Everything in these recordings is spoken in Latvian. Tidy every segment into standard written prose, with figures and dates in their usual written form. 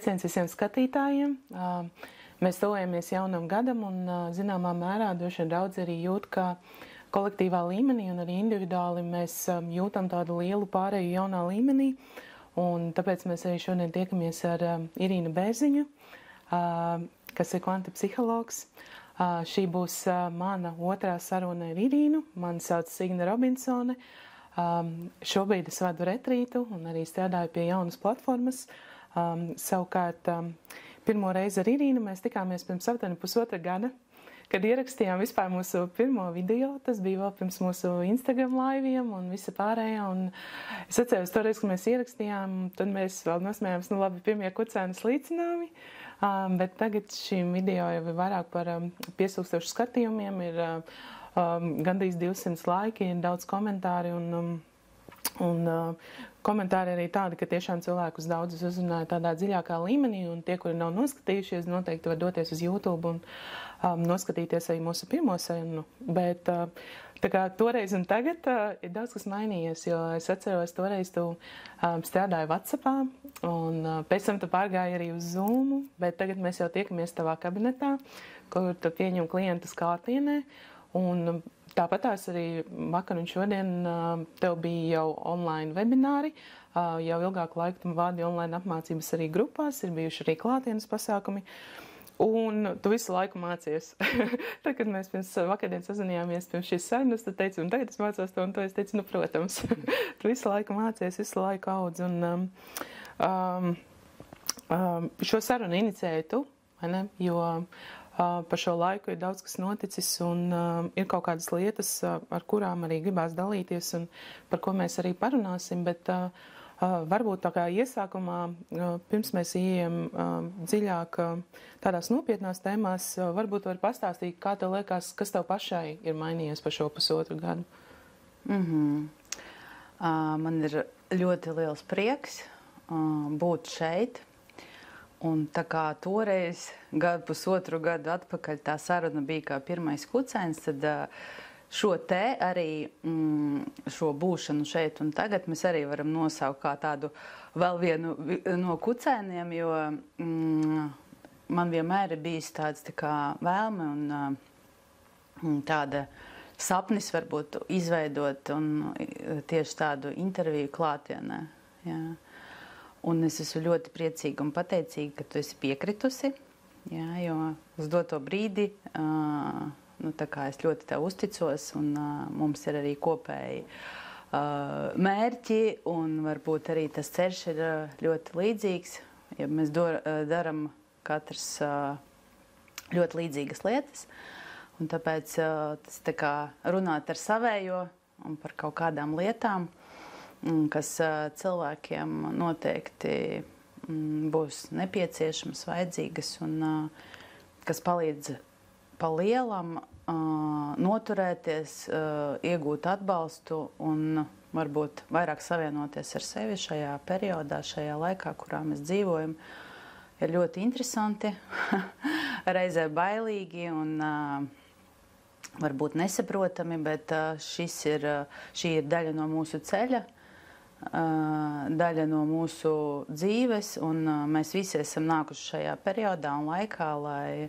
Sveiciens visiem skatītājiem. Mēs tuvojamies jaunam gadam un zināmā mērā droši vien daudz arī jūt, ka kolektīvā līmenī un arī individuāli mēs jūtam tādu lielu pārēju jaunā līmenī. Un tāpēc mēs arī šodien tiekamies ar Irīnu Bērziņu, kas ir kvanta psihologs. Šī būs mana otrā saruna ar Irīnu. Mani sauc Signe Robinsone. Šobrīd es vadu retrītu un arī strādāju pie jaunas platformas. Savukārt, pirmo reizi ar Irīnu mēs tikāmies pirms aptuveni pusotra gada, kad ierakstījām vispār mūsu pirmo video. Tas bija vēl pirms mūsu Instagram laiviem un visa pārējā. Un es atceros toreiz, kad mēs ierakstījām, tad mēs vēl nosmējāmies, nu labi, pirmie kucēnas līdzināmi. Bet tagad šīm video jau ir vairāk par 5000 skatījumiem, ir gandrīz 200 laiki, ir daudz komentāri un komentāri arī tādi, ka tiešām cilvēkus daudzus uzrunāja tādā dziļākā līmenī, un tie, kuri nav noskatījušies, noteikti var doties uz YouTube un noskatīties arī mūsu pirmo sarunu. Bet tā kā toreiz un tagad ir daudz kas mainījies, jo es atceros, toreiz tu strādāji WhatsAppā, un pēc tam tu pārgāji arī uz Zoomu, bet tagad mēs jau tiekamies tavā kabinetā, kur tu pieņem klientus klātienē. Un tāpat tās arī vakar un šodien tev bija jau online webināri, jau ilgāku laiku tu vādi online apmācības arī grupās, ir bijuši arī klātienes pasākumi, un tu visu laiku mācies. Tad, kad mēs pirms vakardien sazvanījāmies pirms šīs sarunas, tu teici, un tagad es mācos to, un to es teicu, nu, protams, tu visu laiku mācies, visu laiku audz, un šo sarunu inicēji tu, vai ne, jo par šo laiku ir daudz kas noticis un ir kaut kādas lietas, ar kurām arī gribās dalīties un par ko mēs arī parunāsim, bet varbūt tā kā iesākumā, pirms mēs ieejam dziļāk tādās nopietnās tēmās, varbūt var pastāstīt, kā tev liekas, kas tev pašai ir mainījies par šo pusotru gadu? Man ir ļoti liels prieks būt šeit. Un tā kā toreiz, pusotru gadu atpakaļ, tā saruna bija kā pirmais kucēns, tad šo te arī, šo būšanu šeit un tagad mēs arī varam nosaukt kā tādu vēl vienu no kucēniem, jo man vienmēr ir bijis tāds tā kā vēlme un tāda sapnis varbūt izveidot un tieši tādu interviju klātienē. Jā. Un es esmu ļoti priecīga un pateicīga, ka tu esi piekritusi, jā, jo uz doto brīdi, nu, tā kā es ļoti tev uzticos, un mums ir arī kopēji mērķi, un varbūt arī tas ceļš ir ļoti līdzīgs, ja mēs daram katrs ļoti līdzīgas lietas, un tāpēc tas tā kā runāt ar savējo un par kaut kādām lietām, kas cilvēkiem noteikti būs nepieciešamas, vajadzīgas un kas palīdz pa lielam noturēties, iegūt atbalstu un varbūt vairāk savienoties ar sevi šajā periodā, šajā laikā, kurā mēs dzīvojam, ir ļoti interesanti, reizē bailīgi un varbūt nesaprotami, bet šī ir daļa no mūsu ceļa, daļa no mūsu dzīves, un mēs visi esam nākuši šajā periodā un laikā, lai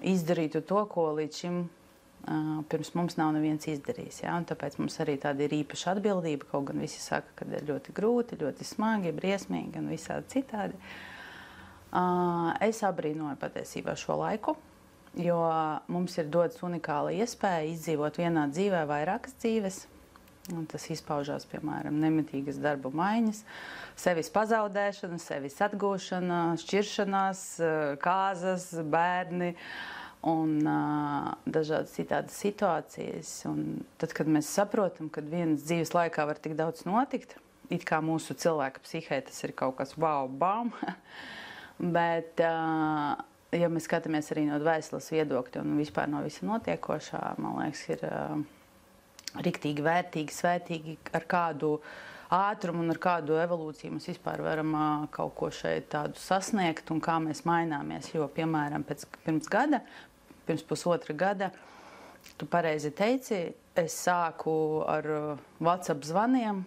izdarītu to, ko līdz šim pirms mums nav neviens izdarījis. Ja? Un tāpēc mums arī tāda ir īpaša atbildība, kaut gan visi saka, ka ir ļoti grūti, ļoti smagi, briesmīgi un visādi citādi. Es abrīnoju patiesībā šo laiku, jo mums ir dots unikāla iespēja izdzīvot vienā dzīvē vairākas dzīves. Un tas izpaužās, piemēram, nemitīgas darba maiņas, sevis pazaudēšana, sevis atgūšana, šķiršanās, kāzas, bērni un dažādas citādas situācijas. Un tad, kad mēs saprotam, ka vienas dzīves laikā var tik daudz notikt, it kā mūsu cilvēka psihē tas ir kaut kas wow, bam, bet ja mēs skatāmies arī no dvēseles viedokļa un vispār no visa notiekošā, man liekas, ir riktīgi, vērtīgi, svētīgi, ar kādu ātrumu un ar kādu evolūciju mēs vispār varam kaut ko šeit tādu sasniegt un kā mēs maināmies. Jo, piemēram, pirms pusotra gada, tu pareizi teici, es sāku ar WhatsApp zvaniem,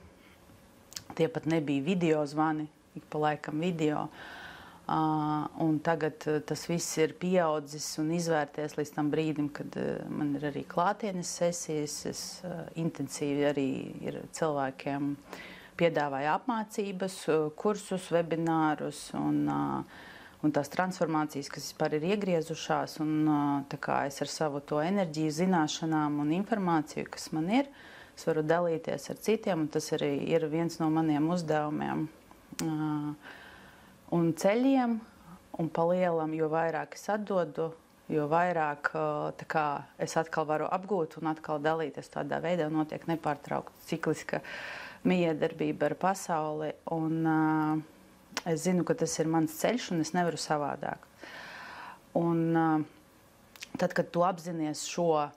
tie pat nebija video zvani, ik pa laikam video. Un tagad tas viss ir pieaudzis un izvērties līdz tam brīdim, kad man ir arī klātienes sesijas. Es intensīvi arī ir cilvēkiem piedāvāju apmācības, kursus, webinārus un tās transformācijas, kas vispār ir iegriezušās. Un tā kā es ar savu to enerģiju, zināšanām un informāciju, kas man ir, es varu dalīties ar citiem, un tas arī ir viens no maniem uzdevumiem. Un ceļiem, un pa lielam, jo vairāk es atdodu, jo vairāk tā kā, es atkal varu apgūt un atkal dalīties tādā veidā, notiek nepārtraukta cikliska miedarbība ar pasauli. Un es zinu, ka tas ir mans ceļš, un es nevaru savādāk. Un tad, kad tu apzinies šo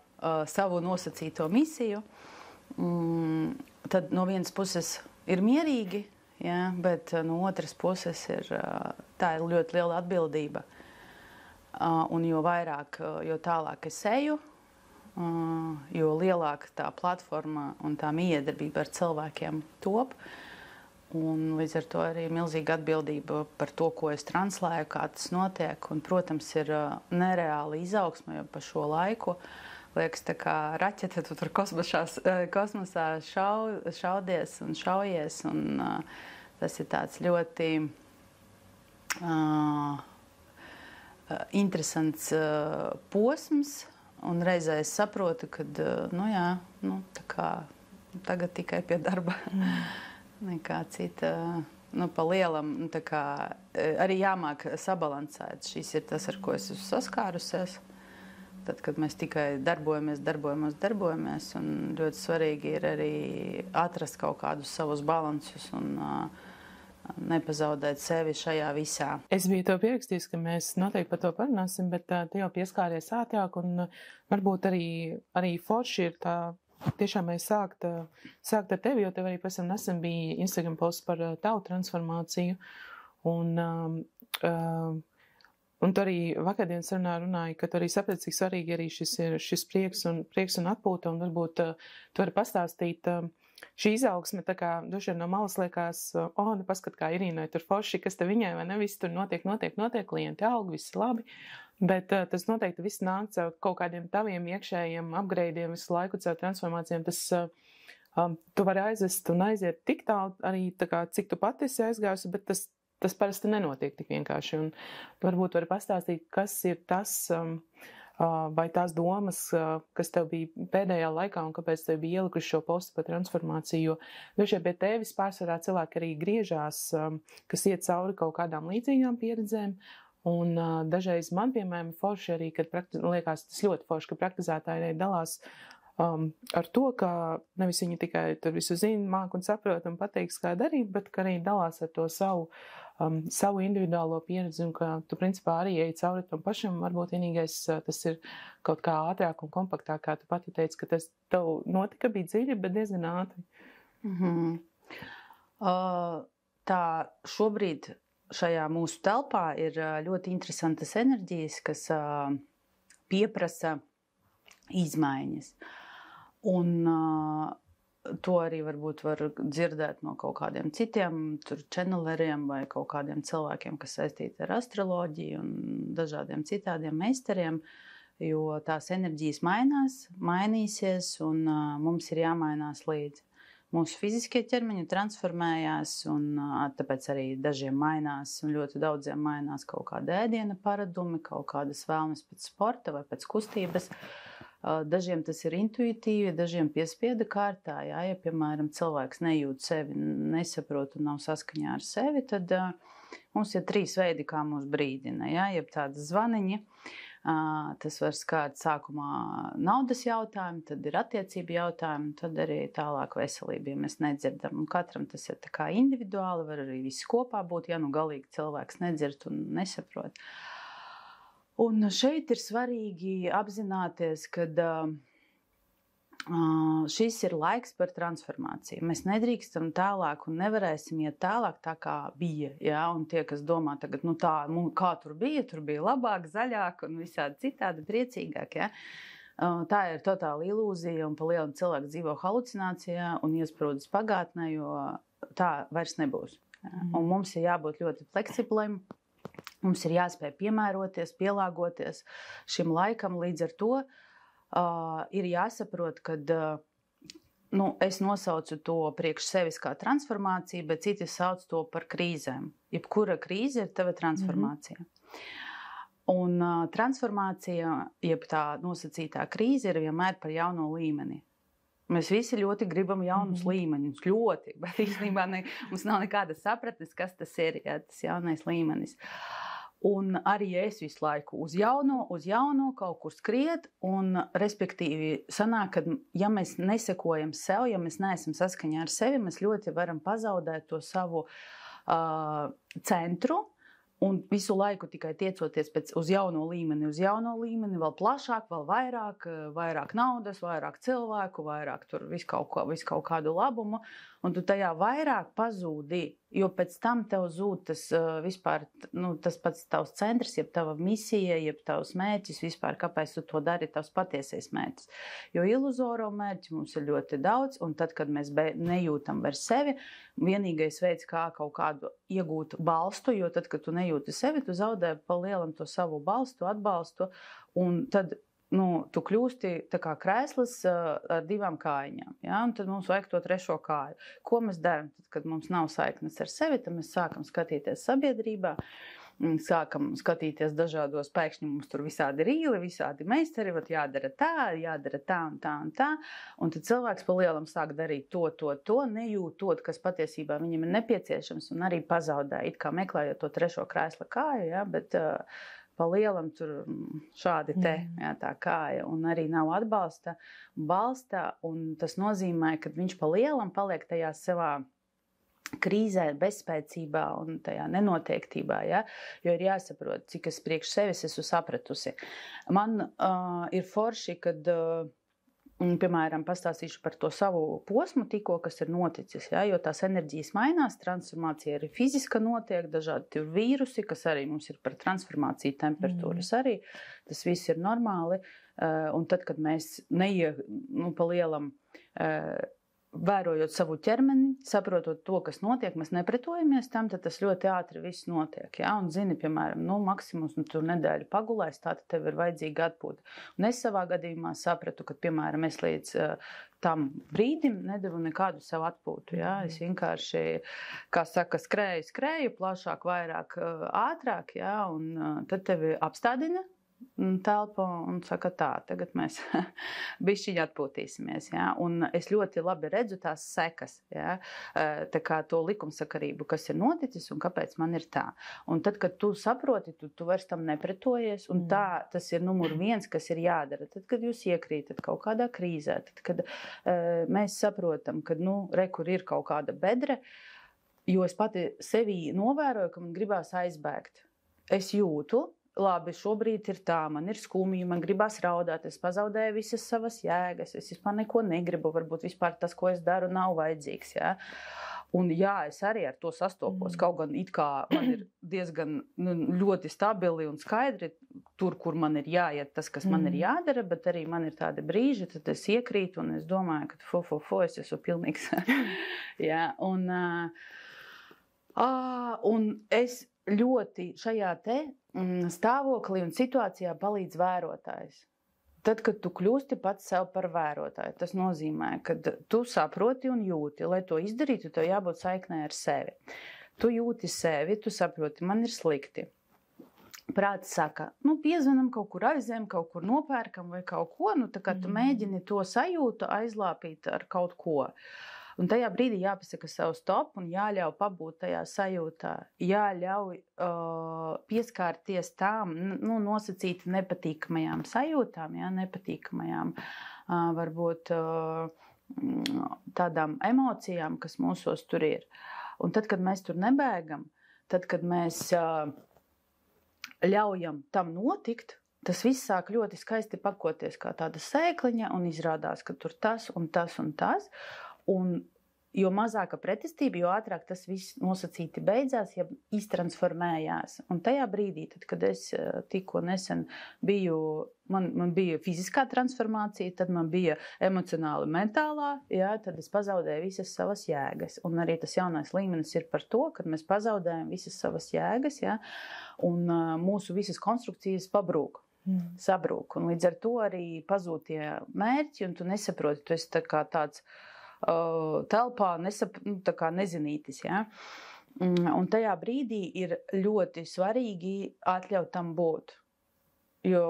savu nosacīto misiju, tad no vienas puses ir mierīgi, ja, bet no otras puses tā ir ļoti liela atbildība. Un jo vairāk, jo tālāk es eju, jo lielāka tā platforma un tā miedarbība ar cilvēkiem top. Un līdz ar to arī milzīga atbildība par to, ko es translēju, kā tas notiek. Un, protams, ir nereāla izaugsme, jo pa šo laiku liekas tā kā raķete, tu tur kosmosā šaudies un šaujies. Un tas ir tāds ļoti interesants posms. Un reizē es saprotu, ka tā kā tagad tikai pie darba. Nekā cita, pa lielam, tā kā arī jāmāk sabalansēt. Šis ir tas, ar ko es esmu saskārusies. Tad, kad mēs tikai darbojamies, un ļoti svarīgi ir arī atrast kaut kādus savus balansus un nepazaudēt sevi šajā visā. Es biju to pierakstījis, ka mēs noteikti par to parunāsim, bet tu jau pieskāries ātrāk, un varbūt arī forši ir tā tiešām mēs sākt ar tevi, jo tev arī pavisam nesen bija Instagram posts par tavu transformāciju. Un tu arī vakardienas sarunā runāji, ka tu arī saprati, cik svarīgi arī šis prieks un atpūta, un varbūt tu vari pastāstīt šī izaugsme, tā kā droši vien no malas liekas, paskat, kā Irīnai tur forši, kas te viņai, vai ne, viss tur notiek, klienti aug, viss labi, bet tas noteikti viss nāk caur kaut kādiem taviem iekšējiem upgradeiem visu laiku, caur transformācijām, tas tu vari aizvest un aiziet tik tālu arī, tā kā, cik tu pati esi aizgājusi, bet tas parasti nenotiek tik vienkārši. Un varbūt vari pastāstīt, kas ir tas, vai tās domas, kas tev bija pēdējā laikā un kāpēc tev bija ielikuši šo postu par transformāciju, jo droši vien pie tevis pārsvarā cilvēki arī griežās, kas iet cauri kaut kādām līdzīgām pieredzēm. Un dažreiz man, piemēram, forši arī, kad liekas tas ļoti forši, ka praktizētāji arī dalās ar to, ka nevis viņi tikai tur visu zina, māk un saprot un pateiks, kā darīt, bet ka arī dalās ar to savu individuālo pieredzi un ka tu principā arī ej cauri tam pašam. Varbūt vienīgais tas ir kaut kā ātrāk un kompaktāk, kā tu pati teici, ka tas tev notika, bija dziļi, bet diezgan ātri. Tā šobrīd šajā mūsu telpā ir ļoti interesantas enerģijas, kas pieprasa izmaiņas. Un to arī varbūt var dzirdēt no kaut kādiem citiem channeleriem vai kaut kādiem cilvēkiem, kas saistīti ar astroloģiju un dažādiem citādiem meistariem, jo tās enerģijas mainīsies un mums ir jāmainās līdzi. Mūsu fiziskie ķermeņi transformējās un tāpēc arī dažiem mainās un ļoti daudziem mainās kaut kāda ēdiena paradumi, kaut kādas vēlmes pēc sporta vai pēc kustības. Dažiem tas ir intuitīvi, dažiem piespieda kārtā. Ja, piemēram, cilvēks nejūt sevi, nesaprot un nav saskaņā ar sevi, tad mums ir 3 veidi, kā mūs brīdina. Ja, jeb tādi zvaniņi, tas var skārt sākumā naudas jautājumu, tad ir attiecību jautājumu, tad arī tālāk veselību, ja mēs nedzirdam. Un katram tas ir tā kā individuāli, var arī viss kopā būt, ja nu galīgi cilvēks nedzird un nesaprot. Un šeit ir svarīgi apzināties, ka šis ir laiks par transformāciju. Mēs nedrīkstam tālāk un nevarēsim iet tālāk tā, kā bija. Ja? Un tie, kas domā tagad, kā tur bija labāk, zaļāk un visādi citādi priecīgāk. Ja? Tā ir totāla ilūzija un pa lielam cilvēku dzīvo halucinācijā un iesprūdas pagātnē, jo tā vairs nebūs. Un mums ir jābūt ļoti fleksibliem. Mums ir jāspēj piemēroties, pielāgoties šim laikam. Līdz ar to ir jāsaprot, ka es nosaucu to priekš sevis kā transformāciju, bet citi sauc to par krīzēm. Jebkura krīze ir tava transformācija. Un transformācija, jeb tā nosacītā krīze, ir vienmēr par jauno līmeni. Mēs visi ļoti gribam jaunus līmeņus, ļoti, bet īstenībā mums nav nekāda sapratnes, kas tas ir, tas jaunais līmenis. Un arī es visu laiku uz jauno kaut kur skriet, un respektīvi sanāk, ka ja mēs nesekojam sev, ja mēs neesam saskaņā ar sevi, mēs ļoti varam pazaudēt to savu centru, un visu laiku tikai tiecoties uz jauno līmeni, vēl plašāk, vēl vairāk naudas, vairāk cilvēku, vairāk tur visu kaut kādu labumu, un tu tajā vairāk pazūdi, jo pēc tam tev zūd tas vispār, tas pats tavs centrs, jeb tava misija, jeb tavs mērķis vispār, kāpēc tu to dari, tavs patiesais mērķis. Jo iluzoro mērķi mums ir ļoti daudz, un tad, kad mēs nejūtam vairs sevi, vienīgais veids, kā kaut kādu iegūt balstu, jo tad, kad tu nejūti sevi, tu zaudē pa lielam to savu balstu, atbalstu, un tad tu kļūsti tā kā krēsls ar divām kājiņām. Ja? Un tad mums vajag to trešo kāju. Ko mēs darām, tad, kad mums nav saiknes ar sevi, tad mēs sākam skatīties sabiedrībā, sākam skatīties dažādos, pēkšņi mums tur visādi rīli, visādi meistari, jādara tā un tā un tā. Un tad cilvēks pa lielam sāk darīt to, nejūtot, kas patiesībā viņam ir nepieciešams, un arī pazaudē, it kā meklējot to trešo krēsla kāju, ja? Bet pa lielam tur šādi tā kāja, un arī nav atbalsta, balsta, un tas nozīmē, ka viņš pa lielam paliek tajā savā krīzē, bezspēcībā un tajā nenoteiktībā, ja? Jo ir jāsaprot, cik es priekš sevis esmu sapratusi. Man ir forši, kad piemēram, pastāstīšu par to savu posmu tikko, kas ir noticis, ja? Jo tās enerģijas mainās, transformācija arī fiziska notiek, dažādi vīrusi, kas arī mums ir par transformāciju, temperatūras arī, tas viss ir normāli, un tad, kad mēs pa lielam vērojot savu ķermeni, saprotot to, kas notiek, mēs nepretojamies tam, tad tas ļoti ātri viss notiek. Ja? Un zini, piemēram, maksimums tur nedēļu pagulēs, tā tad tev ir vajadzīga atpūta. Un es savā gadījumā sapratu, ka, piemēram, es līdz tam brīdim nedevu nekādu savu atpūtu. Ja? Es vienkārši, kā saka, skrēju, plašāk, vairāk, ātrāk, ja? Un tad tevi apstādina telpa un saka tā, tagad mēs bišķiņi atpūtīsimies. Ja? Un es ļoti labi redzu tās sekas, ja? Tā kā to likumsakarību, kas ir noticis un kāpēc man ir tā. Un tad, kad tu saproti, tu vairs tam nepretojies, un tas ir numur 1, kas ir jādara. Tad, kad jūs iekrītat kaut kādā krīzē, tad, kad mēs saprotam, ka, kur ir kaut kāda bedre, jo es pati sevī novēroju, ka man gribās aizbēgt. Es jūtu, labi, šobrīd ir tā, man ir skumji, man gribās raudāt, es pazaudēju visas savas jēgas, es vispār neko negribu, varbūt vispār tas, ko es daru, nav vajadzīgs. Ja? Un jā, es arī ar to sastopos, kaut gan it kā man ir diezgan ļoti stabili un skaidri tur, kur man ir jāiet tas, kas man ir jādara, bet arī man ir tādi brīži, tad es iekrītu un es domāju, ka es esmu pilnīgs. Ja? Un es ļoti šajā stāvoklī un situācijā palīdz vērotājs. Tad, kad tu kļūsti pats sev par vērotāju, tas nozīmē, ka tu saproti un jūti. Lai to izdarītu, tev jābūt saiknē ar sevi. Tu jūti sevi, tu saproti, man ir slikti. Prāts saka, piezvanam, kaut kur aizējam, kaut kur nopērkam vai kaut ko, tā kā tu mēģini to sajūtu aizlāpīt ar kaut ko. Un tajā brīdī jāpasaka savu stop un jāļauj pabūt tajā sajūtā. Jāļauj pieskārties tām nosacīti nepatīkamajām sajūtām, ja, nepatīkamajām varbūt tādām emocijām, kas mūsos tur ir. Un tad, kad mēs tur nebēgam, tad, kad mēs ļaujam tam notikt, tas viss sāk ļoti skaisti pakoties kā tāda sēkliņa un izrādās, ka tur tas un tas un tas. Un jo mazāka pretestība, jo ātrāk tas viss nosacīti beidzās, ja iztransformējās. Un tajā brīdī, tad, kad es tikko nesen biju, man bija fiziskā transformācija, tad man bija emocionāli mentālā, jā, tad es pazaudēju visas savas jēgas. Un arī tas jaunais līmenis ir par to, kad mēs pazaudējam visas savas jēgas, jā, un mūsu visas konstrukcijas pabrūk. Sabrūk. Un līdz ar to arī pazūd tie mērķi, un tu nesaproti, tu esi tā kā tāds telpā, tā kā nezinītis. Ja? Un tajā brīdī ir ļoti svarīgi atļaut tam būt. Jo,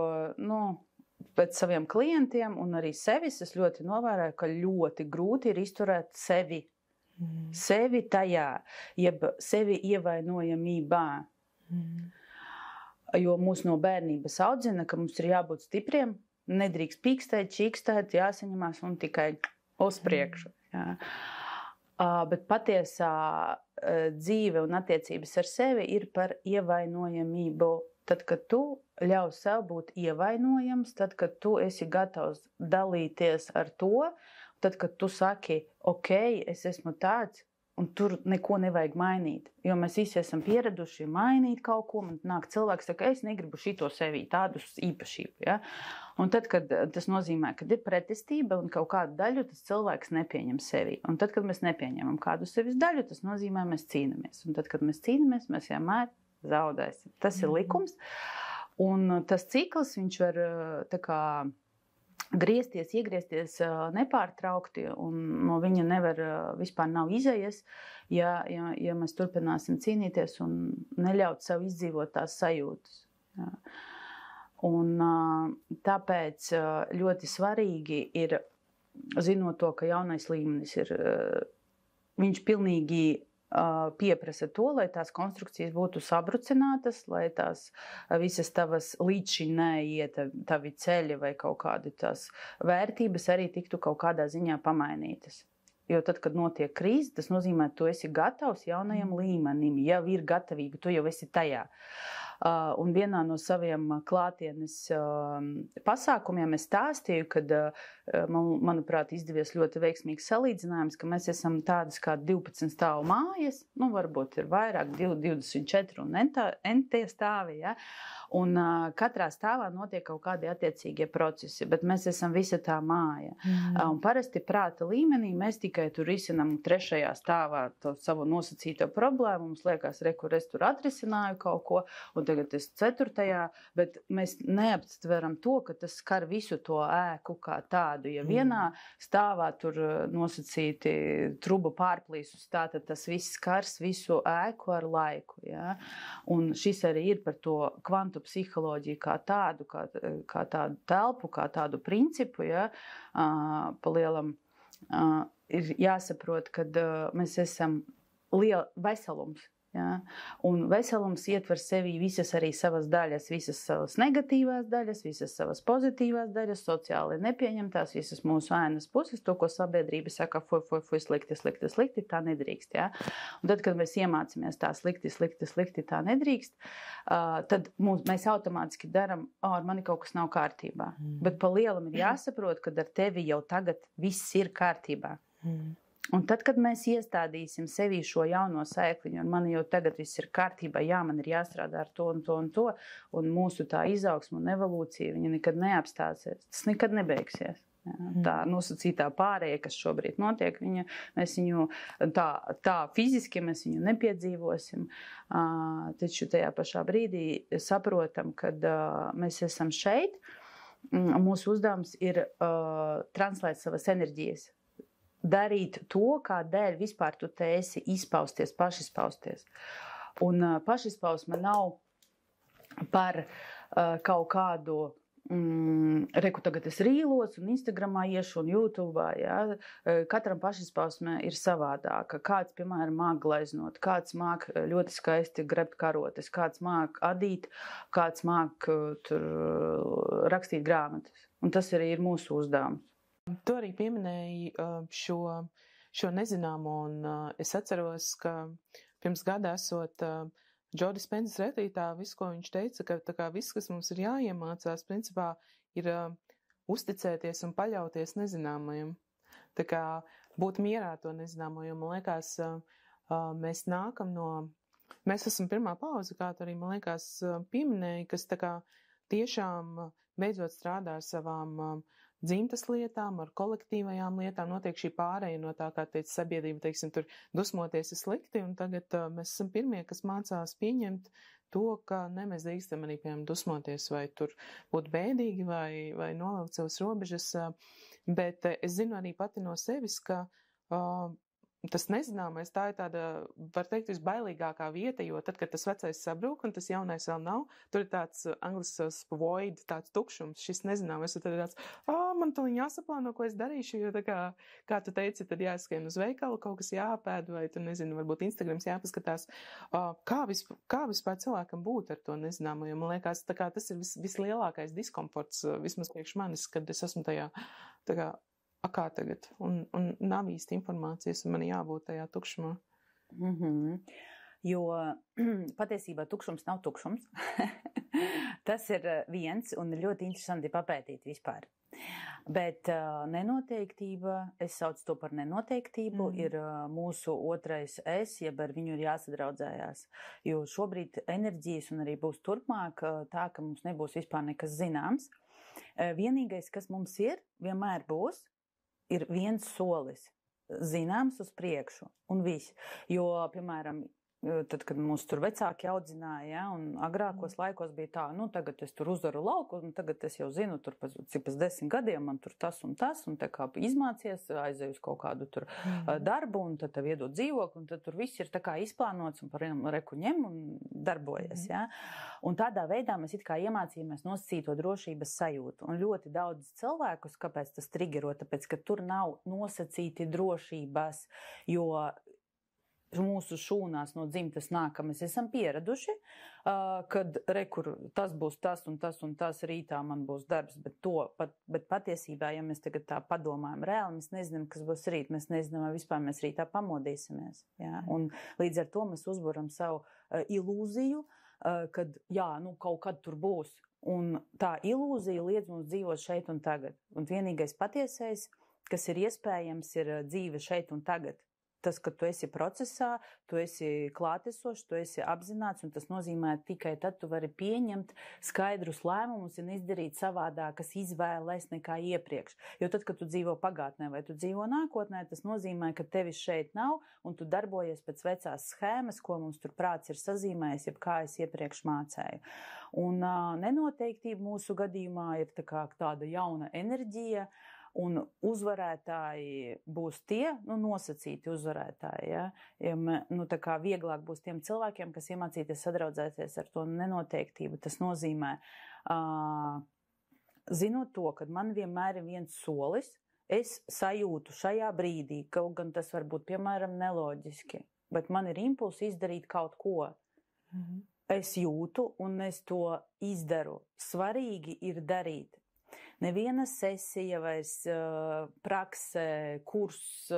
pēc saviem klientiem un arī sevis es ļoti novēroju, ka ļoti grūti ir izturēt sevi. Sevi tajā, jeb sevi ievainojamībā. Jo mūs no bērnības audzina, ka mums ir jābūt stipriem, nedrīkst pīkstēt, čīkstēt, jāsaņemās un tikai uz priekšu. Jā. Bet patiesā dzīve un attiecības ar sevi ir par ievainojamību. Tad, kad tu ļauj sev būt ievainojams, tad, kad tu esi gatavs dalīties ar to, tad, kad tu saki, ok, es esmu tāds, un tur neko nevajag mainīt. Jo mēs visi esam pieraduši mainīt kaut ko, un nāk cilvēks, saka, es negribu šito sevī, tādu īpašību. Ja? Un tad, kad tas nozīmē, ka ir pretestība un kaut kādu daļu, tas cilvēks nepieņem sevi. Un tad, kad mēs nepieņemam kādu sevis daļu, tas nozīmē, mēs cīnamies. Un tad, kad mēs cīnamies, mēs vienmēr zaudēsim. Tas ir likums. Un tas cikls, viņš var tā kā iegriezties nepārtraukti, un no viņa vispār nav izējas, ja mēs turpināsim cīnīties un neļaut sev izdzīvot tās sajūtas. Ja. Un tāpēc ļoti svarīgi ir, zinot to, ka jaunais līmenis ir, viņš pilnīgi pieprasa to, lai tās konstrukcijas būtu sabrucinātas, lai tās visas tavas līdzšinēji tavi ceļi vai kaut kādi tās vērtības arī tiktu kaut kādā ziņā pamainītas. Jo tad, kad notiek krīze, tas nozīmē, ka tu esi gatavs jaunajam līmenim, jau ir gatavība, tu jau esi tajā. Un vienā no saviem klātienes pasākumiem es stāstīju, kad, manuprāt, izdevies ļoti veiksmīgs salīdzinājums, ka mēs esam tādas kā 12 stāvu mājas, varbūt ir vairāk, 24 un tie stāvi, ja? Un katrā stāvā notiek kaut kādi attiecīgie procesi, bet mēs esam visa tā māja. Un parasti prāta līmenī mēs tikai tur risinam 3. stāvā to savu nosacīto problēmu, mums liekas, kur es tur atrisināju kaut ko, un tagad es 4. bet mēs neaptveram to, ka tas skar visu to ēku kā tādu. Ja vienā stāvā tur nosacīti truba pārplīsus, tātad tas viss skars visu ēku ar laiku. Ja? Un šis arī ir par to kvantu psiholoģiju kā tādu, kā tādu telpu, kā tādu principu. Ja? Pa lielam ir jāsaprot, ka mēs esam liela veselums. Ja? Un veselums ietver sevī visas arī savas daļas, visas savas negatīvās daļas, visas savas pozitīvās daļas, sociāli nepieņemtās, visas mūsu ēnas puses, to, ko sabiedrība saka, fuj, slikti, tā nedrīkst. Ja? Un tad, kad mēs iemācāmies tā slikti, tā nedrīkst, tad mēs automātiski daram, ar mani kaut kas nav kārtībā. Bet pa lielam ir jāsaprot, ka ar tevi jau tagad viss ir kārtībā. Un tad, kad mēs iestādīsim sevī šo jauno sēkliņu, un man jau tagad viss ir kārtībā, jā, man ir jāstrādā ar to un to un to, un mūsu tā izaugsme un evolūcija, viņa nekad neapstāsies. Tas nekad nebeigsies. Jā. Tā nosacītā pārēja, kas šobrīd notiek, mēs viņu tā fiziski mēs viņu nepiedzīvosim, taču tajā pašā brīdī saprotam, kad mēs esam šeit, mūsu uzdevums ir translēt savas enerģijas. Darīt to, kādēļ vispār tu te esi izpausties, pašizpausties. Un pašizpausme nav par kaut kādu, tagad es rīlos un Instagramā iešu un YouTube'ā, ja? Katram pašizpausme ir savādāka. Kāds, piemēram, māk gleznot, kāds māk ļoti skaisti grebt karotes, kāds māk adīt, kāds māk rakstīt grāmatas. Un tas arī ir mūsu uzdevums. Tu arī pieminēji šo nezināmo, un es atceros, ka pirms gada esot Joe Dispenzas retrītā, visu, ko viņš teica, ka tā kā viss, kas mums ir jāiemācās, principā ir uzticēties un paļauties nezināmajam. Tā kā būt mierā to nezināmo, jo man liekas, mēs nākam mēs esam pirmā paudze, kā tu arī, man liekas, pieminēji, kas tā kā tiešām beidzot strādā ar savām dzimtas lietām, ar kolektīvajām lietām, notiek šī pāreja no tā, kā teica sabiedrība, teiksim, tur dusmoties ir slikti, un tagad mēs esam pirmie, kas mācās pieņemt to, ka mēs drīkstam arī, piemēram, dusmoties vai tur būt bēdīgi vai nolaukt savas robežas, bet es zinu arī pati no sevis, ka tas nezināmais, tā ir tāda, var teikt, visbailīgākā vieta, jo tad, kad tas vecais sabrūk un tas jaunais vēl nav, tur ir tāds anglisks void, tāds tukšums, šis nezināmais, un tad ir tāds, man to jāsaplāno, ko es darīšu, jo tā kā tu teici, tad jāskrien uz veikalu, kaut kas jāpēd, vai tu nezinu, varbūt Instagrams jāpaskatās, kā vispār cilvēkam būt ar to nezināmo, jo man liekas, tā kā tas ir vislielākais diskomforts, vismaz priekš manis, kad es esmu tajā, tā kā, kā tagad, un nav īsti informācijas, un man jābūt tajā tukšumā. Jo patiesībā tukšums nav tukšums. Tas ir viens, un ļoti interesanti papētīt vispār. Bet nenoteiktība, es saucu to par nenoteiktību, ir mūsu otrais es, jeb ar viņu ir jāsadraudzējās. Jo šobrīd enerģijas un arī būs turpmāk tā, ka mums nebūs vispār nekas zināms. Vienīgais, kas mums ir, vienmēr būs, ir viens solis zināms uz priekšu un viss. Jo, piemēram, tad, kad mūs tur vecāki audzināja, ja, un agrākos laikos bija tā, tagad es tur uzvaru lauku, un tagad es jau zinu, tur pēc 10 gadiem man tur tas, un tā kā izmācies, aizēju uz kaut kādu tur darbu, un tad tev iedod dzīvokli, un tad tur viss ir tā kā izplānots, un par reku ņem un darbojas, ja. Un tādā veidā mēs it kā iemācījāmies nosacīt to drošības sajūtu. Un ļoti daudz cilvēkus, kāpēc tas trigero, tāpēc, ka tur nav nosacīti drošības, jo mūsu šūnās no dzimtas nāk, ka mēs esam pieraduši, kad rekur tas būs tas un tas rītā man būs darbs, bet patiesībā, ja mēs tagad tā padomājam reāli, mēs nezinām, kas būs rīt, mēs nezinām, vai vispār mēs rītā pamodīsimies. Ja? Un līdz ar to mēs uzburam savu ilūziju, kad jā, kaut kad tur būs. Un tā ilūzija liedz mums dzīvot šeit un tagad. Un vienīgais patiesais, kas ir iespējams, ir dzīve šeit un tagad. Tas, ka tu esi procesā, tu esi klātesošs, tu esi apzināts, un tas nozīmē tikai tad tu vari pieņemt skaidrus lēmumus un izdarīt savādākas izvēles nekā iepriekš. Jo tad, kad tu dzīvo pagātnē vai tu dzīvo nākotnē, tas nozīmē, ka tevis šeit nav, un tu darbojies pēc vecās schēmas, ko mums tur prāts ir sazīmējis, jeb kā es iepriekš mācēju. Un nenoteiktība mūsu gadījumā ir tāda jauna enerģija, un uzvarētāji būs tie, nosacīti uzvarētāji, ja? Tā kā vieglāk būs tiem cilvēkiem, kas iemācīties sadraudzēties ar to nenoteiktību. Tas nozīmē, zinot to, ka man vienmēr ir viens solis, es sajūtu šajā brīdī, kaut gan tas var būt, piemēram, neloģiski, bet man ir impulsi izdarīt kaut ko. Es jūtu un es to izdaru. Svarīgi ir darīt. Neviena sesija vairs praksē, kurs,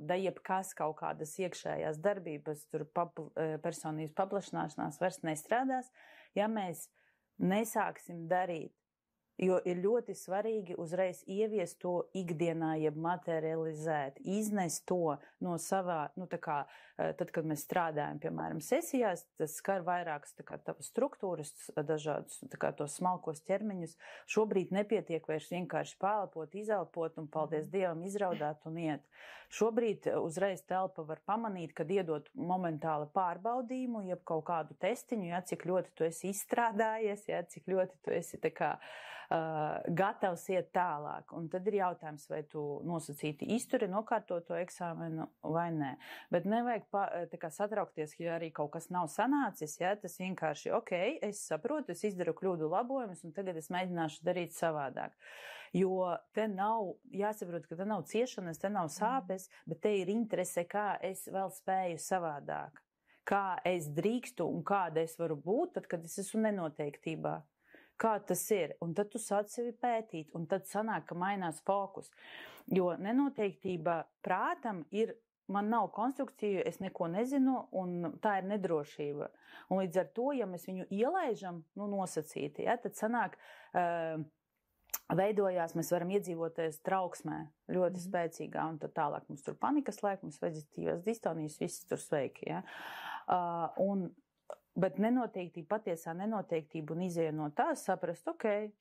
da jebkas kaut kādas iekšējās darbības, tur personības paplašināšanās vairs nestrādās, ja mēs nesāksim darīt. Jo ir ļoti svarīgi uzreiz ieviest to ikdienā, jeb materializēt, iznest to no savā, tad, kad mēs strādājam, piemēram, sesijās, tas skar vairākas tavas struktūras, dažādus tos smalkos ķermeņus. Šobrīd nepietiek vairs vienkārši pālpot, izelpot un, paldies Dievam, izraudāt un iet. Šobrīd uzreiz telpa var pamanīt, kad iedot momentāli pārbaudījumu, jeb kaut kādu testiņu, ja, cik ļoti tu esi izstrādājies, ja, cik ļoti tu esi gatavs iet tālāk. Un tad ir jautājums, vai tu nosacīti izturi nokārtot to eksāmenu vai nē. Bet nevajag satraukties, ja arī kaut kas nav sanācis, ja, tas vienkārši, es saprotu, es izdaru kļūdu labojumus, un tagad es mēģināšu darīt savādāk. Jo te nav, jāsaprot, ka te nav ciešanas, te nav sāpes, bet te ir interese, kā es vēl spēju savādāk. Kā es drīkstu un kāda es varu būt, tad, kad es esmu nenoteiktībā. Kā tas ir, un tad tu sāc sevi pētīt, un tad sanāk, ka mainās fokus. Jo nenoteiktība prātam ir, man nav konstrukciju, es neko nezinu, un tā ir nedrošība. Un līdz ar to, ja mēs viņu ielaižam, nosacīti, ja, tad sanāk, veidojās, mēs varam iedzīvoties trauksmē ļoti spēcīgā, un tad tālāk mums tur panikas laika, mums veģetīvās distonijas, viss tur sveiki, ja. Bet nenoteiktība, patiesā nenoteiktība un izēja no tās saprast,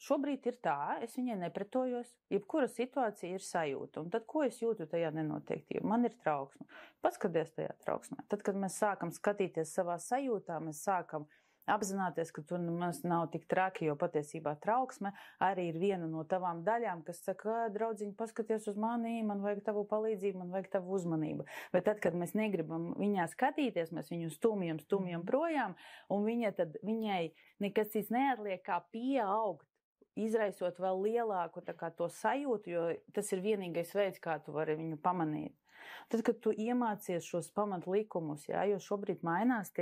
šobrīd ir tā, es viņai nepretojos, jebkura situācija ir sajūta. Un tad, ko es jūtu tajā nenoteiktība? Man ir trauksme. Paskaties tajā trauksmē. Tad, kad mēs sākam skatīties savā sajūtā, mēs sākam apzināties, ka tur nemaz nav tik traki, jo patiesībā trauksme arī ir viena no tavām daļām, kas saka, draudziņi, paskaties uz mani, man vajag tavu palīdzību, man vajag tavu uzmanību. Bet tad, kad mēs negribam viņā skatīties, mēs viņu stumjam projām, un viņai nekas cits neatliek kā pieaugt, izraisot vēl lielāku to sajūtu, jo tas ir vienīgais veids, kā tu vari viņu pamanīt. Tad, kad tu iemācies šos pamatlikumus, jo šobrīd mainās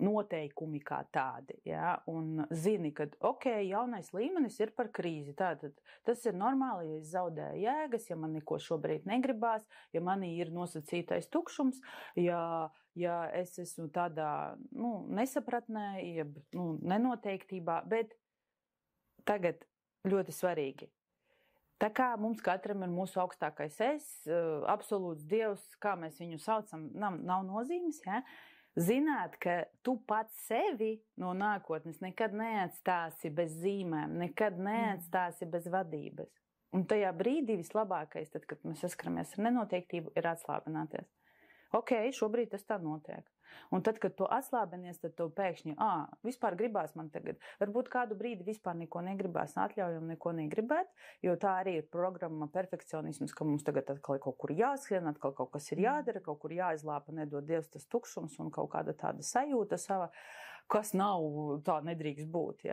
noteikumi kā tādi, un zini, ka, jaunais līmenis ir par krīzi. Tātad tas ir normāli, ja es zaudēju jēgas, ja man neko šobrīd negribās, ja manī ir nosacītais tukšums, ja es esmu tādā, nesapratnē, nenoteiktībā, bet tagad ļoti svarīgi. Tā kā mums katram ir mūsu augstākais es, absolūts dievs, kā mēs viņu saucam, nav nozīmes, zināt, ka tu pats sevi no nākotnes nekad neatstāsi bez zīmēm, nekad neatstāsi bez vadības. Un tajā brīdī vislabākais, tad, kad mēs saskaramies ar nenoteiktību, ir atslābināties. Šobrīd tas tā notiek. Un tad, kad tu atslābinies, tad tu pēkšņi, vispār gribās man tagad. Varbūt kādu brīdi vispār neko negribās, atļaujam neko negribēt, jo tā arī ir programma perfekcionisms, ka mums tagad atkal kaut kur jāskrien, atkal kaut kas ir jādara, kaut kur jāizlāpa, nedod Dievs tas tukšums un kaut kāda tāda sajūta sava, kas nav, tā nedrīkst būt,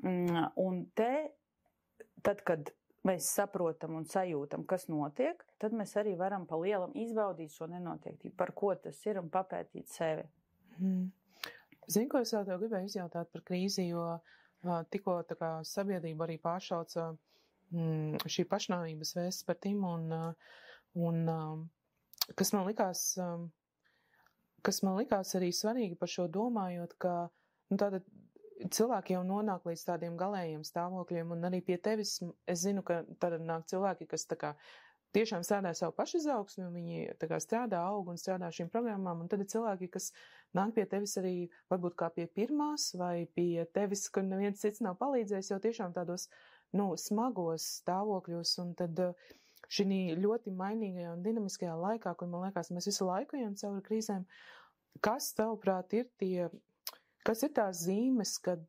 Un tad, kad mēs saprotam un sajūtam, kas notiek, tad mēs arī varam pa lielam izbaudīt šo nenoteiktību, par ko tas ir un papētīt sevi. Zinu, ko es vēl tev gribēju izjautāt par krīzi, jo tikko sabiedrība arī pāršauca šī pašnāvības vēsts par Timu un kas man likās arī svarīgi par šo domājot, ka tātad cilvēki jau nonāk līdz tādiem galējiem stāvokļiem, un arī pie tevis es zinu, ka tad nāk cilvēki, kas tiešām strādā savu pašizaugsmi, un viņi strādā, aug un strādā šīm programmām, un tad ir cilvēki, kas nāk pie tevis arī varbūt kā pie pirmās, vai pie tevis, kur neviens cits nav palīdzējis, jau tiešām tādos, smagos stāvokļos, un tad šī ļoti mainīgajā un dinamiskajā laikā, kur man liekas, mēs visu laiku ejam cauri krīzēm, kas tavuprāt ir kas ir tās zīmes, kad,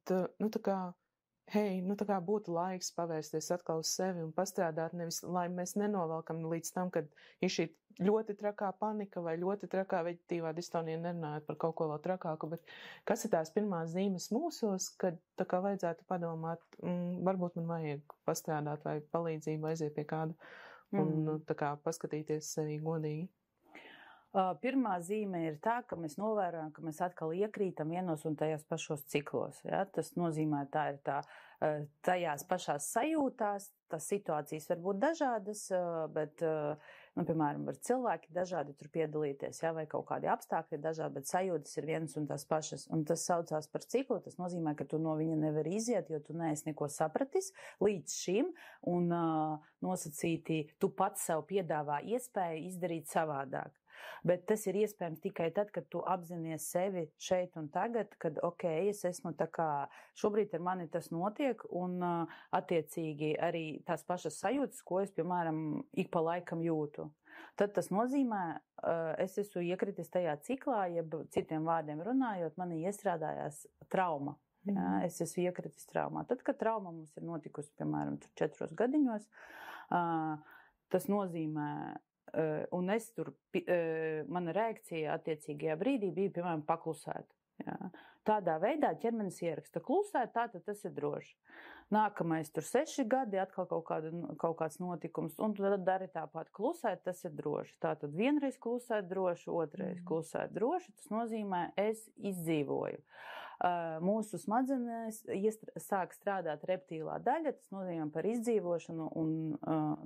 būtu laiks pavērsties atkal uz sevi un pastrādāt, nevis, lai mēs nenovelkam līdz tam, kad ir šī ļoti trakā panika vai ļoti trakā veģetīvā distonija, nerunājot par kaut ko vēl trakāku, bet kas ir tās pirmās zīmes mūsos, kad vajadzētu padomāt, varbūt man vajag pastrādāt vai palīdzību aiziet pie kāda un paskatīties sevi godīgi. Pirmā zīme ir tā, ka mēs novērojam, ka mēs atkal iekrītam vienos un tajās pašos ciklos. Tas nozīmē, tā ir tajās pašās sajūtās, tās situācijas var būt dažādas, bet, piemēram, var cilvēki dažādi tur piedalīties, vai kaut kādi apstākļi dažādi, bet sajūtas ir vienas un tās pašas. Un tas saucās par ciklu, tas nozīmē, ka tu no viņa nevari iziet, jo tu neesi neko sapratis līdz šim, un nosacīti tu pats sev piedāvā iespēju izdarīt savādāk. Bet tas ir iespējams tikai tad, kad tu apzinies sevi šeit un tagad, kad, es esmu šobrīd ar mani tas notiek, un attiecīgi arī tās pašas sajūtas, ko es, piemēram, ik pa laikam jūtu. Tad tas nozīmē, es esmu iekritis tajā ciklā, jeb citiem vārdiem runājot, manī iestrādājās trauma. Es esmu iekritis traumā. Tad, kad trauma mums ir notikusi, piemēram, 4 gadiņos, tas nozīmē, un es tur, mana reakcija attiecīgajā brīdī bija, piemēram, paklusēt. Tādā veidā ķermenis ieraksta klusēt, tātad tas ir droši. Nākamais tur 6 gadi, atkal kaut kāds notikums, un tad dari tāpat klusēt, tas ir droši. Tātad vienreiz klusēt droši, otrreiz klusēt droši, tas nozīmē, es izdzīvoju. Mūsu smadzenēs sāk strādāt reptīlā daļa, tas nozīmē par izdzīvošanu, un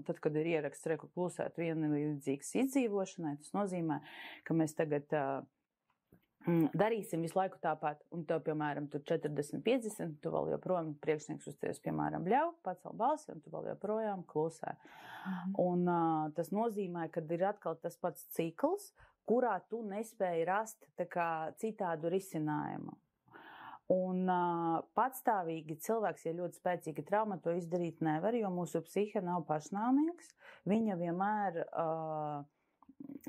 tad, kad ir ieraksts reku klusēt vienlīdzīgs izdzīvošanai, tas nozīmē, ka mēs tagad darīsim visu laiku tāpat. Un tev, piemēram, tur 40, 50, tu vēl joprojām priekšnieks uz tevis, piemēram, bļauj, pacel balsi, un tu vēl joprojām klusē. Un tas nozīmē, ka ir atkal tas pats cikls, kurā tu nespēji rast tā kā citādu risinājumu. Un patstāvīgi cilvēks, ja ļoti spēcīga trauma, to izdarīt nevar, jo mūsu psihe nav pašnāvnieks. Viņa vienmēr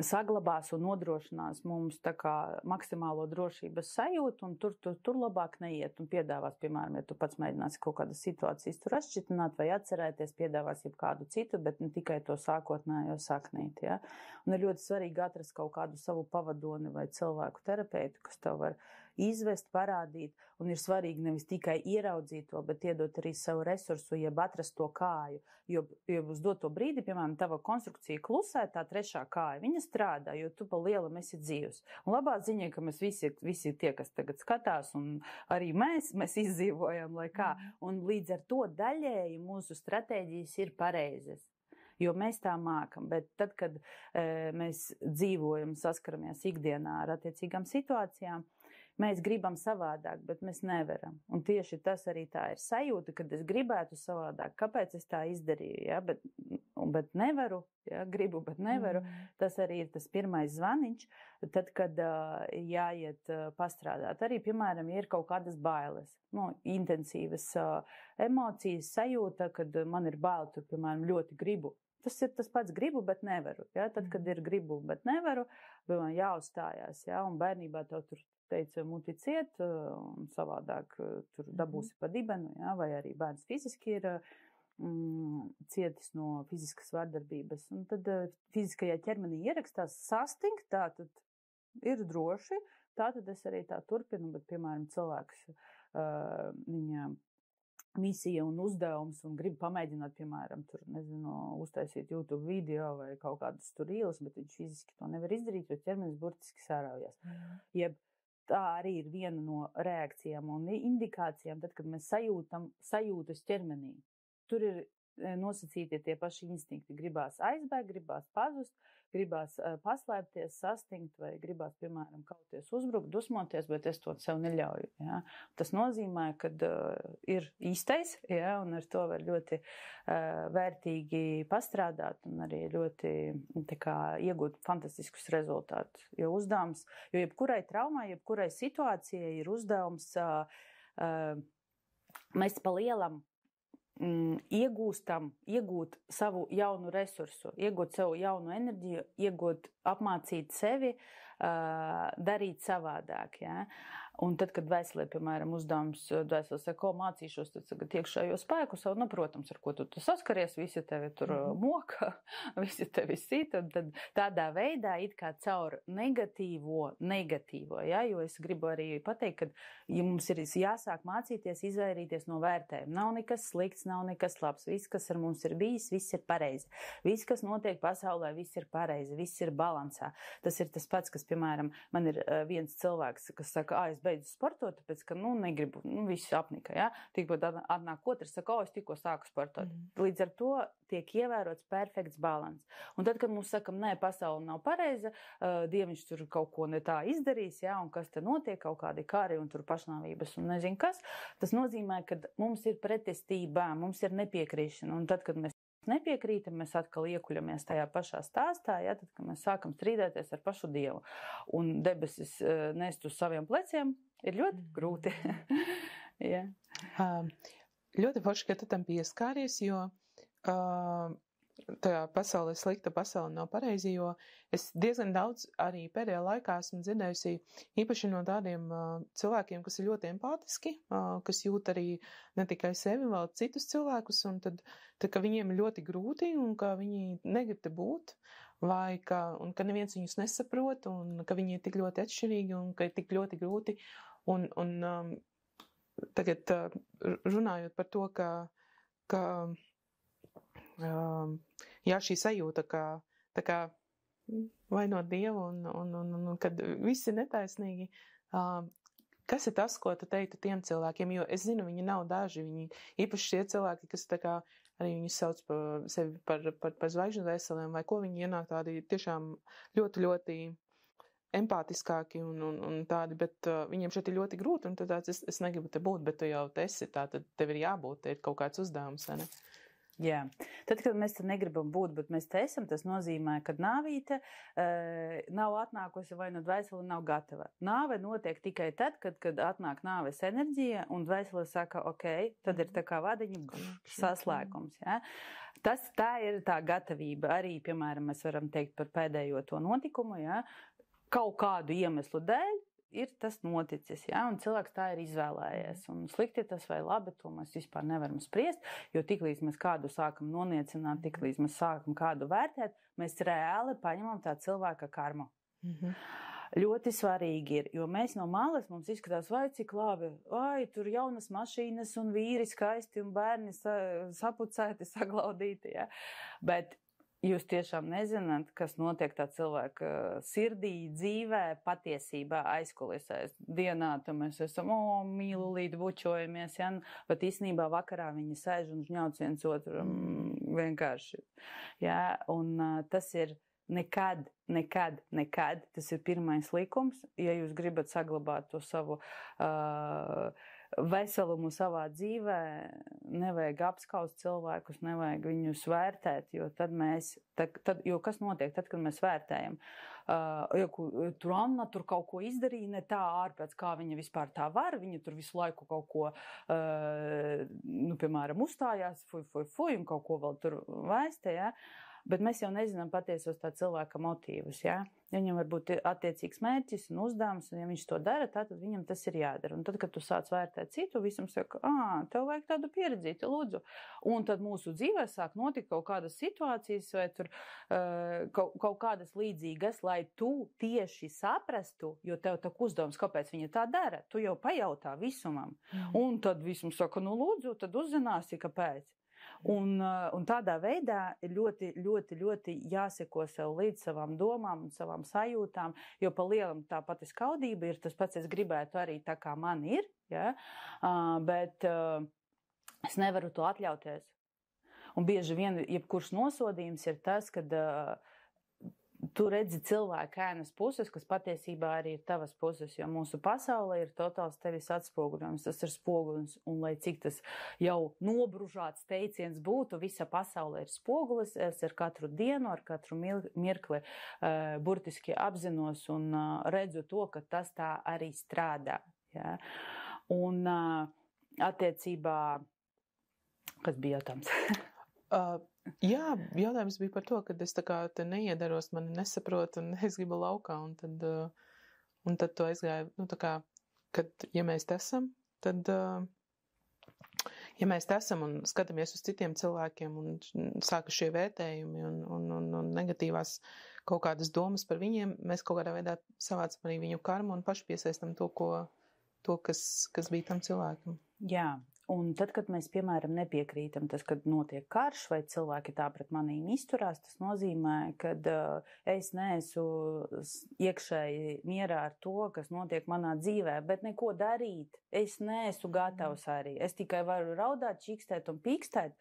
saglabās un nodrošinās mums tā kā maksimālo drošības sajūtu, un tur labāk neiet un piedāvās, piemēram, ja tu pats mēģināsi kaut kādas situācijas tur atšķitināt vai atcerēties, piedāvās jau kādu citu, bet ne tikai to sākotnējo saknīt, ja. Un ir ļoti svarīgi atrast kaut kādu savu pavadoni vai cilvēku terapeitu, kas tev var izvest, parādīt, un ir svarīgi nevis tikai ieraudzīt to, bet iedot arī savu resursu, jeb atrast to kāju, jo uz doto brīdi, piemēram, tava konstrukcija klusē, tā trešā kāja, viņa strādā, jo tu pa lielam esi dzīvs. Un labā ziņa, ka mēs visi tie, kas tagad skatās, un arī mēs izdzīvojam, lai kā, un līdz ar to daļēji mūsu stratēģijas ir pareizes. Jo mēs tā mākam, bet tad, kad mēs dzīvojam, saskaramies ikdienā ar attiecīgām situācijām, mēs gribam savādāk, bet mēs nevaram. Un tieši tas arī tā ir sajūta, kad es gribētu savādāk. Kāpēc es tā izdarīju? Ja? Bet nevaru, ja? Gribu, bet nevaru. Tas arī ir tas pirmais zvaniņš, tad, kad jāiet pastrādāt. Arī, piemēram, ir kaut kādas bailes, intensīvas emocijas, sajūta, kad man ir bail, tur, piemēram, ļoti gribu. Tas ir tas pats gribu, bet nevaru. Ja? Tad, kad ir gribu, bet nevaru, jāuzstājās. Ja? Un bērnībā tev tur teica, muti ciet, un savādāk tur dabūsi pa dibenu, ja? Vai arī bērns fiziski ir cietis no fiziskas vardarbības. Un tad fiziskajā ķermenī ierakstās sastingt, tātad ir droši, tātad es arī tā turpinu, bet, piemēram, cilvēks viņa misija un uzdevums un grib pamēģināt, piemēram, tur, nezinu, uztaisīt YouTube video vai kaut kādus tur īles, bet viņš fiziski to nevar izdarīt, jo ķermenis burtiski sāraujas. Jeb tā arī ir viena no reakcijām un indikācijām, tad, kad mēs sajūtam sajūtas ķermenī. Tur ir nosacīti tie paši instinkti. Gribās aizbēgt, gribās pazust, gribās paslēpties, sastingt vai gribās, piemēram, kauties uzbrukt, dusmoties, bet es to sev neļauju. Ja? Tas nozīmē, ka ir īstais, ja? Un ar to var ļoti vērtīgi pastrādāt un arī ļoti iegūt fantastiskus rezultātus. Jo jebkurai traumai, jebkurai situācijai ir uzdevums mēs pa lielam iegūt savu jaunu resursu, iegūt savu jaunu enerģiju, apmācīt sevi, darīt savādāk. Ja? Un tad, kad dvēselē, piemēram, uzdevums, dvēselē saka, mācīšos tad iekšējo spēku savu, protams, ar ko tu saskaries, visi tevi tur moka, visi tevi sita, tad tādā veidā it kā caur negatīvo, ja? Jo es gribu arī pateikt, ka ja mums ir jāsāk mācīties, izvairīties no vērtējuma. Nav nekas slikts, nav nekas labs. Viss, kas ar mums ir bijis, viss ir pareizi. Viss, kas notiek pasaulē, viss ir pareizi, viss ir balansā. Tas ir tas pats, kas, piemēram, man ir viens cilvēks, kas saka, es beidzu sportot, tāpēc, ka, negribu, viss apnika, ja? Tikpat atnāk otrs, saka, es tikko sāku sportot. Līdz ar to tiek ievērots perfekts balans. Un tad, kad mums sakam, nē, pasaule nav pareiza, Dieviņš tur kaut ko ne tā izdarīs, ja? Un kas te notiek, kaut kādi kari un tur pašnāvības un nezinu kas, tas nozīmē, ka mums ir pretestība, mums ir nepiekrīšana. Un tad, kad mēs nepiekrītam, mēs atkal iekuļamies tajā pašā stāstā, ja, tad, kad mēs sākam strīdēties ar pašu Dievu. Un debesis nest uz saviem pleciem ir ļoti grūti. Ja. Ļoti forši, ka tu tam pieskāries, jo tajā pasaulē slikta pasaule nav pareizi, jo es diezgan daudz arī pēdējā laikā esmu dzirdējusi īpaši no tādiem cilvēkiem, kas ir ļoti empātiski, kas jūt arī ne tikai sevi, vēl citus cilvēkus, un tad ka viņiem ir ļoti grūti, un ka viņi negrib te būt, vai ka neviens viņus nesaprot, un ka viņi ir tik ļoti atšķirīgi, un ka ir tik ļoti grūti, un tagad runājot par to, ka jā, šī sajūta, tā kā vainot Dievu un kad viss ir netaisnīgi. Kas ir tas, ko tu teiktu tiem cilvēkiem? Jo es zinu, viņi nav daži, viņi īpaši tie cilvēki, kas tā kā arī viņus sauc sevi par zvaigžņu dvēselēm, vai ko viņi ienāk tādi tiešām ļoti, ļoti empātiskāki un tādi, bet viņiem šeit ir ļoti grūti, un tad tāds es negribu te būt, bet tu jau te esi, tā tad tev ir jābūt, te ir kaut kāds uzdevums, vai ne? Jā. Tad, kad mēs te negribam būt, bet mēs te esam, tas nozīmē, ka nāvīte nav atnākusi vai nu dvēsele nav gatava. Nāve notiek tikai tad, kad atnāk nāves enerģija un dvēsele saka, ok, tad ir tā kā vadiņa saslēgums. Ja? Tā ir tā gatavība. Arī, piemēram, mēs varam teikt par pēdējo to notikumu, ja? Kaut kādu iemeslu dēļ ir tas noticis, ja? Un cilvēks tā ir izvēlējies. Un slikti tas vai labi, to mēs vispār nevaram spriest, jo tiklīdz mēs kādu sākam noniecināt, tiklīdz mēs sākam kādu vērtēt, mēs reāli paņemam tā cilvēka karmu. Ļoti svarīgi ir, jo mēs no malas mums izskatās, vai cik labi, vai tur jaunas mašīnas un vīri skaisti un bērni sapucēti, saglaudīti, ja? Bet jūs tiešām nezināt, kas notiek tā cilvēka sirdī, dzīvē, patiesībā aizkulisēs. Dienā tam mēs esam, mīlulīt, bučojamies, ja? Bet īstenībā vakarā viņi sēž un žņauc viens otru vienkārši. Ja? Un tas ir nekad, tas ir pirmais likums, ja jūs gribat saglabāt to savu veselumu savā dzīvē, nevajag apskaust cilvēkus, nevajag viņus vērtēt, jo jo kas notiek tad, kad mēs vērtējam? Tur Anna tur kaut ko izdarīja ne tā ārpēc, kā viņa vispār tā var, viņa tur visu laiku kaut ko, piemēram, uzstājās, fuj, un kaut ko vēl tur vēsta, ja? Bet mēs jau nezinām patiesos tā cilvēka motīvus, ja? Viņam var būt attiecīgs mērķis un uzdevums, un ja viņš to dara, tad viņam tas ir jādara. Un tad, kad tu sāc vērtēt citu, visam saka, tev vajag tādu pieredzīti, lūdzu. Un tad mūsu dzīvē sāk notikt kaut kādas situācijas vai tur kaut kādas līdzīgas, lai tu tieši saprastu, jo tev tak uzdevums, kāpēc viņa tā dara. Tu jau pajautā visumam. Un tad visam saka, lūdzu, tad uzzināsi, kāpēc. Un tādā veidā ir ļoti jāseko sev līdz savām domām un savām sajūtām, jo pa lielam tā pati skaudība ir tas pats, es gribētu arī tā kā man ir, ja? Bet es nevaru to atļauties. Un bieži vien, jebkurš nosodījums ir tas, kad tu redzi cilvēku ēnas puses, kas patiesībā arī ir tavas puses, jo mūsu pasaule ir totāls tevis atspoguļojums, tas ir spogulis, un lai cik tas jau nobružāts teiciens būtu, visa pasaule ir spogulis, es ar katru dienu, ar katru mirkli burtiski apzinos un redzu to, ka tas tā arī strādā. Ja? Un attiecībā, kas bija jautājums? Jā, jautājums bija par to, ka es tā kā te neiedaros, mani nesaprotu un es gribu laukā, un tad to aizgāju, tā kā, kad, ja mēs te esam, tad, ja mēs te esam un skatāmies uz citiem cilvēkiem un sāka šie vērtējumi un negatīvās kaut kādas domas par viņiem, mēs kaut kādā veidā savācam arī viņu karmu un paši piesaistam to, kas bija tam cilvēkam. Jā. Un tad, kad mēs, piemēram, nepiekrītam tas, kad notiek karš vai cilvēki tā pret manīm izturās, tas nozīmē, ka es neesmu iekšēji mierā ar to, kas notiek manā dzīvē, bet neko darīt. Es neesmu gatavs arī. Es tikai varu raudāt, čikstēt un pīkstēt.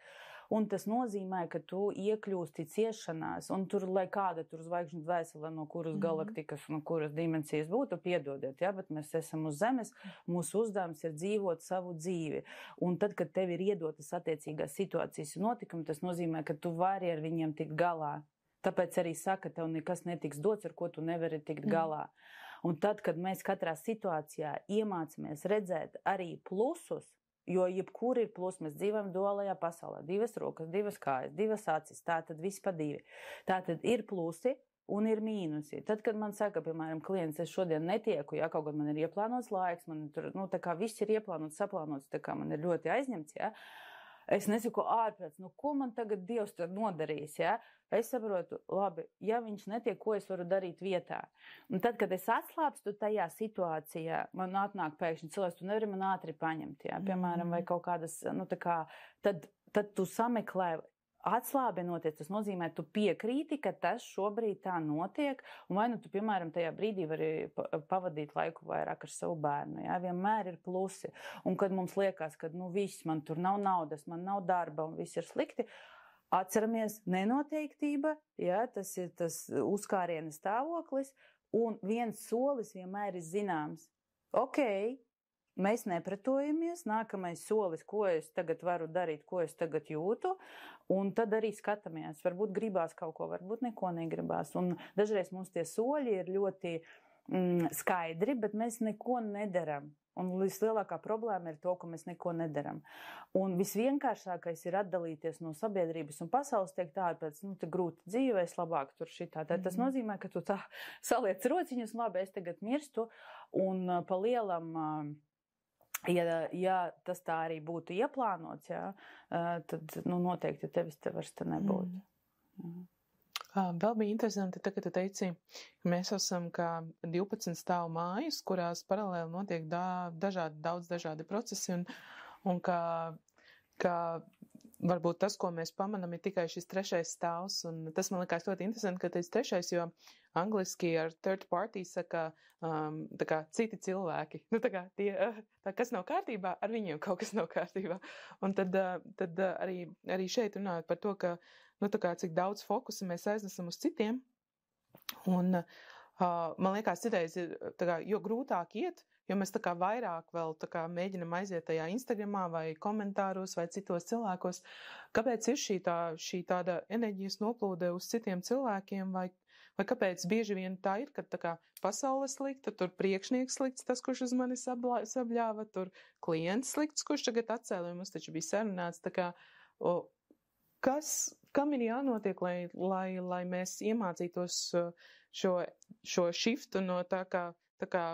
Un tas nozīmē, ka tu iekļūsti ciešanās, un tur, lai kāda tur zvaigžņu dvēsele, no kuras galaktikas, no kuras dimensijas būtu, piedodiet, ja, bet mēs esam uz zemes, mūsu uzdevums ir dzīvot savu dzīvi. Un tad, kad tev ir iedotas attiecīgās situācijas un notikumi, tas nozīmē, ka tu vari ar viņiem tikt galā. Tāpēc arī saka, tev nekas netiks dots, ar ko tu nevari tikt galā. Un tad, kad mēs katrā situācijā iemācāmies redzēt arī plusus, jo jebkur ir plus, mēs dzīvojam duālajā pasaulē, 2 rokas, 2 kājas, 2 acis, tā tad viss pa 2. Tā tad ir plusi un ir mīnusi. Tad, kad man saka, piemēram, klients, es šodien netieku, ja kaut kad man ir ieplānots laiks, man tur, tā kā viss ir ieplānots, saplānots, tā kā man ir ļoti aizņemts, ja. Es nesaku ārpēc, ko man tagad Dievs tad nodarīs, ja? Es saprotu, labi, ja viņš netiek, ko es varu darīt vietā. Un tad, kad es atslāpstu tajā situācijā, man atnāk pēkšņi cilvēks, tu nevari man ātri paņemt, ja? Piemēram, vai kaut kādas, tad tu sameklē, atslābinoties, tas nozīmē, tu piekrīti, ka tas šobrīd tā notiek, un vai tu, piemēram, tajā brīdī vari pavadīt laiku vairāk ar savu bērnu, ja? Vienmēr ir plusi. Un kad mums liekas, ka, viss, man tur nav naudas, man nav darba, un viss ir slikti, atceramies nenoteiktība, ja? Tas ir tas uzkārienes stāvoklis, un viens solis vienmēr ir zināms. Ok, mēs nepretojamies, nākamais solis, ko es tagad varu darīt, ko es tagad jūtu, un tad arī skatāmies. Varbūt gribās kaut ko, varbūt neko negribās. Un dažreiz mums tie soļi ir ļoti skaidri, bet mēs neko nedaram. Un vislielākā problēma ir to, ka mēs neko nedaram. Un visvienkāršākais ir atdalīties no sabiedrības un pasaules, teikt tāpēc, te grūti dzīvēs, labāk tur šitā. Tas nozīmē, ka tu tā saliec rociņus, labi, es tagad mirstu, un pa lielam, ja tas tā arī būtu ieplānots, tad noteikti tevis te vairs te nebūtu. Vēl bija interesanti, kad tu teici, ka mēs esam kā 12 stāvu mājas, kurās paralēli notiek daudz dažādi procesi, un ka varbūt tas, ko mēs pamanam, ir tikai šis 3. stāvs, un tas man likās ļoti interesanti, ka teici 3, jo angliski ar third party saka tā kā citi cilvēki. Kas nav kārtībā, ar viņiem kaut kas nav kārtībā. Un tad arī šeit runājot par to, ka cik daudz fokusa mēs aiznesam uz citiem. Un man liekas, citreiz ir, jo grūtāk iet, jo mēs vairāk vēl mēģinam aiziet tajā Instagramā vai komentāros vai citos cilvēkos. Kāpēc ir šī tāda enerģijas noplūde uz citiem cilvēkiem vai kāpēc bieži vien tā ir, ka pasaule slikta, tur priekšnieks slikts, tas, kurš uz mani sabļāva, tur klients slikts, kurš tagad atcēla, mums taču bija sarunāts. Kam ir jānotiek, lai mēs iemācītos šo shiftu no tā kā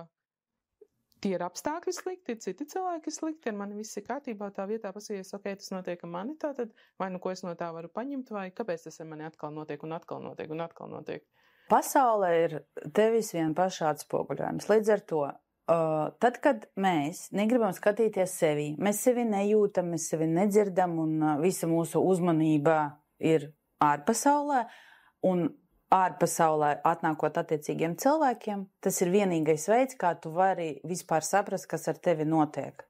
tie ir apstākļi slikti, ir citi cilvēki slikti, ar mani viss ir kārtībā, tā vietā pasījies, ok, tas notiek ar mani tātad, vai ko es no tā varu paņemt, vai kāpēc tas ar mani atkal notiek un atkal notiek un atkal notiek. Pasaulē ir tevis vien pašā atspoguļojums. Līdz ar to, tad, kad mēs negribam skatīties sevi, mēs sevi nejūtam, mēs sevi nedzirdam un visa mūsu uzmanība ir ārpasaulē un ārpasaulē atnākot attiecīgiem cilvēkiem, tas ir vienīgais veids, kā tu vari vispār saprast, kas ar tevi notiek.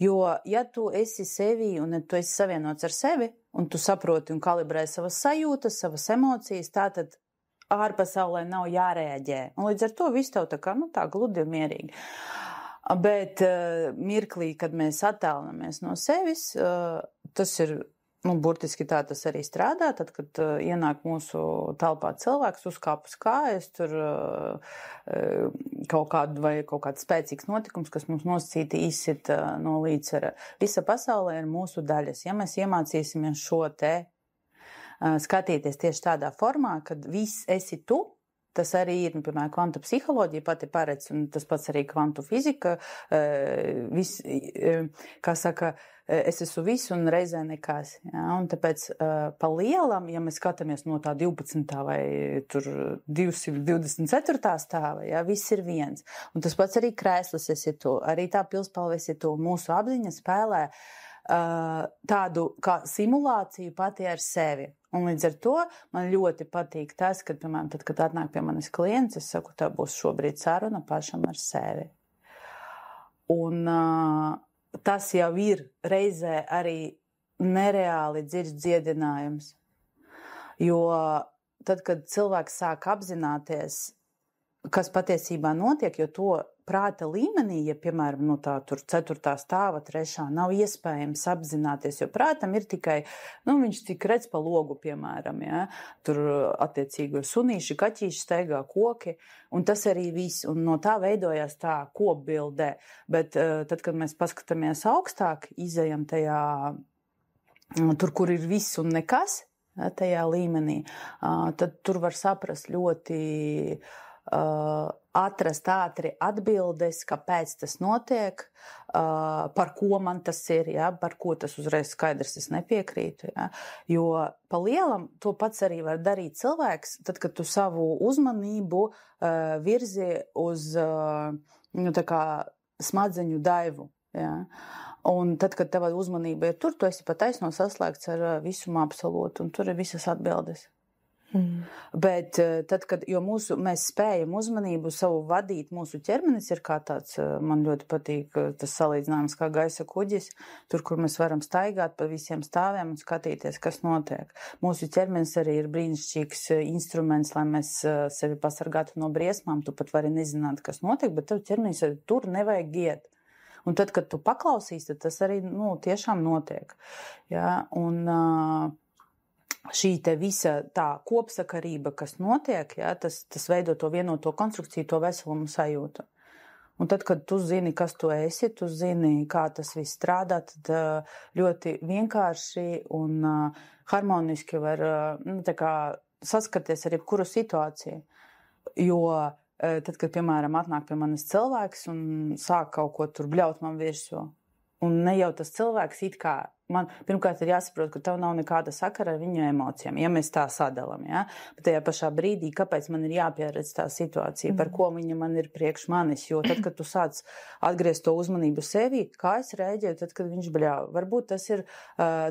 Jo, ja tu esi sevi un tu esi savienots ar sevi un tu saproti un kalibrē savas sajūtas, savas emocijas, tātad ārpasaulē nav jārēģē. Un līdz ar to viss tev tā gludi un mierīgi. Bet mirklī, kad mēs attālinamies no sevis, tas ir, burtiski tā tas arī strādā, tad, kad ienāk mūsu telpā cilvēks, uzkāp uz kājas, tur kaut kāds spēcīgs notikums, kas mums nosacīti izsit no līdzsvara. Visa pasaulē ir mūsu daļas. Ja mēs iemācīsimies šo te skatīties tieši tādā formā, kad viss esi tu, tas arī ir, piemēram, kvantu psiholoģija pati paredz, un tas pats arī kvantu fizika, kā saka, es esmu viss un reizē nekas. Ja? Un tāpēc pa lielam, ja mēs skatāmies no tā 12. vai tur 224. stāva, ja, viss ir viens. Un tas pats arī krēslis esi tu, arī tā pilspalva esi tu. Mūsu apziņa spēlē tādu kā simulāciju pati ar sevi. Un līdz ar to man ļoti patīk tas, ka, piemēram, tad, kad atnāk pie manis klients, es saku, tev būs šobrīd saruna pašam ar sevi. Un tas jau ir reizē arī nereāli dziļs dziedinājums. Jo tad, kad cilvēks sāk apzināties, kas patiesībā notiek, jo to prāta līmenī, ja, piemēram, no tā tur 4. stāva, 3. nav iespējams apzināties, jo prātam ir tikai, viņš tik redz pa logu, piemēram, ja, tur attiecīgi sunīši, kaķīši staigā koki, un tas arī viss, un no tā veidojās tā kopbildē, bet tad, kad mēs paskatāmies augstāk, izejam tajā, tur, kur ir viss un nekas, tajā līmenī, tad tur var saprast ļoti atrast ātri atbildes, kāpēc tas notiek, par ko man tas ir, ja, par ko tas uzreiz skaidrs es nepiekrītu. Ja. Jo pa lielam to pats arī var darīt cilvēks, tad, kad tu savu uzmanību virzi uz tā kā smadzeņu daivu. Ja. Un tad, kad tava uzmanība ir tur, tu esi pa taisno saslēgts ar visumu absolūtu, un tur ir visas atbildes. Bet tad, mēs spējam uzmanību savu vadīt, mūsu ķermenis ir kā tāds, man ļoti patīk tas salīdzinājums kā gaisa kuģis, tur, kur mēs varam staigāt pa visiem stāviem un skatīties, kas notiek. Mūsu ķermenis arī ir brīnišķīgs instruments, lai mēs sevi pasargātu no briesmām. Tu pat vari nezināt, kas notiek, bet tev ķermenis arī tur nevajag iet. Un tad, kad tu paklausīsi, tad tas arī, tiešām notiek. Ja? Un šī te visa tā kopsakarība, kas notiek, ja, tas veido to vienoto konstrukciju, to veselumu sajūtu. Un tad, kad tu zini, kas tu esi, tu zini, kā tas viss strādā, tad ļoti vienkārši un harmoniski var saskarties ar jebkuru situāciju. Jo tad, kad, piemēram, atnāk pie manis cilvēks un sāk kaut ko tur bļaut man virsū, un ne jau tas cilvēks it kā, man pirmkārt ir jāsaprot, ka tev nav nekāda sakara ar viņu emocijām, ja mēs tā sadalam, ja? Bet tajā pašā brīdī, kāpēc man ir jāpieredz tā situācija, par ko viņa man ir priekš manis, jo tad, kad tu sāc atgriezt to uzmanību sevi, kā es rēģēju, tad, kad viņš bļauj. Varbūt tas ir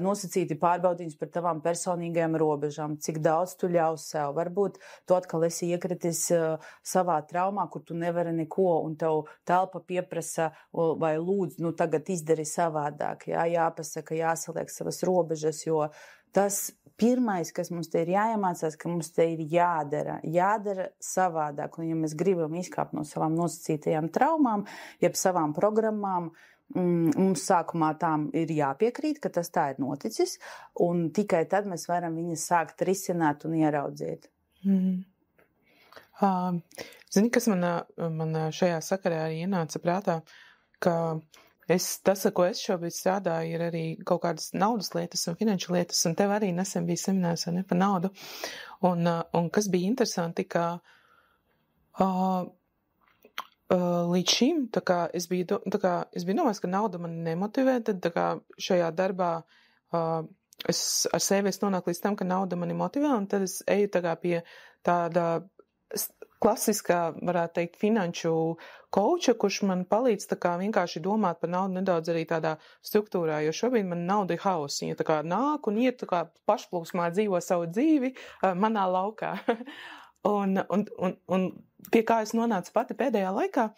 nosacīti pārbaudījums par tavām personīgajām robežām, cik daudz tu ļaus sev. Varbūt tu atkal esi iekritis savā traumā, kur tu nevari neko, un tev telpa pieprasa vai lūdz, tagad izdari savādāk, jāpasaka, jāsaliek savas robežas, jo tas pirmais, kas mums te ir jāiemācās, ka mums te ir jādara savādāk. Un ja mēs gribam izkāpt no savām nosacītajām traumām, jeb savām programmām, mums sākumā tām ir jāpiekrīt, ka tas tā ir noticis, un tikai tad mēs varam viņas sākt risināt un ieraudzīt. Zini, kas man šajā sakarā arī ienāca prātā, ka tas, ar ko es šobrīd strādāju, ir arī kaut kādas naudas lietas un finanšu lietas, un tev arī nesen bija seminārs par naudu. Un kas bija interesanti, ka līdz šim, es biju domājis, ka nauda man nemotivē, tad šajā darbā es ar sevi nonāku līdz tam, ka nauda mani motivē, un tad es eju pie tāda klasiskā, varētu teikt, finanšu kouča, kurš man palīdz vienkārši domāt par naudu nedaudz arī tādā struktūrā, jo šobrīd man nauda ir hauss. Viņa nāk un iet pašplūsmā dzīvo savu dzīvi manā laukā. un pie kā es nonācu pati pēdējā laikā,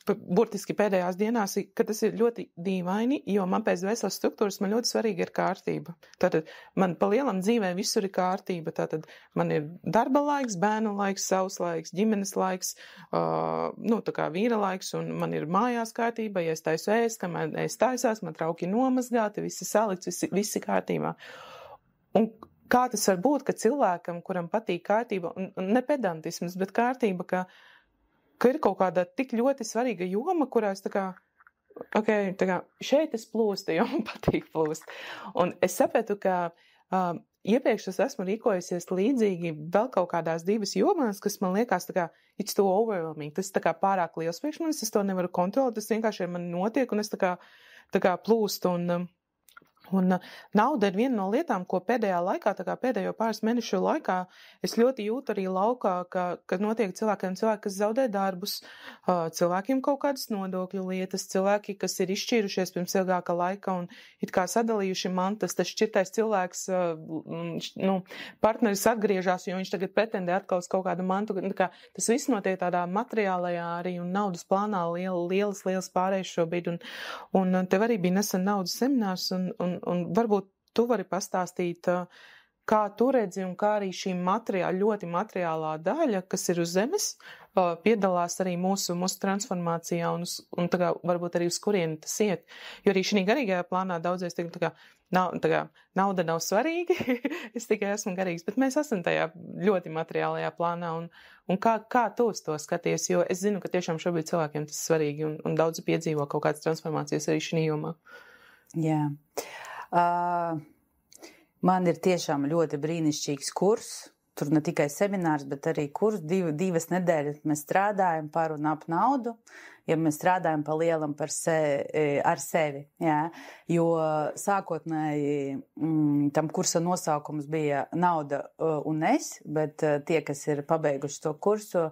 burtiski pēdējās dienās, ka tas ir ļoti dīvaini, jo man pēc veselas struktūras man ļoti svarīga ir kārtība. Tātad man pa lielam dzīvē visur ir kārtība. Tātad man ir darba laiks, bērnu laiks, savs laiks, ģimenes laiks, vīra laiks, un man ir mājās kārtība, ja es taisu ēst, kamēr es taisās, man trauki nomazgāti, visi salikts, visi kārtībā. Un kā tas var būt, ka cilvēkam, kuram patīk kārtība, un ne pedantisms, bet kārtība, ka ir kaut kāda tik ļoti svarīga joma, kurā es šeit es plūstu, jo man patīk plūst. Un es sapratu, ka iepriekš es esmu rīkojusies līdzīgi vēl kaut kādās divas jomās, kas man liekas it's too overwhelming. Tas pārāk liels priekš manis, es to nevaru kontrolēt, tas vienkārši ar mani notiek, un es plūstu. Un nauda ir viena no lietām, ko pēdējā laikā, pēdējo pāris mēnešu laikā, es ļoti jūtu arī laukā, ka notiek cilvēki, kas zaudē darbus, cilvēkiem kaut kādas nodokļu lietas, cilvēki, kas ir izšķīrušies pirms ilgāka laika un it kā sadalījuši mantas, tas šķirtais cilvēks, partneris atgriežās, jo viņš tagad pretendē atkal uz kaut kādu mantu. Tas viss notiek tādā materiālajā arī un naudas plānā lielas pārējas šobrīd. Un tev arī bija nesen naudas seminārs un varbūt tu vari pastāstīt, kā tu redzi un kā arī šī ļoti materiālā daļa, kas ir uz zemes, piedalās arī mūsu transformācijā un varbūt arī uz kurieni tas iet. Jo arī šī garīgajā plānā daudzies nauda nav svarīga, es tikai esmu garīgs, bet mēs esam tajā ļoti materiālajā plānā un kā tu uz to skaties, jo es zinu, ka tiešām šobrīd cilvēkiem tas ir svarīgi un daudzi piedzīvo kaut kādas transformācijas arī šī jomā. Jā. Man ir tiešām ļoti brīnišķīgs kurs. Tur ne tikai seminārs, bet arī kurs. Divas nedēļas mēs strādājam par un ap naudu, ja mēs strādājam pa lielam ar sevi. Jā. Jo sākotnēji tam kursa nosaukums bija Nauda un es, bet tie, kas ir pabeiguši to kursu,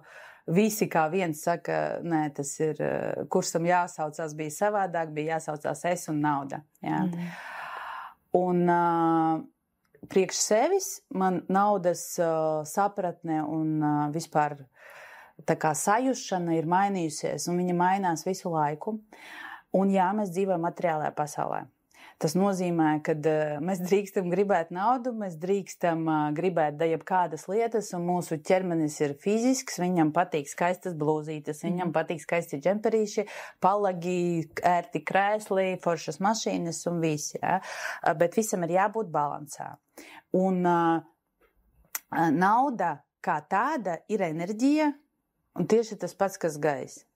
visi kā viens saka, nē, tas ir, kursam jāsaucās bija savādāk, bija jāsaucās es un nauda. Jā. Un priekš sevis man naudas sapratne un vispār tā kā sajušana ir mainījusies, un viņa mainās visu laiku. Un jā, mēs dzīvojam materiālajā pasaulē. Tas nozīmē, ka mēs drīkstam gribēt naudu, mēs drīkstam gribēt jebkādas lietas, un mūsu ķermenis ir fizisks, viņam patīk skaistas blūzītes, viņam patīk skaisti džemperīši, palagi, ērti krēsli, foršas mašīnas un visi. Ja? Bet visam ir jābūt balansā. Un nauda kā tāda ir enerģija, un tieši tas pats, kas gaisa.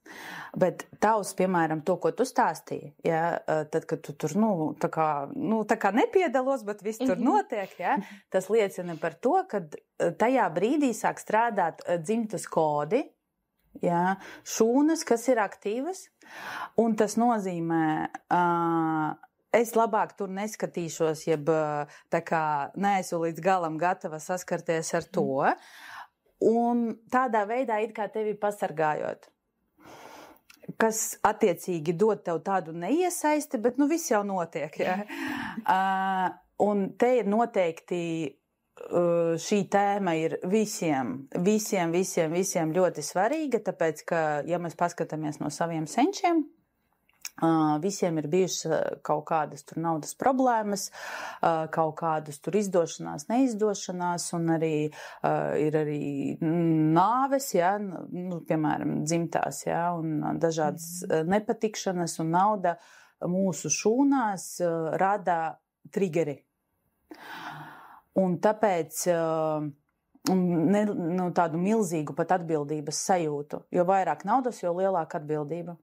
Bet tavs, piemēram, to, ko tu stāstīji, ja, tad, kad tu tur, tā kā nepiedalos, bet viss tur notiek, ja, tas liecina par to, ka tajā brīdī sāk strādāt dzimtas kodi, ja, šūnas, kas ir aktīvas, un tas nozīmē, es labāk tur neskatīšos, jeb tā kā neesmu līdz galam gatava saskarties ar to, un tādā veidā it kā tevi pasargājot. Kas attiecīgi dod tev tādu neiesaisti, bet viss jau notiek. Ja? Un te ir noteikti šī tēma ir visiem ļoti svarīga, tāpēc, ka, ja mēs paskatāmies no saviem senčiem, visiem ir bijušas kaut kādas tur naudas problēmas, kaut kādas tur izdošanās, neizdošanās, un arī ir arī nāves, ja, piemēram, dzimtās, ja, un dažādas nepatikšanas, un nauda mūsu šūnās rada trigeri. Un tāpēc tādu milzīgu pat atbildības sajūtu. Jo vairāk naudas, jo lielāka atbildība.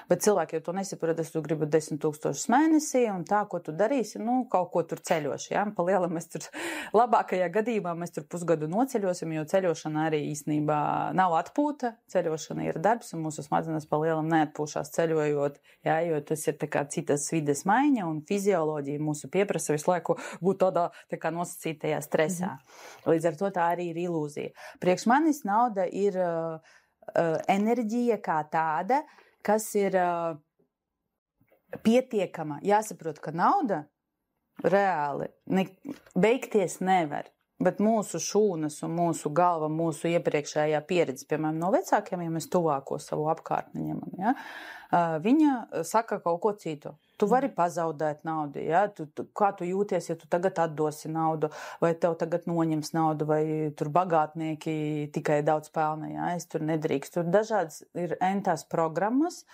Bet cilvēki jau to nesaprot, tu gribi 10 000 mēnesī, un tā, ko tu darīsi, kaut ko tur ceļoši. Ja? Pa lielam mēs tur, labākajā gadījumā mēs tur pusgadu noceļosim, jo ceļošana arī īstenībā nav atpūta. Ceļošana ir darbs, un mūsu smadzenes pa lielam neatpūšās ceļojot, ja? Jo tas ir tā kā citas vides maiņa, un fizioloģija mūsu pieprasa visu laiku būt tādā tā kā nosacītajā stresā. Līdz ar to tā arī ir ilūzija. Priekš manis nauda ir enerģija kā tāda, kas ir pietiekama. Jāsaprot, ka nauda reāli beigties nevar, bet mūsu šūnas un mūsu galva, mūsu iepriekšējā pieredze, piemēram, no vecākiem, ja mēs tuvāko savu apkārtni ņemam, ja, viņa saka kaut ko citu. Tu vari pazaudēt naudu, ja? Kā tu jūties, ja tu tagad atdosi naudu, vai tev tagad noņems naudu, vai tur bagātnieki tikai daudz pelna, ja? Es tur nedrīkst. Tur dažādas ir entās programmas,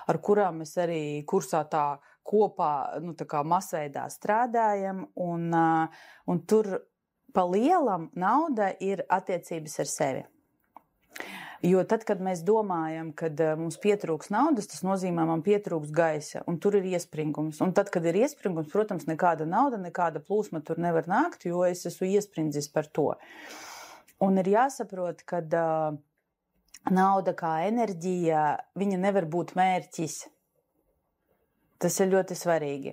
ar kurām mēs arī kursā tā kopā, tā kā masveidā strādājam, un tur pa lielam nauda ir attiecības ar sevi. Jo tad, kad mēs domājam, kad mums pietrūks naudas, tas nozīmē, man pietrūks gaisa, un tur ir iespringums. Un tad, kad ir iespringums, protams, nekāda nauda, nekāda plūsma tur nevar nākt, jo es esmu iesprindzis par to. Un ir jāsaprot, ka nauda kā enerģija, viņa nevar būt mērķis. Tas ir ļoti svarīgi.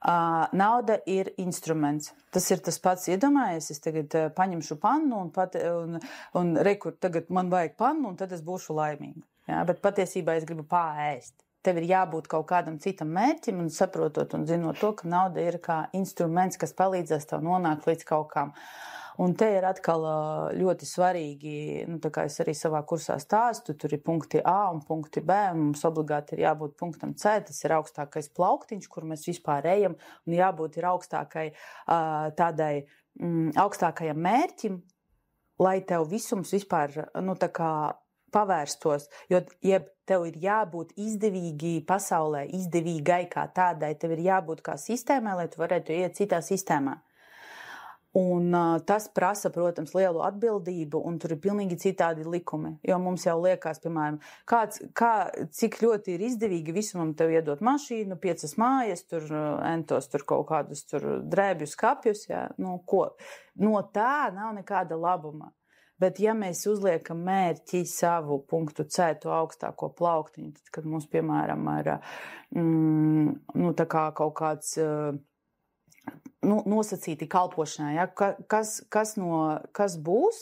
Nauda ir instruments. Tas ir tas pats, iedomājies, es tagad paņemšu pannu un rekur, tagad man vajag pannu un tad es būšu laimīga. Ja? Bet patiesībā es gribu pārēst. Tev ir jābūt kaut kādam citam mērķim un saprotot un zinot to, ka nauda ir kā instruments, kas palīdzēs tev nonākt līdz kaut kam. Un te ir atkal ļoti svarīgi, tā kā es arī savā kursā stāstu, tur ir punkti A un punkti B, un mums obligāti ir jābūt punktam C, tas ir augstākais plauktiņš, kur mēs vispār ejam, un jābūt ir augstākajam mērķim, lai tev visums vispār, tā kā pavērstos, jo tev ir jābūt izdevīgi pasaulē, izdevīgai kā tādai, tev ir jābūt kā sistēmai, lai tu varētu iet citā sistēmā. Un tas prasa, protams, lielu atbildību, un tur ir pilnīgi citādi likumi. Jo mums jau liekas, piemēram, cik ļoti ir izdevīgi visumam tev iedot mašīnu, 5 mājas, tur entos tur kaut kādus tur drēbjus, kapjus, ja? No tā nav nekāda labuma. Bet ja mēs uzliekam mērķi savu punktu C, to augstāko plauktiņu, tad, kad mums, piemēram, ir tā kā kaut kāds nosacīti kalpošanai, ja? Kas būs,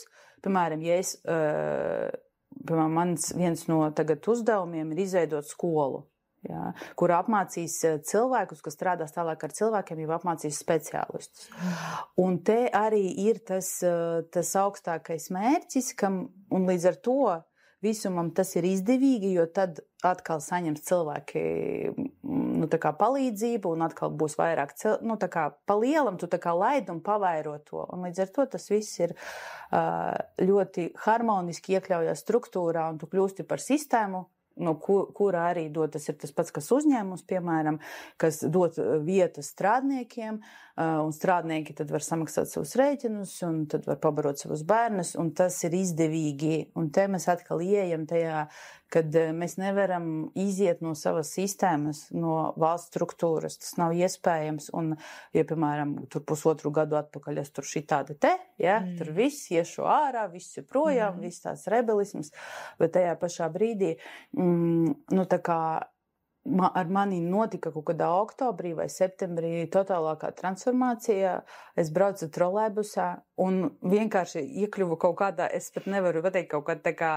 piemēram, ja piemēram, mans viens no tagad uzdevumiem ir izveidot skolu, jā, kur apmācīs cilvēkus, kas strādās tālāk ar cilvēkiem, jau apmācīs speciālistus. Un te arī ir tas augstākais mērķis, un līdz ar to visumam tas ir izdevīgi, jo tad atkal saņems cilvēki tā kā palīdzību un atkal būs vairāk, tā kā pa lielam tu tā kā laid un pavairo to. Un līdz ar to tas viss ir ļoti harmoniski iekļaujās struktūrā un tu kļūsti par sistēmu, no kura arī dod, tas ir tas pats, kas uzņēmums, piemēram, kas dod vietas strādniekiem, un strādnieki tad var samaksāt savus rēķinus, un tad var pabarot savus bērnus, un tas ir izdevīgi. Un te mēs atkal ieejam tajā, kad mēs nevaram iziet no savas sistēmas, no valsts struktūras. Tas nav iespējams, un, ja, piemēram, tur 1,5 gadu atpakaļ es tur šitādi tur viss iešu ārā, viss ir projām, viss tāds rebelisms, bet tajā pašā brīdī, tā kā ar mani notika kaut kādā oktobrī vai septembrī totālākā transformācija. Es braucu trolēbusā un vienkārši iekļuvu kaut kādā, es pat nevaru pateikt, kaut kādā tā kā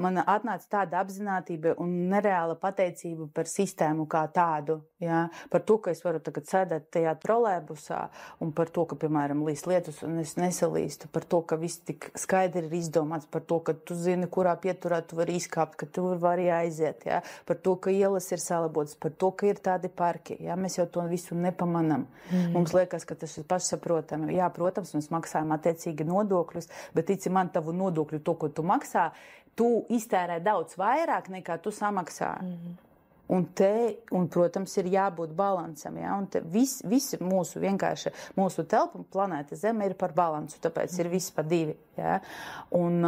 man atnāca tāda apzinātība un nereāla pateicība par sistēmu kā tādu. Ja? Par to, ka es varu tagad sēdēt tajā trolēbusā un par to, ka, piemēram, līst lietus un es nesalīstu, par to, ka viss tik skaidri ir izdomāts, par to, ka tu zini, kurā pieturā tu vari izkāpt, ka tu vari aiziet, ja? Par to, ka ielas ir salabotas, par to, ka ir tādi parki. Ja? Mēs jau to visu nepamanam. Mums liekas, ka tas ir pašsaprotami. Jā, protams, mēs maksājam attiecīgi nodokļus, bet tici man, tavu nodokļu, to, ko tu maksā, tu iztērē daudz vairāk nekā tu samaksā. Un, protams, ir jābūt balansam. Ja? Un visi mūsu telpa, planēta Zeme ir par balansu, tāpēc ir viss pa 2. Ja? Un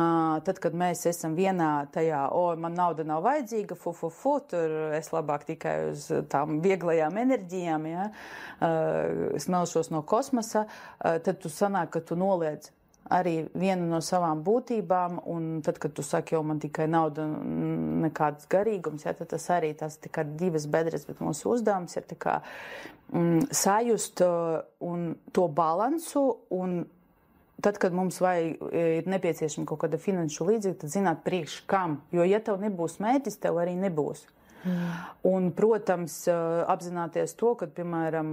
tad, kad mēs esam vienā tajā, man nauda nav vajadzīga, tur es labāk tikai uz tām vieglajām enerģijām, ja? Smelšos no kosmosa, tad tu sanāk, ka tu noliedz arī vienu no savām būtībām, un tad, kad tu saki, jau man tikai nauda nekāds garīgums, ja, tad tas arī tas tikai 2 bedres, bet mūsu uzdevums ir tā kā sajust un to balansu, un tad, kad mums ir nepieciešama kaut kāda finanšu līdzekļa, tad zināt priekš kam, jo ja tev nebūs mērķis, tev arī nebūs. Un, protams, apzināties to, ka, piemēram,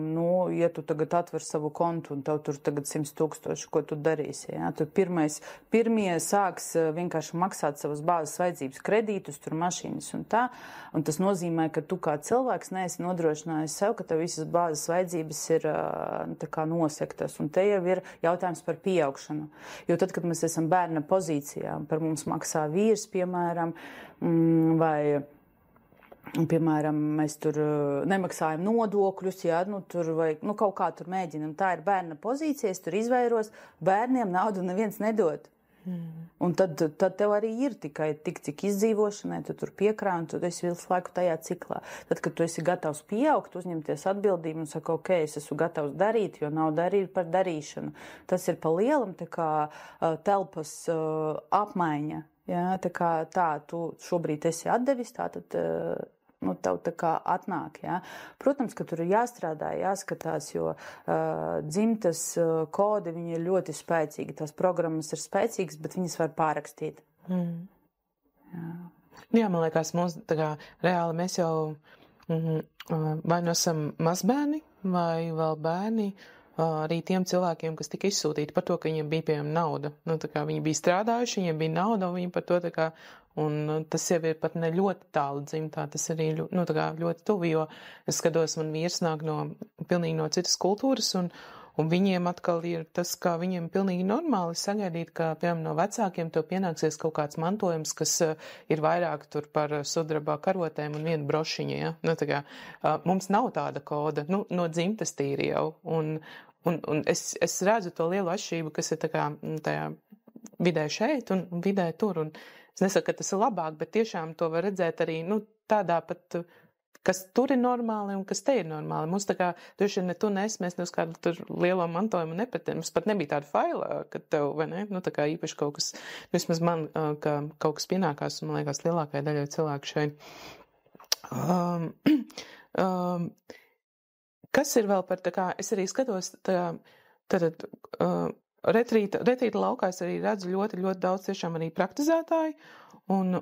ja tu tagad atver savu kontu un tev tur tagad 100,000, ko tu darīsi, ja? Tad pirmie sāks vienkārši maksāt savas bāzes vajadzības kredītus, tur mašīnas un tā, un tas nozīmē, ka tu kā cilvēks neesi nodrošinājis sev, ka tev visas bāzes vajadzības ir tā kā nosektas, un te jau ir jautājums par pieaugšanu. Jo tad, kad mēs esam bērna pozīcijā, par mums maksā vīrs, piemēram, vai piemēram, mēs tur nemaksājam nodokļus, ja, tur vai kaut kā tur mēģinam. Tā ir bērna pozīcija, es tur izvairos, bērniem naudu neviens nedod. Un tad tev arī ir tikai tik, cik izdzīvošanai, tu tur piekrāj, un tad esi visu laiku tajā ciklā. Tad, kad tu esi gatavs pieaugt, uzņemties atbildību un saka, ok, es esmu gatavs darīt, jo nauda arī ir par darīšanu. Tas ir pa lielam tā kā telpas apmaiņa. Ja, tā kā tu šobrīd esi atdevis, tā tad tev tā kā atnāk. Ja. Protams, ka tur ir jāstrādā, jāskatās, jo dzimtas kodi, viņi ir ļoti spēcīgi. Tās programmas ir spēcīgas, bet viņas var pārrakstīt. Jā, man liekas, mums tā kā reāli mēs jau vai nu esam mazbērni, vai vēl bērni, arī tiem cilvēkiem, kas tika izsūtīti par to, ka viņiem bija pieejama nauda. Tā kā viņi bija strādājuši, viņiem bija nauda, un viņi par to tā kā, un tas jau ir pat ne ļoti tālu dzimtā, tas arī tā kā ļoti tuvi, jo es skatos, man vīrs nāk pilnīgi no citas kultūras, un viņiem atkal ir tas, kā viņiem pilnīgi normāli sagaidīt, ka, piemēram, no vecākiem to pienāksies kaut kāds mantojums, kas ir vairāk tur par sudrabā karotēm un vienu brošiņu, ja? Tā kā, mums nav tāda koda, no dzimtas tīri jau, un es redzu to lielu atšķirību, kas ir tā kā tajā vidē šeit un vidē tur, un es nesaku, ka tas ir labāk, bet tiešām to var redzēt arī, tādā pat, kas tur ir normāli un kas te ir normāli. Mums tā kā, droši vien ne tu nes, mēs ne uz kādu tur lielo mantojumu nepatiem. Mums pat nebija tāda faila, ka tev, vai ne, tā kā īpaši kaut kas, vismaz man, ka kaut kas pienākās, un man liekas lielākai daļai cilvēku šeit. Kas ir vēl par tā kā, es arī skatos, retrīta laukā es arī redzu ļoti, ļoti daudz tiešām arī praktizētāju, Un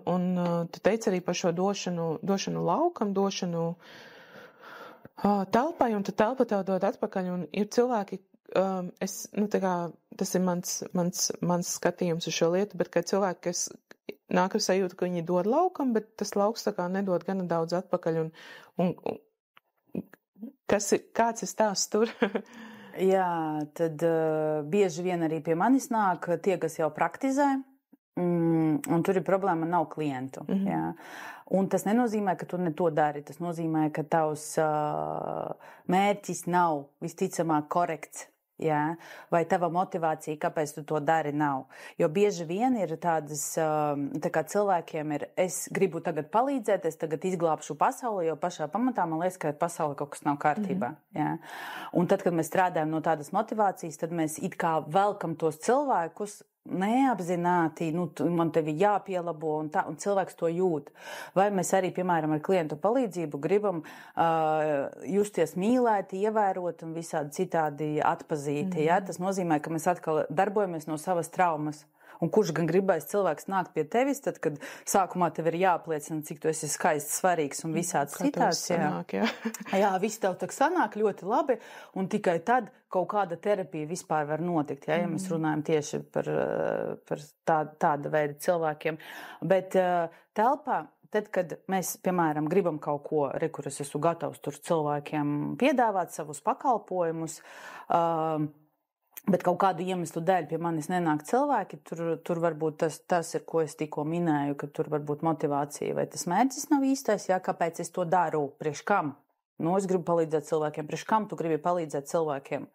tu teici arī par šo došanu laukam, došanu telpai, un tad telpa tev dod atpakaļ, un ir cilvēki, tas ir mans skatījums uz šo lietu, bet ka cilvēki, kas nāk ar sajūtu, ka viņi dod laukam, bet tas lauks tā kā nedod gana daudz atpakaļ, un kāds ir stāsts tur? Jā, tad bieži vien arī pie manis nāk tie, kas jau praktizē, un tur ir problēma, nav klientu. Jā. Un tas nenozīmē, ka tu ne to dari. Tas nozīmē, ka tavs mērķis nav visticamāk korekts. Jā, vai tava motivācija, kāpēc tu to dari, nav. Jo bieži vien ir tādas, tā kā cilvēkiem ir, es gribu tagad palīdzēt, es tagad izglābšu pasauli, jo pašā pamatā man liekas, ka pasauli kaut kas nav kārtībā. Jā. Un tad, kad mēs strādājam no tādas motivācijas, tad mēs it kā velkam tos cilvēkus neapzināti, man tevi jāpielabo, un cilvēks to jūt. Vai mēs arī, piemēram, ar klientu palīdzību gribam justies mīlēti, ievērot un visādi citādi atpazīti. Ja? Tas nozīmē, ka mēs atkal darbojamies no savas traumas. Un kurš gan gribēs cilvēks nākt pie tevis, tad, kad sākumā tev ir jāapliecina, cik tu esi skaists, svarīgs un visāds citāds. Jā, viss tev tak sanāk ļoti labi, un tikai tad kaut kāda terapija vispār var notikt, ja mēs runājam tieši par tāda veida cilvēkiem. Bet telpā, tad, kad mēs, piemēram, gribam kaut ko, kur es esmu gatavs tur cilvēkiem piedāvāt savus pakalpojumus, bet kaut kādu iemeslu dēļ pie manis nenāk cilvēki, tur varbūt tas ir, ko es tikko minēju, ka tur varbūt motivācija vai tas mērķis nav īstais, jā, kāpēc es to daru, priekš kam? Es gribu palīdzēt cilvēkiem, priekš kam tu gribi palīdzēt cilvēkiem?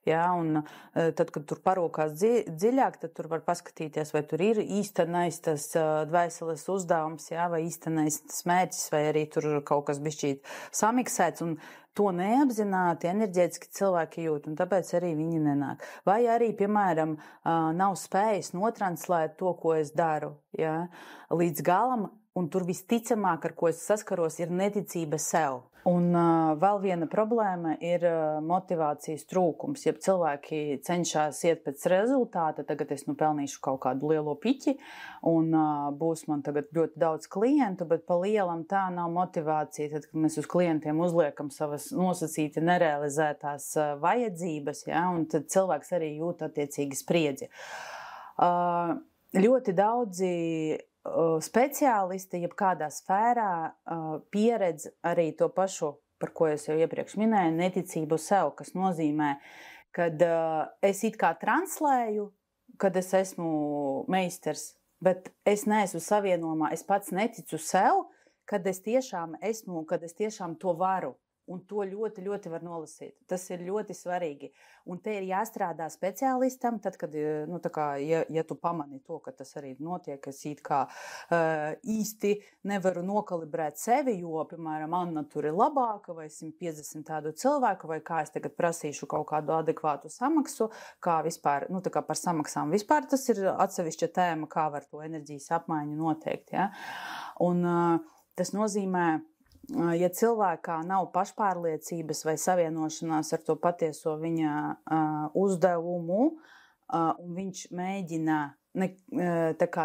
Jā, un tad, kad tur parūkās dziļāk, tad tur var paskatīties, vai tur ir īstenais tas dvēseles uzdevums, jā, vai īstenais tas mērķis, vai arī tur kaut kas bišķīt samiksēts, un to neapzināti enerģētiski cilvēki jūt, un tāpēc arī viņi nenāk. Vai arī, piemēram, nav spējas notranslēt to, ko es daru, jā, līdz galam, un tur visticamāk, ar ko es saskaros, ir neticība sev. Un vēl viena problēma ir motivācijas trūkums. Ja cilvēki cenšas iet pēc rezultāta, tagad es pelnīšu kaut kādu lielo piķi un būs man tagad ļoti daudz klientu, bet pa lielam tā nav motivācija. Tad, kad mēs uz klientiem uzliekam savas nosacīti nerealizētās vajadzības, ja, un tad cilvēks arī jūt attiecīgi spriedzi. Ļoti daudzi speciālisti, jebkādā sfērā pieredz arī to pašu, par ko es jau iepriekš minēju, neticību sev, kas nozīmē, kad es it kā translēju, kad es esmu meistars, bet es neesmu savienojumā, es pats neticu sev, kad es tiešām to varu. Un to ļoti, ļoti var nolasīt. Tas ir ļoti svarīgi. Un te ir jāstrādā speciālistam, tad, kad, ja tu pamani to, ka tas arī notiek, es it kā īsti nevaru nokalibrēt sevi, jo, piemēram, Anna tur ir labāka, vai 150 tādu cilvēku, vai kā es tagad prasīšu kaut kādu adekvātu samaksu, kā vispār, kā par samaksām vispār, tas ir atsevišķa tēma, kā var to enerģijas apmaiņu noteikt. Ja? Un tas nozīmē, ja cilvēkā nav pašpārliecības vai savienošanās ar to patieso viņa uzdevumu, un viņš mēģina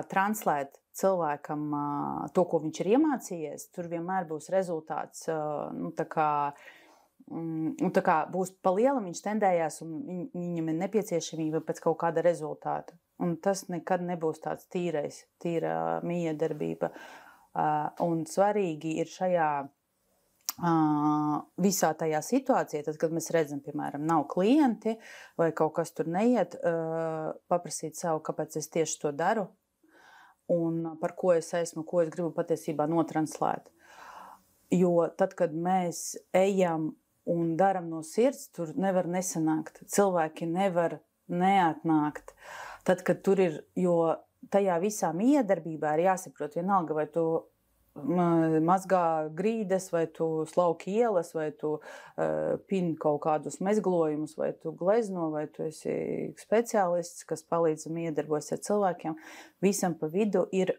translēt cilvēkam to, ko viņš ir iemācījies, tur vienmēr būs rezultāts, būs pa lielam viņš tendējās, un viņam ir nepieciešamība pēc kaut kāda rezultāta. Un tas nekad nebūs tāds tīra miedarbība. Un svarīgi ir šajā visā tajā situācijā, tad, kad mēs redzam, piemēram, nav klienti vai kaut kas tur neiet, paprasīt sev, kāpēc es tieši to daru un par ko es esmu, ko es gribu patiesībā notranslēt. Jo tad, kad mēs ejam un daram no sirds, tur nevar nesanākt. Cilvēki nevar neatnākt. Tad, kad tur ir, jo tajā visā miedarbībā ir jāsaprot vienalga, vai tu mazgā grīdas, vai tu slauki ielas, vai tu pini kaut kādus mezglojumus, vai tu glezno, vai tu esi speciālists, kas palīdz miedarbojas ar cilvēkiem. Visam pa vidu ir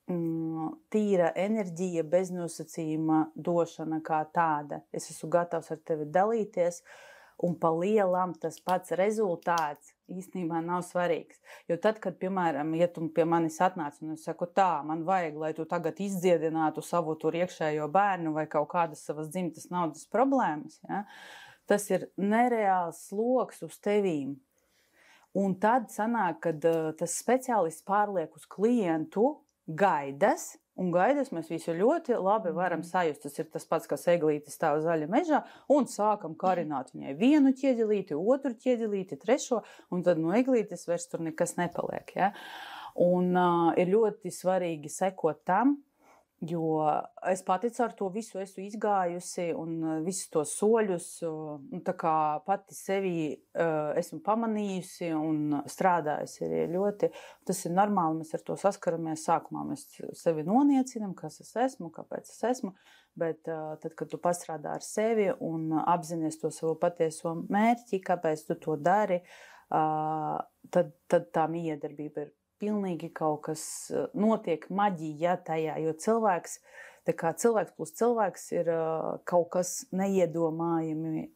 tīra enerģija, beznosacījuma došana kā tāda. Es esmu gatavs ar tevi dalīties, un pa lielam tas pats rezultāts īstenībā nav svarīgs. Jo tad, kad, piemēram, ja tu pie manis atnāc un es saku tā, man vajag, lai tu tagad izdziedinātu savu tur iekšējo bērnu vai kaut kādas savas dzimtas naudas problēmas, ja, tas ir nereāls sloks uz tevīm. Un tad sanāk, kad tas speciālists pārliek uz klientu gaidas, un gaidas mēs visu ļoti labi varam sajust. Tas ir tas pats, kas eglītis stāv zaļa mežā, un sākam karināt viņai vienu ķieģelīti, otru ķieģelīti, trešo, un tad no eglītes vairs tur nekas nepaliek. Ja? Un ir ļoti svarīgi sekot tam, jo es pati ar to visu esmu izgājusi un visus tos soļus tā kā pati sevi esmu pamanījusi un strādājusi arī ļoti. Tas ir normāli, mēs ar to saskaramies sākumā. Mēs sevi noniecinam, kas es esmu, kāpēc es esmu, bet tad, kad tu pastrādā ar sevi un apzinies to savu patieso mērķi, kāpēc tu to dari, tad tā miedarbība ir pilnīgi kaut kas notiek maģija tajā, jo cilvēks plus cilvēks ir kaut kas neiedomājami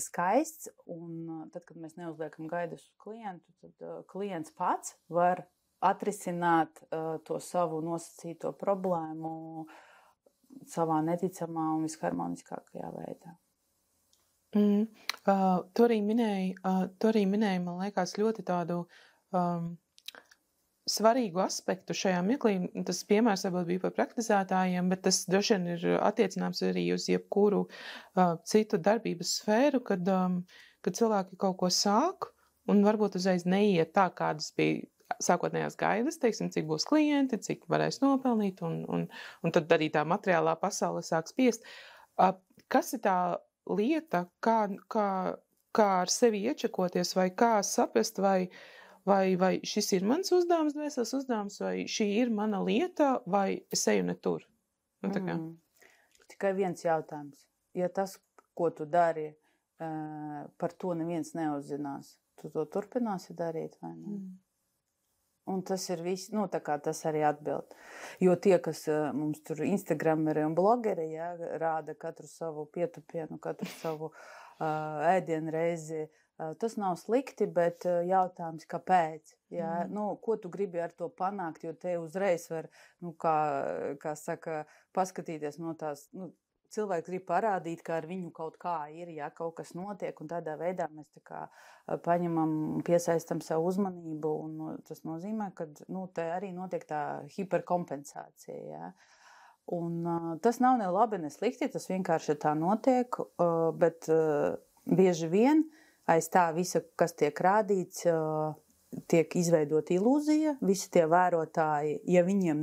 skaists, un tad, kad mēs neuzliekam gaidas uz klientu, tad klients pats var atrisināt to savu nosacīto problēmu savā neticamā un visharmoniskākajā veidā. Tu arī minēji, man liekas, ļoti tādu svarīgu aspektu šajā mirklī. Tas piemērs varbūt bija par praktizētājiem, bet tas droši vien ir attiecināms arī uz jebkuru citu darbības sfēru, kad cilvēki kaut ko sāk un varbūt uzreiz neiet tā, kādas bija sākotnējās gaidas, teiksim, cik būs klienti, cik varēs nopelnīt, un tad arī tā materiālā pasaule sāk spiest. Kas ir tā lieta, kā ar sevi iečakoties, vai kā saprast, vai šis ir mans uzdevums, dvēseles uzdevums, vai šī ir mana lieta, vai es eju ne tur? Tikai viens jautājums. Ja tas, ko tu dari, par to neviens neuzzinās, tu to turpināsi darīt, vai ne? Un tas ir viss, tā kā tas arī atbild. Jo tie, kas mums tur Instagrameri un blogeri, ja, rāda katru savu pietupienu, katru savu ēdienreizi, tas nav slikti, bet jautājums, kāpēc? Ja? Ko tu gribi ar to panākt, jo te uzreiz var, kā saka, paskatīties no tās, cilvēks grib parādīt, ka ar viņu kaut kā ir, ja kaut kas notiek, un tādā veidā mēs tā kā paņemam, piesaistam savu uzmanību, un tas nozīmē, ka te arī notiek tā hiperkompensācija, ja. Un tas nav ne labi, ne slikti, tas vienkārši tā notiek, bet bieži vien aiz tā visa, kas tiek rādīts, tiek izveidot ilūzija, visi tie vērotāji, ja viņiem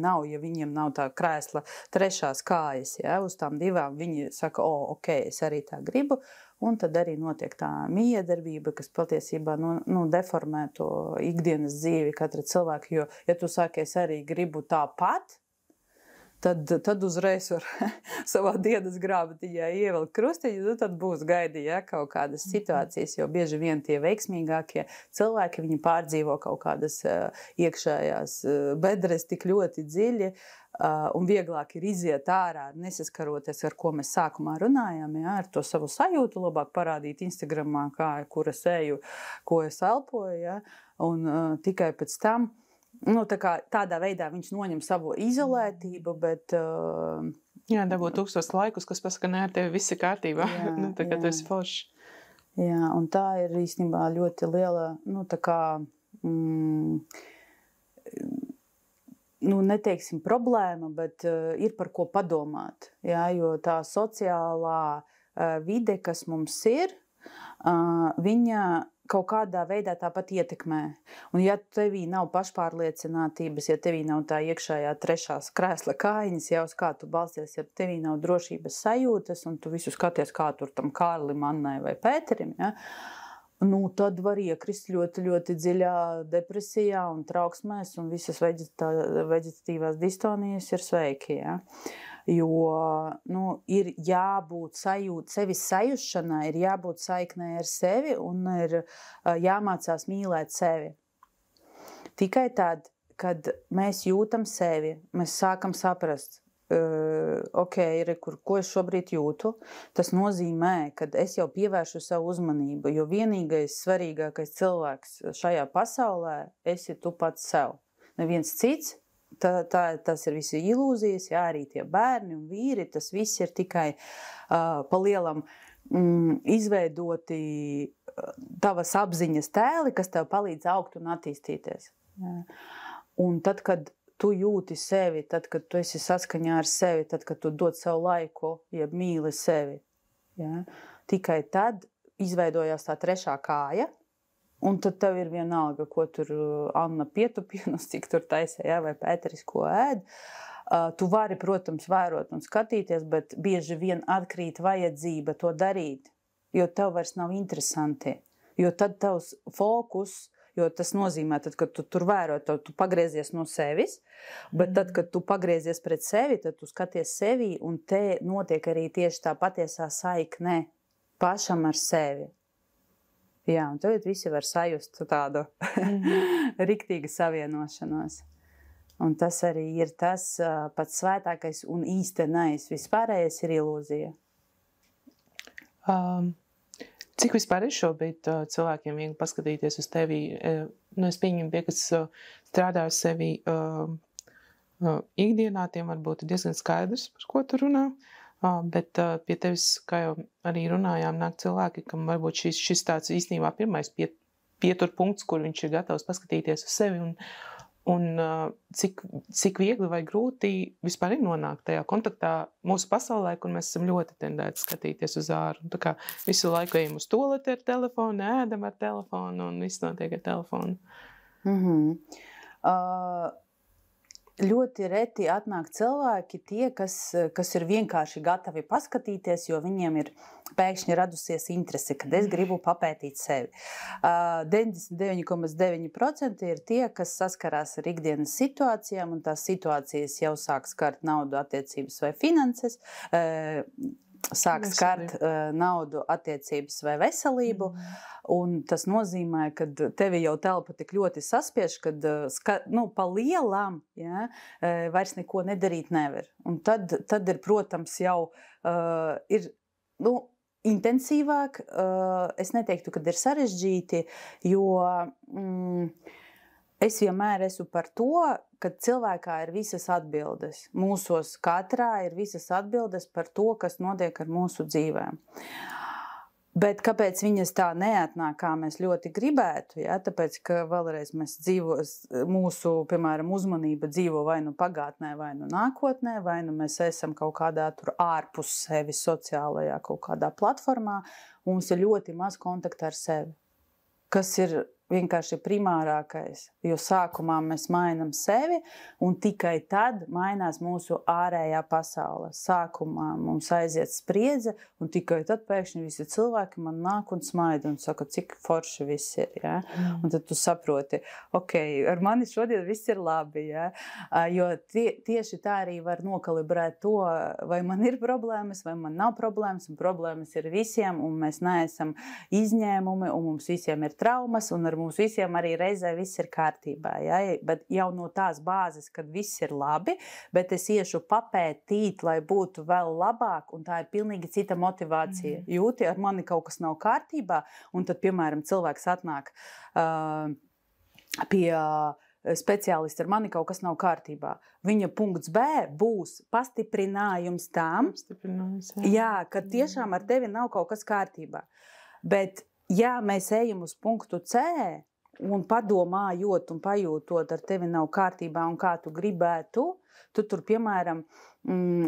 nav tā krēsla trešās kājas, ja, uz tām divām, viņi saka, ok, es arī tā gribu, un tad arī notiek tā miedarbība, kas patiesībā deformē to ikdienas dzīvi katra cilvēka, jo, ja tu saki, es arī gribu tāpat, tad uzreiz var savā dienas grāmatiņā ievilkt krustiņu, tad būs gaidi, ja, kaut kādas situācijas, jo bieži vien tie veiksmīgākie cilvēki, viņi pārdzīvo kaut kādas iekšējās bedres tik ļoti dziļi, un vieglāk ir iziet ārā, nesaskaroties, ar ko mēs sākumā runājām, ja, ar to savu sajūtu, labāk parādīt Instagramā, kur es eju, ko es elpoju, ja, un tikai pēc tam tādā veidā viņš noņem savu izolētību, bet... Jā, dabū 1000 laikus, kas pasaka, nē, ar tevi viss ir kārtībā. Tā kā tu esi forši. Jā, un tā ir īstenībā ļoti liela, neteiksim problēma, bet ir par ko padomāt. Jā, jo tā sociālā vide, kas mums ir, viņa kaut kādā veidā tāpat ietekmē. Un ja tevī nav pašpārliecinātības, ja tevī nav tā iekšējā trešās krēsla kājiņas, jau uz kā tu balsties, ja tevī nav drošības sajūtas, un tu visu skaties, kā tur tam Kārlim, Annai vai Pēterim, ja, tad var iekrist ļoti, ļoti dziļā depresijā un trauksmēs, un visas veģetatīvās distonijas ir sveiki, ja. Jo ir jābūt sevis sajūšanai, ir jābūt saiknē ar sevi un ir jāmācās mīlēt sevi. Tikai tad, kad mēs jūtam sevi, mēs sākam saprast, ok, ko es šobrīd jūtu, tas nozīmē, ka es jau pievēršu savu uzmanību, jo vienīgais svarīgākais cilvēks šajā pasaulē esi tu pats sev. Neviens cits, tas ir visi ilūzijas, jā, arī tie bērni un vīri, tas viss ir tikai pa lielam izveidoti tavas apziņas tēli, kas tev palīdz augt un attīstīties. Jā. Un tad, kad tu jūti sevi, tad, kad tu esi saskaņā ar sevi, tad, kad tu dod savu laiku, jeb mīli sevi, jā, tikai tad izveidojās tā trešā kāja, un tad tev ir vienalga, ko tur Anna pietupienus, cik tur taisē, jā, vai Pēteris, ko ēd. Tu vari, protams, vērot un skatīties, bet bieži vien atkrīt vajadzība to darīt, jo tev vairs nav interesanti. Jo tad tavs fokus, jo tas nozīmē, tad, kad tu tur vēro, tu pagriezies no sevis, bet tad, kad tu pagriezies pret sevi, tad tu skaties sevi, un te notiek arī tieši tā patiesā saikne pašam ar sevi. Jā, un tagad visi var sajust tādu riktīgu savienošanos. Un tas arī ir tas pats svētākais un īstenais. Vispārējais ir ilūzija. Cik vispār ir šobrīd cilvēkiem viegli paskatīties uz tevi? Es pieņemu tie, kas strādā ar sevi ikdienā, tiem varbūt diezgan skaidrs, par ko tu runā. Bet pie tevis, kā jau arī runājām, nāk cilvēki, kam varbūt šis tāds īstenībā pirmais pieturpunkts, kur viņš ir gatavs paskatīties uz sevi un cik viegli vai grūti vispār ir nonākt tajā kontaktā mūsu pasaulē, kur mēs esam ļoti tendēti skatīties uz āru. Tā kā visu laiku ejam uz toleti ar telefonu, ēdam ar telefonu un viss notiek ar telefonu. Ļoti reti atnāk cilvēki tie, kas ir vienkārši gatavi paskatīties, jo viņiem ir pēkšņi radusies interese, kad es gribu papētīt sevi. 99,9% ir tie, kas saskarās ar ikdienas situācijām, un tās situācijas jau sāk skart naudu, attiecības vai finanses, sāk skart naudu, attiecības vai veselību, un tas nozīmē, ka tevi jau telpa tik ļoti saspiež, kad pa lielam, ja, vairs neko nedarīt nevar. Un tad ir, protams, jau ir intensīvāk, es neteiktu, kad ir sarežģīti, jo es vienmēr esmu par to, ka cilvēkā ir visas atbildes. Mūsos katrā ir visas atbildes par to, kas notiek ar mūsu dzīvēm. Bet kāpēc viņas tā neatnāk, kā mēs ļoti gribētu? Ja? Tāpēc, ka vēlreiz mūsu, piemēram, uzmanība dzīvo vai nu pagātnē, vai nu nākotnē, vai nu mēs esam kaut kādā tur ārpus sevi sociālajā kaut kādā platformā, un mums ir ļoti maz kontakta ar sevi, kas ir vienkārši primārākais, jo sākumā mēs mainam sevi, un tikai tad mainās mūsu ārējā pasaule. Sākumā mums aiziet spriedze, un tikai tad pēkšņi visi cilvēki man nāk un smaida un saka, cik forši viss ir. Ja? Un tad tu saproti, ok, ar mani šodien viss ir labi. Ja? Jo tieši tā arī var nokalibrēt to, vai man ir problēmas, vai man nav problēmas, un problēmas ir visiem, un mēs neesam izņēmumi, un mums visiem ir traumas, un ar mums visiem arī reizē viss ir kārtībā. Ja? Bet jau no tās bāzes, kad viss ir labi, bet es iešu papētīt, lai būtu vēl labāk, un tā ir pilnīgi cita motivācija. Jūti, ar mani kaut kas nav kārtībā, un tad, piemēram, cilvēks atnāk pie speciālisti, ar mani kaut kas nav kārtībā. Viņa punkts B būs pastiprinājums tam, jā, ka tiešām ar tevi nav kaut kas kārtībā. Bet ja mēs ejam uz punktu C un padomājot un pajūtot, ar tevi nav kārtībā un kā tu gribētu, tu tur, piemēram,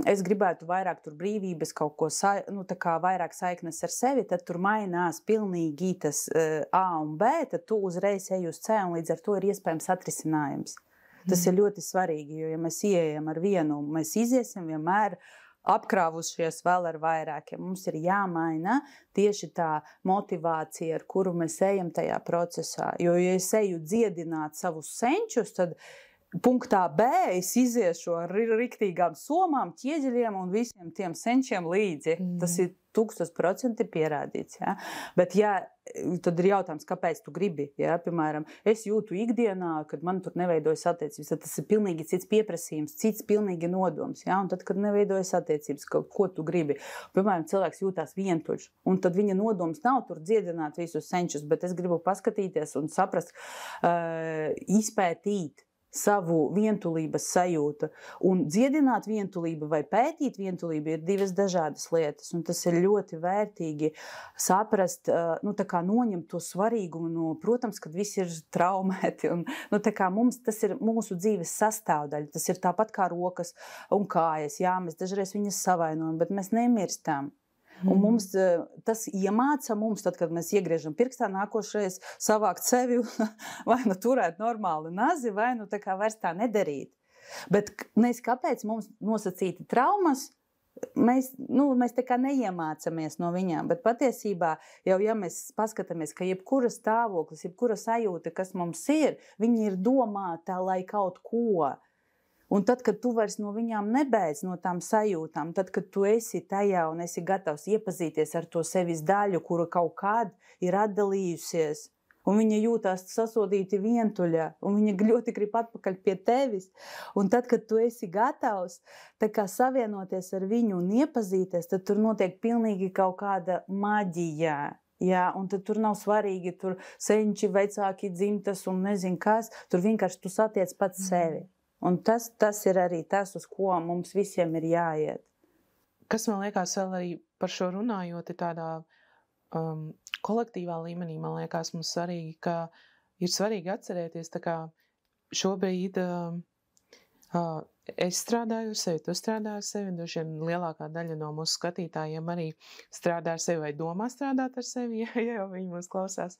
es gribētu vairāk tur brīvības, kaut ko, tā kā vairāk saiknes ar sevi, tad tur mainās pilnīgi tas A un B, tad tu uzreiz ej uz C un līdz ar to ir iespējams atrisinājums. Tas ir ļoti svarīgi, jo ja mēs ieejam ar vienu, mēs iziesim vienmēr apkrāvušies vēl ar vairākiem. Mums ir jāmaina tieši tā motivācija, ar kuru mēs ejam tajā procesā. Jo, ja es eju dziedināt savus senčus, tad punktā B es iziešu ar riktīgām somām, ķieģeļiem un visiem tiem senčiem līdzi. Tas ir 1000% pierādīts. Ja? Bet, tad ir jautājums, kāpēc tu gribi. Ja? Piemēram, es jūtu ikdienā, kad man tur neveidojas attiecības, tad tas ir pilnīgi cits pieprasījums, cits pilnīgi nodoms. Ja? Un tad, kad neveidojas attiecības, ko tu gribi. Piemēram, cilvēks jūtās vientuļš, un tad viņa nodoms nav tur dziedināt visus senčus, bet es gribu paskatīties un saprast, izpētīt savu vientulības sajūtu. Un dziedināt vientulību vai pētīt vientulību ir divas dažādas lietas. Un tas ir ļoti vērtīgi saprast, tā kā noņemt to svarīgumu. Protams, kad visi ir traumēti. Un, tā kā tas ir mūsu dzīves sastāvdaļa. Tas ir tāpat kā rokas un kājas. Jā, mēs dažreiz viņas savainojam, bet mēs nemirstam. Un mums tas iemāca mums, tad, kad mēs iegriežam pirkstā, nākošais savākt sevi vai turēt normāli nazi, vai tā kā vairs tā nedarīt. Bet kāpēc mums nosacīti traumas, mēs tā kā neiemācamies no viņām. Bet patiesībā, ja mēs paskatāmies, ka jebkura stāvoklis, jebkura sajūta, kas mums ir, viņi ir domāta, lai kaut ko. Un tad, kad tu vairs no viņām nebeidz, no tām sajūtām, tad, kad tu esi tajā un esi gatavs iepazīties ar to sevis daļu, kura kaut kād ir atdalījusies, un viņa jūtās sasodīti vientuļā, un viņa ļoti grib atpakaļ pie tevis, un tad, kad tu esi gatavs tā kā savienoties ar viņu un iepazīties, tad tur notiek pilnīgi kaut kāda maģija. Jā, un tad tur nav svarīgi, tur senči, vecāki, dzimtas un nezinu kas, tur vienkārši tu satiec pats sevi. Un tas ir arī tas, uz ko mums visiem ir jāiet. Kas man liekas vēl arī par šo runājot, ir tādā kolektīvā līmenī, man liekas mums svarīgi, ka ir svarīgi atcerēties, tā kā šobrīd es strādāju ar sevi, tu strādā ar sevi, droši vien lielākā daļa no mūsu skatītājiem arī strādā ar sevi vai domā strādāt ar sevi, ja jau viņi mūs klausās,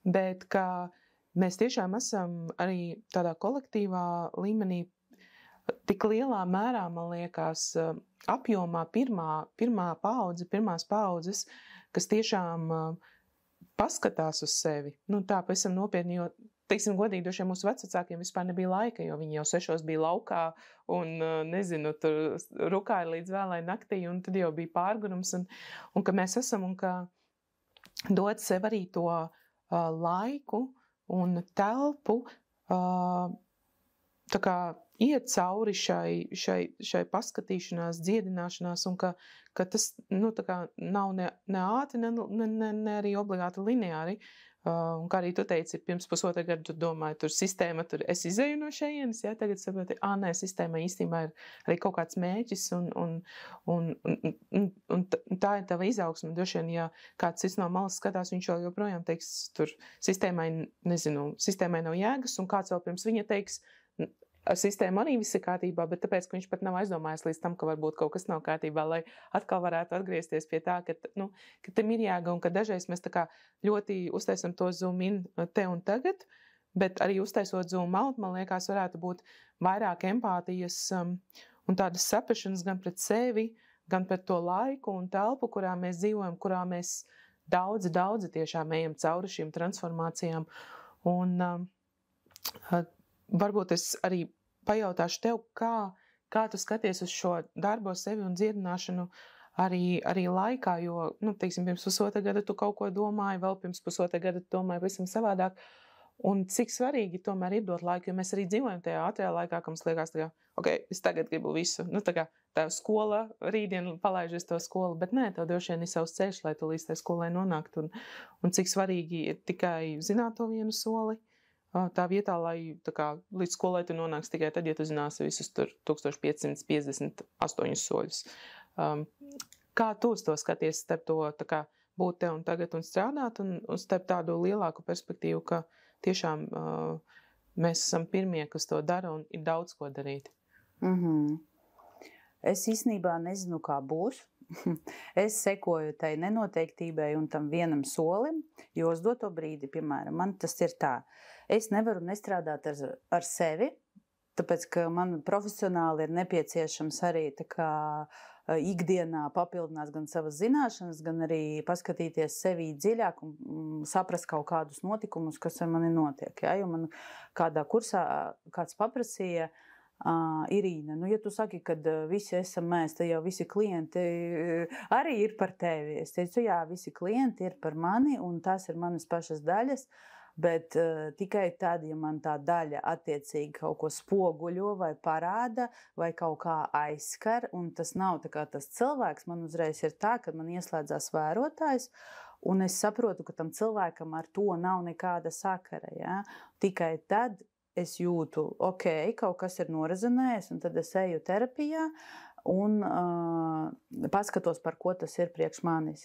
bet kā mēs tiešām esam arī tādā kolektīvā līmenī tik lielā mērā, man liekas, apjomā pirmās paudzes, kas tiešām paskatās uz sevi. Tā pavisam nopietni, jo, teiksim godīgi, droši vien mūsu vecvecākiem vispār nebija laika, jo viņi jau 6 bija laukā un, tur rukāja līdz vēlai naktī, un tad jau bija pārgurums, un ka mēs esam, un ka dot sev arī to laiku, un telpu tā kā iet cauri šai paskatīšanās, dziedināšanās, un ka tas tā kā nav ne ātri, ne arī obligāti lineāri. Un kā arī tu teici, pirms pusotra gada tu domāji, tur sistēma, tur es izēju no šejienes, ja, tagad saproti, nē, sistēma īstenībā ir arī kaut kāds mēķis, un tā ir tava izaugsme. Droši vien, ja kāds cits no malas skatās, viņš joprojām teiks, tur sistēmai nav jēgas, un kāds vēl pirms viņa teiks, ar sistēmu arī viss ir kārtībā, bet tāpēc, ka viņš pat nav aizdomājies līdz tam, ka varbūt kaut kas nav kārtībā, lai atkal varētu atgriezties pie tā, ka tam ir jēga un ka dažreiz mēs tā kā ļoti uztaisam to zoom in te un tagad, bet arī uztaisot zoom out, man liekas, varētu būt vairāk empātijas un tādas saprašanas gan pret sevi, gan pret to laiku un telpu, kurā mēs dzīvojam, kurā mēs daudzi tiešām ejam cauri šīm transformācijām. Un varbūt es arī pajautāšu tev, kā tu skaties uz šo darbu sevi un dziedināšanu arī laikā, jo, teiksim, pirms pusotra gada tu kaut ko domāji, vēl pirms pusotra gada tu domāji pavisam savādāk, un cik svarīgi tomēr ir dot laiku, jo mēs arī dzīvojam tajā ātrajā laikā, ka mums liekas, es tagad gribu visu, tā skola, rītdien palaižies to skolu, bet nē, tev droši vien ir savs ceļš, lai tu līdz tai skolai nonāktu, un cik svarīgi ir tikai zināt to vienu soli, tā vietā, lai līdz skolai tu nonāks tikai tad, ja tu zināsi visus tur 1558 soļus. Kā tu uz to skaties starp to būt te un tagad un strādāt, un starp tādu lielāku perspektīvu, ka tiešām mēs esam pirmie, kas to dara un ir daudz ko darīt? Es īstenībā nezinu, kā būs. Es sekoju tai nenoteiktībai un tam vienam solim, jo uz doto brīdi, piemēram, man tas ir tā. Es nevaru nestrādāt ar sevi, tāpēc, ka man profesionāli ir nepieciešams arī tā kā ikdienā papildināt gan savas zināšanas, gan arī paskatīties sevī dziļāk un saprast kaut kādus notikumus, kas ar mani notiek. Ja? Jo man kādā kursā kāds paprasīja, Irīna, ja tu saki, ka visi esam mēs, tad jau visi klienti arī ir par tevi. Es teicu, jā, visi klienti ir par mani un tās ir manas pašas daļas, bet tikai tad, ja man tā daļa attiecīgi kaut ko spoguļo vai parāda vai kaut kā aizskar, un tas nav tā kā tas cilvēks, man uzreiz ir tā, ka man ieslēdzās vērotājs, un es saprotu, ka tam cilvēkam ar to nav nekāda sakara. Ja? Tikai tad es jūtu, ok, kaut kas ir norezonējis, un tad es eju terapijā un paskatos, par ko tas ir priekš manis.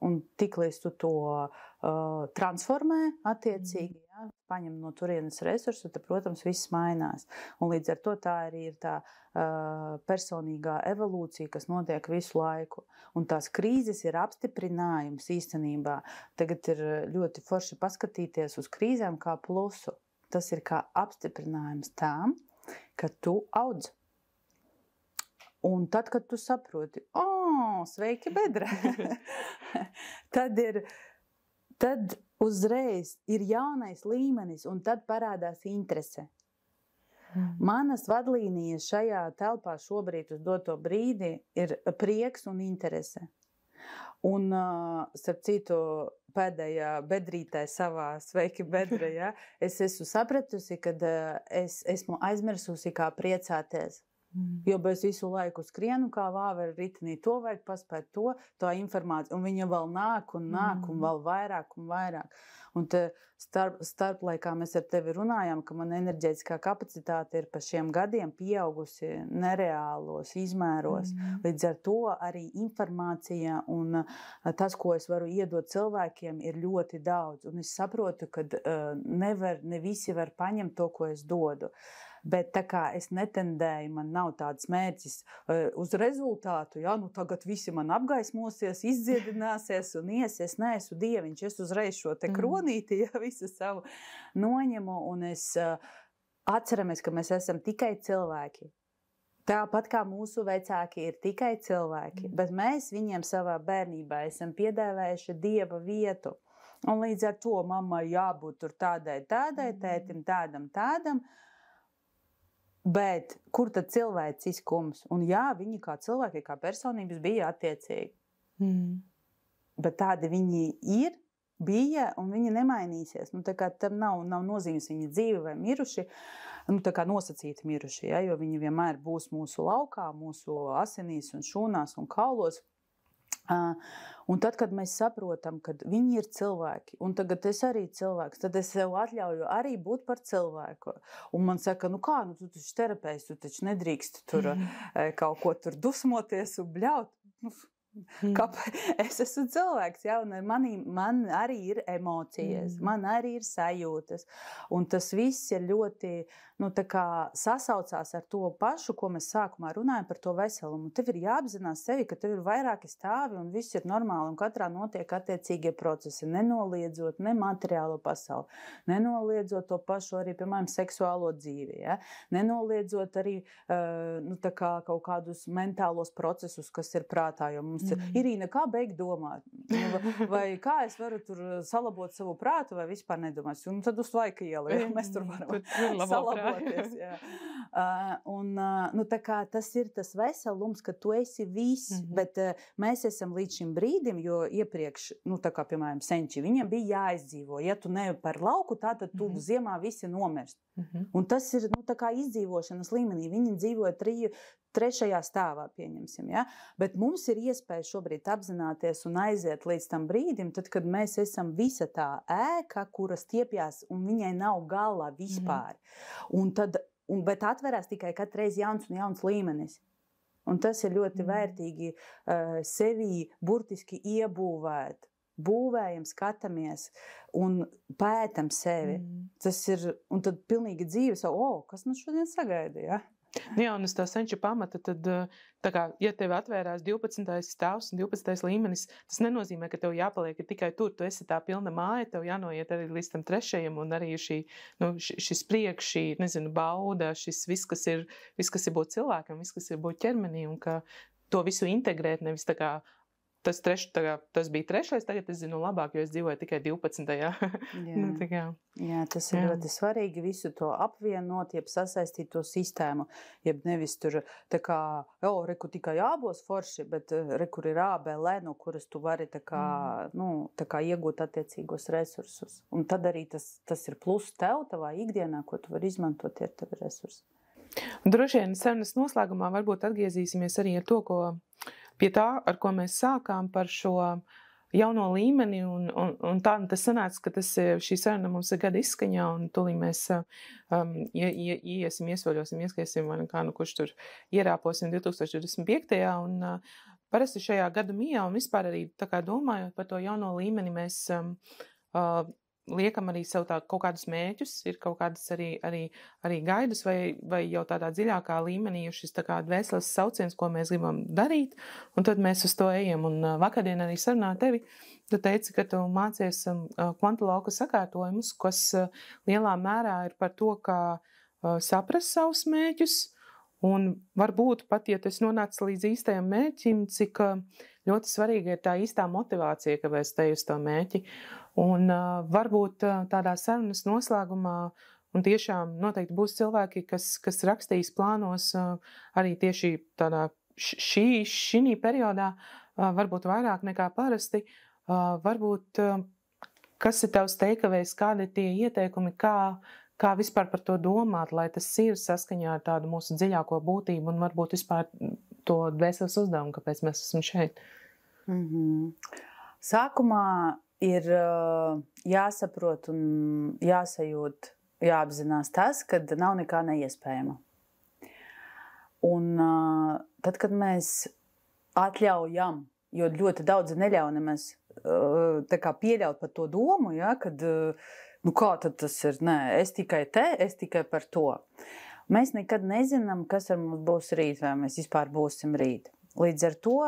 Un tiklīdz tu to transformē attiecīgi, ja, paņem no turienes resursu, tad, protams, viss mainās. Un līdz ar to tā arī ir tā personīgā evolūcija, kas notiek visu laiku. Un tās krīzes ir apstiprinājums īstenībā. Tagad ir ļoti forši paskatīties uz krīzēm kā plusu. Tas ir kā apstiprinājums tām, ka tu audz. Un tad, kad tu saproti, sveiki, bedra, tad uzreiz ir jaunais līmenis, un tad parādās interese. Manas vadlīnijas šajā telpā šobrīd uz doto brīdi ir prieks un interese. Un, starp citu, pēdējā bedrītē savā sveiki bedra, ja, es esmu sapratusi, kad es esmu aizmirsusi, kā priecāties. Jo es visu laiku skrienu kā vāvera ritinī, to vajag paspēt, to informāciju, un viņa vēl nāk un vēl vairāk un vairāk. Un te starp laikā mēs ar tevi runājām, ka man enerģētiskā kapacitāte ir pa šiem gadiem pieaugusi nereālos izmēros. Līdz ar to arī informācija un tas, ko es varu iedot cilvēkiem, ir ļoti daudz. Un es saprotu, ka ne visi var paņemt to, ko es dodu. Bet tā kā es netendēju, man nav tāds mērķis uz rezultātu, ja, tagad visi man apgaismosies, izdziedināsies un es neesmu dieviņš, es uzreiz šo te kronīti, ja, visu savu noņemu, un es atceramies, ka mēs esam tikai cilvēki. Tāpat kā mūsu vecāki ir tikai cilvēki, bet mēs viņiem savā bērnībā esam piedāvājuši dieva vietu. Un līdz ar to mammai jābūt tur tādai, tētim tādam, bet kur tad cilvēciskums? Un jā, viņi kā cilvēki, kā personības bija attiecīgi. Bet tādi viņi ir, bija, un viņi nemainīsies. Tā kā tam nav nozīmes viņi dzīvi vai miruši, tā kā nosacīti miruši, ja, jo viņi vienmēr būs mūsu laukā, mūsu asinīs un šūnās un kaulos. Un tad, kad mēs saprotam, ka viņi ir cilvēki, un tagad es arī cilvēks, tad es sev atļauju arī būt par cilvēku. Un man saka, tu taču terapejs, tu taču nedrīkst tur kaut ko tur dusmoties un bļaut. Es esmu cilvēks, ja, un man arī ir emocijas, man arī ir sajūtas, un tas viss ir ļoti, tā kā sasaucās ar to pašu, ko mēs sākumā runājam par to veselumu. Tev ir jāapzinās sevi, ka tev ir vairāki stāvi, un viss ir normāli, un katrā notiek attiecīgie procesi, nenoliedzot ne materiālo pasauli, nenoliedzot to pašu arī, piemēram, seksuālo dzīvi, ja, nenoliedzot arī, tā kā kaut kādus mentālos procesus, kas ir prātā, jo mums Irīna, kā beigt domāt? Vai kā es varu tur salabot savu prātu vai vispār nedomās? Un tad uz laika ielu, ja mēs tur varam salaboties. Jā. Un tā kā tas ir tas veselums, ka tu esi viss, bet mēs esam līdz šim brīdim, jo iepriekš, tā kā, piemēram, senči, viņam bija jāizdzīvo. Ja tu nevi par lauku, tad tu ziemā visi nomirst. Un tas ir, tā kā izdzīvošanas līmenī. Viņi dzīvoja 3. stāvā, pieņemsim, ja? Bet mums ir iespēja šobrīd apzināties un aiziet līdz tam brīdim, tad, kad mēs esam visa tā ēka, kura stiepjās un viņai nav gala vispār. Bet atverās tikai katreiz jauns un jauns līmenis. Un tas ir ļoti vērtīgi sevī burtiski iebūvēt. Būvējam, skatāmies un pētam sevi. Tas ir, un tad pilnīgi dzīve savu, kas man šodien sagaida, ja? Jā, un uz tā senču pamata, tad, tā kā, ja tev atvērās 12. stāvs un 12. līmenis, tas nenozīmē, ka tev jāpaliek tikai tur. Tu esi tā pilna māja, tev jānoiet arī līdz tam 3. un arī šis prieks, šī, nezinu, bauda, šis viss, kas ir būt cilvēkam, viss, kas ir būt ķermenī, un ka to visu integrēt, nevis tā kā tas bija 3. Tagad es zinu labāk, jo es dzīvoju tikai 12. Jā, tas ir ļoti svarīgi visu to apvienot, jeb sasaistīt to sistēmu, jeb nevis tur tā kā, reku tikai abos forši, bet rekur ir ABL, no kuras tu vari tā kā iegūt attiecīgos resursus. Un tad arī tas ir plus tev, tavā ikdienā, ko tu vari izmantot, ir tavi resursi. Droši vien sarunas noslēgumā varbūt atgriezīsimies arī ar to, pie tā, ar ko mēs sākām par šo jauno līmeni, un tā tas sanāca, ka šī saruna mums ir gada izskaņā, un tūlīt mēs iesim, iesvaļosim, ieskaiesim, kurš tur ierāposim 2025. Un parasti šajā gada mijā, un vispār arī tā kā domājot par to jauno līmeni, mēs liekam arī sev kaut kādus mērķus, ir kaut kādas arī gaidus vai jau tādā dziļākā līmenī ir šis tā kā dvēseles sauciens, ko mēs gribam darīt, un tad mēs uz to ejam. Un vakardien arī sarunā tevi, tu teici, ka tu mācies kvantu lauka sakārtojumus, kas lielā mērā ir par to, kā saprast savus mērķus, un varbūt pat, ja tu esi nonācis līdz īstajam mērķim, cik ļoti svarīga ir tā īstā motivācija, kāpēc te uz to mērķi. Un varbūt tādā sarunas noslēgumā, un tiešām noteikti būs cilvēki, kas rakstīs plānos arī tieši tādā šī periodā, varbūt vairāk nekā parasti, varbūt kas ir tavs teikavējs, kādi ir tie ieteikumi, kā vispār par to domāt, lai tas ir saskaņā ar tādu mūsu dziļāko būtību un varbūt vispār to dvēseles uzdevumu, kāpēc mēs esam šeit. Sākumā ir jāsaprot un jāsajūt, jāapzinās tas, ka nav nekā neiespējama. Un tad, kad mēs atļaujam, jo ļoti daudz neļauj nemaz tā kā pieļaut par to domu, ja, kad, kā tad tas ir, es tikai par to. Mēs nekad nezinām, kas ar mums būs rīt, vai mēs vispār būsim rīt. Līdz ar to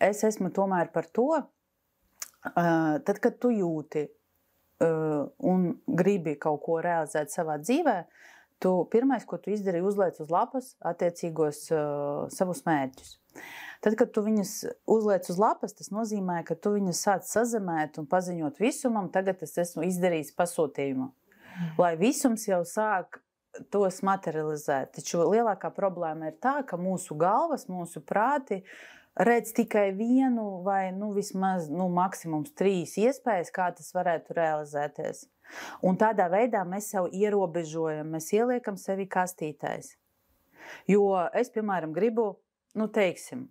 es esmu tomēr par to, tad, kad tu jūti un gribi kaut ko realizēt savā dzīvē, pirmais, ko tu izdari, uzliec uz lapas attiecīgos savus mērķus. Tad, kad tu viņus uzliec uz lapas, tas nozīmē, ka tu viņus sāc sazemēt un paziņot visumam, tagad es esmu izdarījis pasūtījumu. Lai visums jau sāk tos materializēt. Taču lielākā problēma ir tā, ka mūsu galvas, mūsu prāti redz tikai vienu vai vismaz maksimums 3 iespējas, kā tas varētu realizēties. Un tādā veidā mēs sev ierobežojam, mēs ieliekam sevi kastītēs. Jo es, piemēram, gribu, teiksim,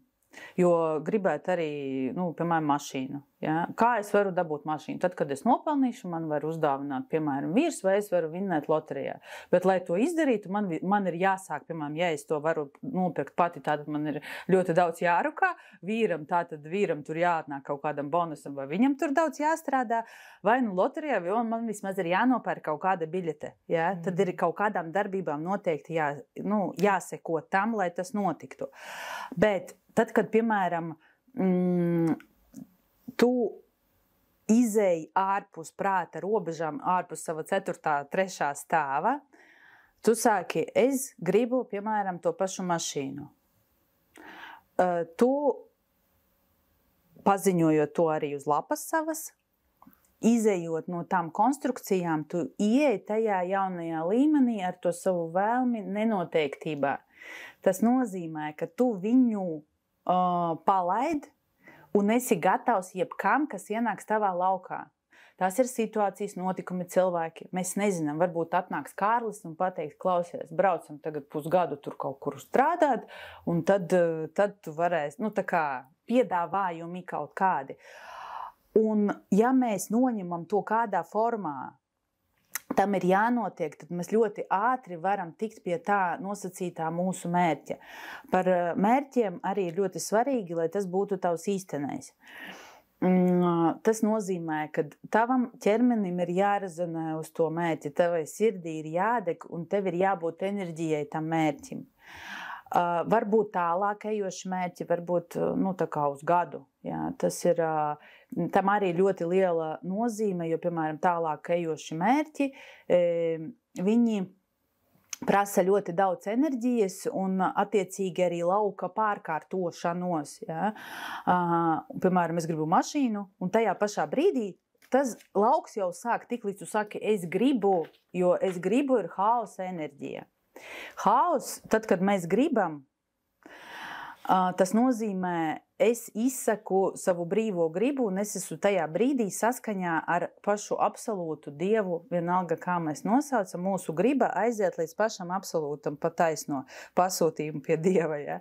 jo gribētu arī, piemēram, mašīnu. Ja? Kā es varu dabūt mašīnu? Tad, kad es nopelnīšu, man var uzdāvināt, piemēram, vīrs, vai es varu vinnēt loterijā. Bet, lai to izdarītu, man ir jāsāk, piemēram, ja es to varu nopirkt pati, tātad man ir ļoti daudz jārukā. Vīram tur jāatnāk kaut kādam bonusam, vai viņam tur daudz jāstrādā, vai loterijā, jo man vismaz ir jānopērk kaut kāda biļete. Ja? Tad ir kaut kādām darbībām noteikti jāseko tam, lai tas notiktu. Bet tad, kad, piemēram, tu izēji ārpus prāta robežām, ārpus sava 4., 3. stāva, tu sāki, es gribu, piemēram, to pašu mašīnu. Tu, paziņojot to arī uz lapas savas, izējot no tām konstrukcijām, tu ieej tajā jaunajā līmenī ar to savu vēlmi nenoteiktībā. Tas nozīmē, ka tu viņu palaid, un esi gatavs jebkam, kas ienāks tavā laukā. Tās ir situācijas, notikumi, cilvēki. Mēs nezinām, varbūt atnāks Kārlis un pateiks, klausies, braucam tagad pusgadu tur kaut kur strādāt, un tad tu varēsi, tā kā piedāvājumi kaut kādi. Un ja mēs noņemam to kādā formā, tam ir jānotiek, tad mēs ļoti ātri varam tikt pie tā nosacītā mūsu mērķa. Par mērķiem arī ir ļoti svarīgi, lai tas būtu tavs īstenais. Tas nozīmē, ka tavam ķermenim ir jārezonē uz to mērķi, tavai sirdī ir jādeg un tev ir jābūt enerģijai tam mērķim. Varbūt tālāk ejoši mērķi, varbūt tā kā uz gadu. Jā, tas ir, tam arī ļoti liela nozīme, jo, piemēram, tālāk ejoši mērķi, viņi prasa ļoti daudz enerģijas un attiecīgi arī lauka pārkārtošanos. Ja? Piemēram, es gribu mašīnu un tajā pašā brīdī tas lauks jau sāk tik līdz tu saki, es gribu, jo es gribu ir haosa enerģija. Haos, tad, kad mēs gribam, tas nozīmē, es izsaku savu brīvo gribu un es esmu tajā brīdī saskaņā ar pašu absolūtu Dievu, vienalga kā mēs nosaucam, mūsu griba aiziet līdz pašam absolūtam pataisno pasūtījumu pie Dieva. Ja?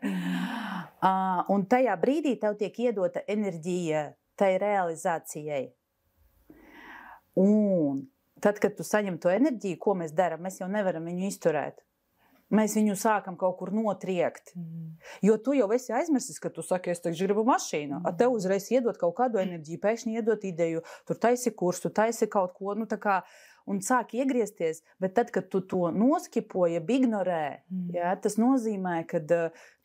Un tajā brīdī tev tiek iedota enerģija tai realizācijai. Un tad, kad tu saņem to enerģiju, ko mēs darām, mēs jau nevaram viņu izturēt. Mēs viņu sākam kaut kur notriekt. Jo tu jau esi aizmirsis, ka tu saki, es taču gribu mašīnu. A tev uzreiz iedot kaut kādu enerģiju, pēkšņi iedot ideju, tur taisi kursu, taisi kaut ko, un sāk iegriezties. Bet tad, kad tu to noskipo, ja ignorē, ja, tas nozīmē, ka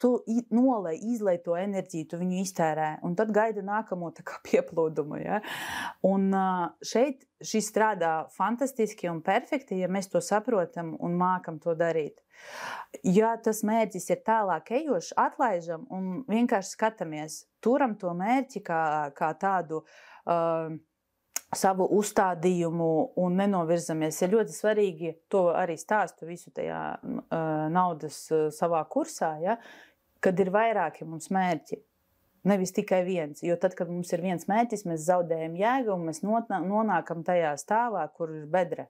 tu izlej to enerģiju, tu viņu iztērē, un tad gaida nākamo pieplūdumu. Ja. Un šeit šis strādā fantastiski un perfekti, ja mēs to saprotam un mākam to darīt. Ja tas mērķis ir tālāk ejošs, atlaižam un vienkārši skatāmies, turam to mērķi kā tādu savu uzstādījumu un nenovirzamies. Ir ļoti svarīgi, to arī stāstu visu tajā naudas savā kursā, ja, kad ir vairāki mums mērķi. Nevis tikai viens, jo tad, kad mums ir viens mērķis, mēs zaudējam jēgu un mēs nonākam tajā stāvā, kur ir bedre.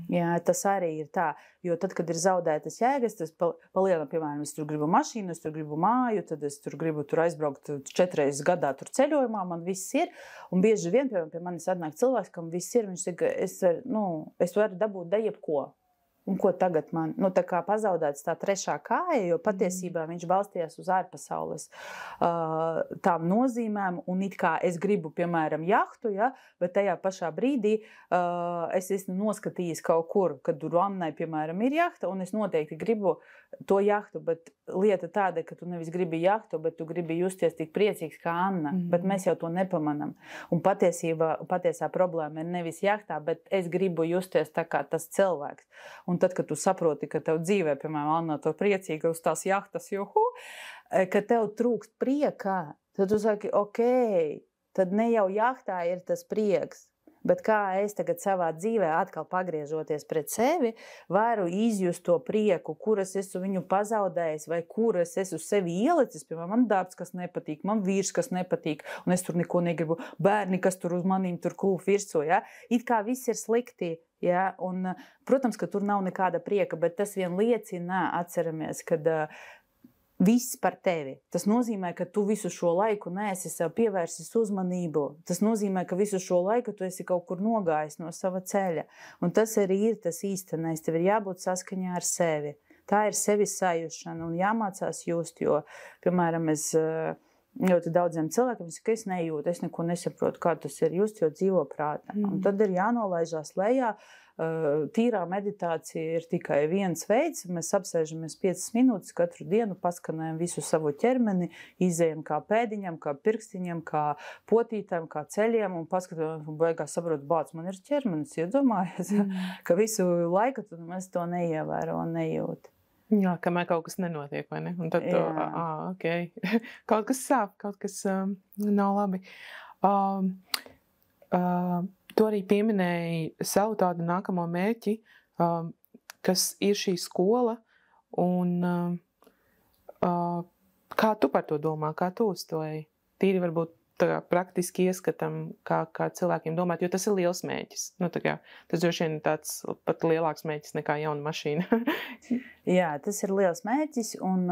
Jā, tas arī ir tā, jo tad, kad ir zaudētas jēgas, tas palielinām, piemēram, es tur gribu mašīnu, es tur gribu māju, tad es tur gribu aizbraukt 4 reizes gadā tur ceļojumā, man viss ir, un bieži vien, piemēram, pie manis atnāk cilvēks, kam viss ir, viņš saka, es varu dabūt jebko. Un ko tagad man, tā kā pazaudēts tā trešā kāja, jo patiesībā viņš balstījās uz ārpasaules tām nozīmēm, un it kā es gribu, piemēram, jahtu, ja, bet tajā pašā brīdī es esmu noskatījis kaut kur, kad tur Annai, piemēram, ir jahta, un es noteikti gribu to jahtu, bet lieta tāda, ka tu nevis gribi jahtu, bet tu gribi justies tik priecīgs kā Anna, bet mēs jau to nepamanam. Un patiesā problēma ir nevis jahtā, bet es gribu justies tā kā tas cilvēks. Un tad, kad tu saproti, ka tev dzīvē, piemēram, Anna, to priecīga uz tās jahtas, ka tev trūkst priekā, tad tu saki, ok, tad ne jau jahtā ir tas prieks, bet kā es tagad savā dzīvē atkal pagriežoties pret sevi, varu izjust to prieku, kuras esmu viņu pazaudējis, vai kuras esmu sevi ielicis, piemēram, man darbs, kas nepatīk, man vīrs, kas nepatīk, un es tur neko negribu, bērni, kas tur uz manīm tur klūp virsū, ja? It kā viss ir slikti, ja? Un, protams, ka tur nav nekāda prieka, bet tas vien liecina, atceramies, kad viss par tevi. Tas nozīmē, ka tu visu šo laiku neesi sev pievērsis uzmanību. Tas nozīmē, ka visu šo laiku tu esi kaut kur nogājis no sava ceļa. Un tas arī ir tas īstenais. Tev ir jābūt saskaņā ar sevi. Tā ir sevis sajušana un jāmācās just, jo, piemēram, es ļoti daudziem cilvēkiem saka, es nejūtu, es neko nesaprotu, kā tas ir just, jo dzīvo prātā. Un tad ir jānolaižās lejā. Tīrā meditācija ir tikai viens veids. Mēs apsēžamies 5 minūtes katru dienu, paskanējam visu savu ķermeni, izējam kā pēdiņam, kā pirkstiņam, kā potītēm, kā ceļiem un paskatāmies un beigās saprot, bāc, man ir ķermenis, iedomājies, ka visu laiku mēs to neievēro un nejūt. Jā, kamēr kaut kas nenotiek, vai ne? Un tad okay. Kaut kas sāp, kaut kas nav labi. Tu arī pieminēji savu tādu nākamo mērķi, kas ir šī skola, un kā tu par to domā, kā tu uzstoji? Tīri varbūt tā praktiski ieskatam, kā cilvēkiem domāt, jo tas ir liels mērķis. Tas droši vien tāds pat lielāks mērķis nekā jauna mašīna. Jā, tas ir liels mērķis, un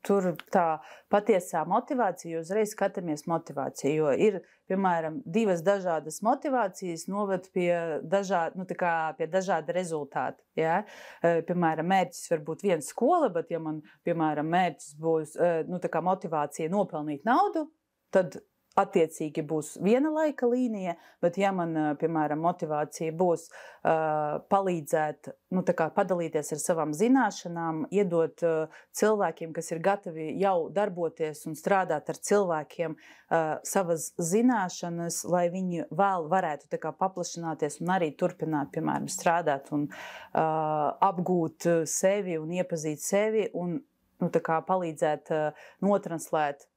tur tā patiesā motivācija, uzreiz skatāmies motivāciju, jo ir, piemēram, 2 dažādas motivācijas noved pie dažāda rezultāta. Ja? Piemēram, mērķis var būt viens skola, bet ja man, piemēram, mērķis būs motivācija nopelnīt naudu, tad attiecīgi būs viena laika līnija, bet ja man, piemēram, motivācija būs palīdzēt, padalīties ar savām zināšanām, iedot cilvēkiem, kas ir gatavi jau darboties un strādāt ar cilvēkiem savas zināšanas, lai viņi vēl varētu paplašināties un arī turpināt, piemēram, strādāt un apgūt sevi un iepazīt sevi un palīdzēt notranslēt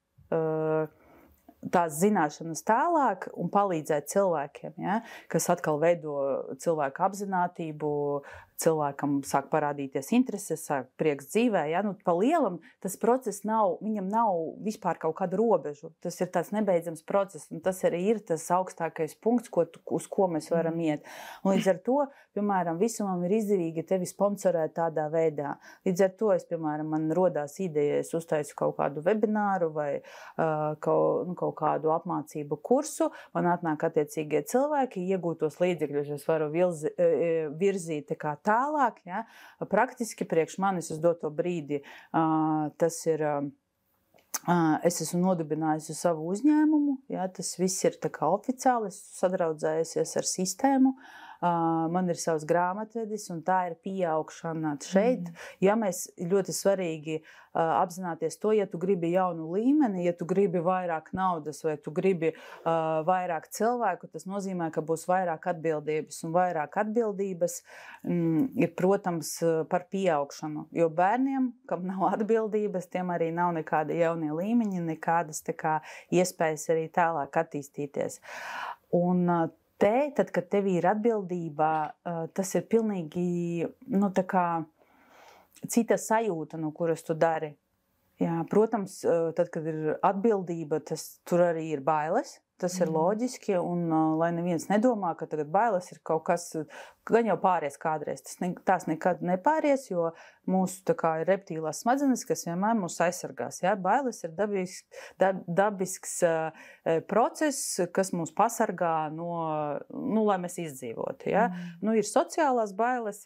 tās zināšanas tālāk un palīdzēt cilvēkiem, ja, kas atkal veido cilvēku apzinātību, cilvēkam sāk parādīties intereses, sāk prieks dzīvē, ja, pa lielam tas process viņam nav vispār kaut kādu robežu, tas ir tāds nebeidzams process, un tas arī ir tas augstākais punkts, uz ko mēs varam iet. Un līdz ar to, piemēram, visumam ir izdevīgi tevi sponsorēt tādā veidā. Līdz ar to, piemēram, man rodās ideja, es uztaisu kaut kādu webināru vai kaut kādu apmācību kursu, man atnāk attiecīgie cilvēki, iegūtos līdzekļus es varu virzīt tālāk, ja, praktiski priekš manis uz doto brīdi tas ir, es esmu nodibinājusi savu uzņēmumu, ja, tas viss ir oficiāli, es sadraudzējusies ar sistēmu, man ir savs grāmatvedis un tā ir pieaugšana šeit. Ja mēs ļoti svarīgi apzināties to, ja tu gribi jaunu līmeni, ja tu gribi vairāk naudas vai tu gribi vairāk cilvēku, tas nozīmē, ka būs vairāk atbildības un vairāk atbildības ir, protams, par pieaugšanu, jo bērniem, kam nav atbildības, tiem arī nav nekāda jaunie līmeņi, nekādas iespējas arī tālāk attīstīties. Un tad, kad tev ir atbildība, tas ir pilnīgi, cita sajūta, no kuras tu dari. Jā, protams, tad, kad ir atbildība, tur arī ir bailes. Tas ir loģiski, un lai neviens nedomā, ka tagad bailes ir kaut kas, gan jau pāries kādreiz. Tās nekad nepāries, jo mūsu ir reptīlās smadzenes, kas vienmēr mūs aizsargās. Ja? Bailes ir dabisks process, kas mūs pasargā lai mēs izdzīvotu. Ja? Ir sociālās bailes,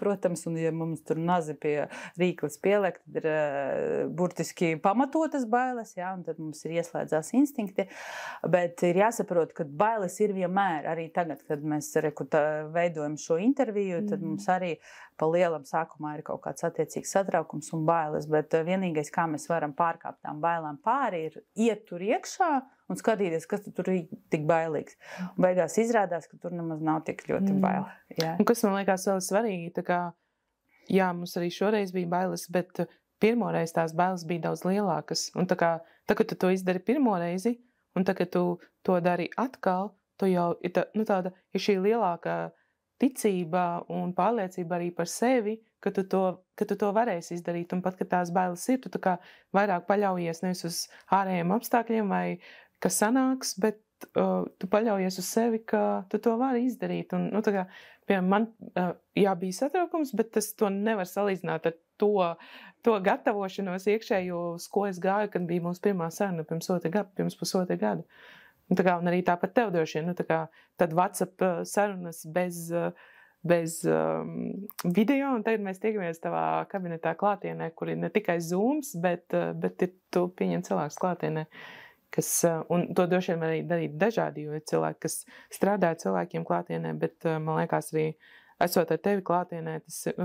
protams, un ja mums tur nazi pie rīkles pieliek, tad ir burtiski pamatotas bailes, ja? Un tad mums ir ieslēdzās instinkti, bet ir jāsaprot, ka bailes ir vienmēr, arī tagad, kad mēs veidojam šo interviju, tad mums arī pa lielam sākumā ir kaut kāds attiecīgs satraukums un bailes, bet vienīgais, kā mēs varam pārkāpt tām bailēm pāri, ir iet tur iekšā un skatīties, kas tur ir tik bailīgs. Un beigās izrādās, ka tur nemaz nav tik ļoti baila. Jā. Un kas man liekas vēl svarīgi, jā, mums arī šoreiz bija bailes, bet pirmoreiz tās bailes bija daudz lielākas. Un kad tu to izdari pirmoreizi, un tad, kad tu to dari atkal, tu jau ir ir šī lielākā ticība un pārliecība arī par sevi, ka tu to varēsi izdarīt. Un pat, kad tās bailes ir, tu vairāk paļaujies nevis uz ārējiem apstākļiem vai kas sanāks, bet tu paļaujies uz sevi, ka tu to vari izdarīt. Un, piemēram, man bija satraukums, bet to nevar salīdzināt ar to gatavošanos iekšējo, uz ko es gāju, kad bija mūsu pirmā saruna pirms pusotra gada. Un arī tāpat tev droši vien, tad WhatsApp sarunas bez video, un tagad mēs tiekamies tavā kabinetā klātienē, kur ir ne tikai Zooms, bet tu pieņem cilvēkus klātienē. Un to droši vien arī darīt dažādi, jo ir cilvēki, kas strādā ar cilvēkiem klātienē, bet man liekas arī, esot ar tevi klātienē, tas ir,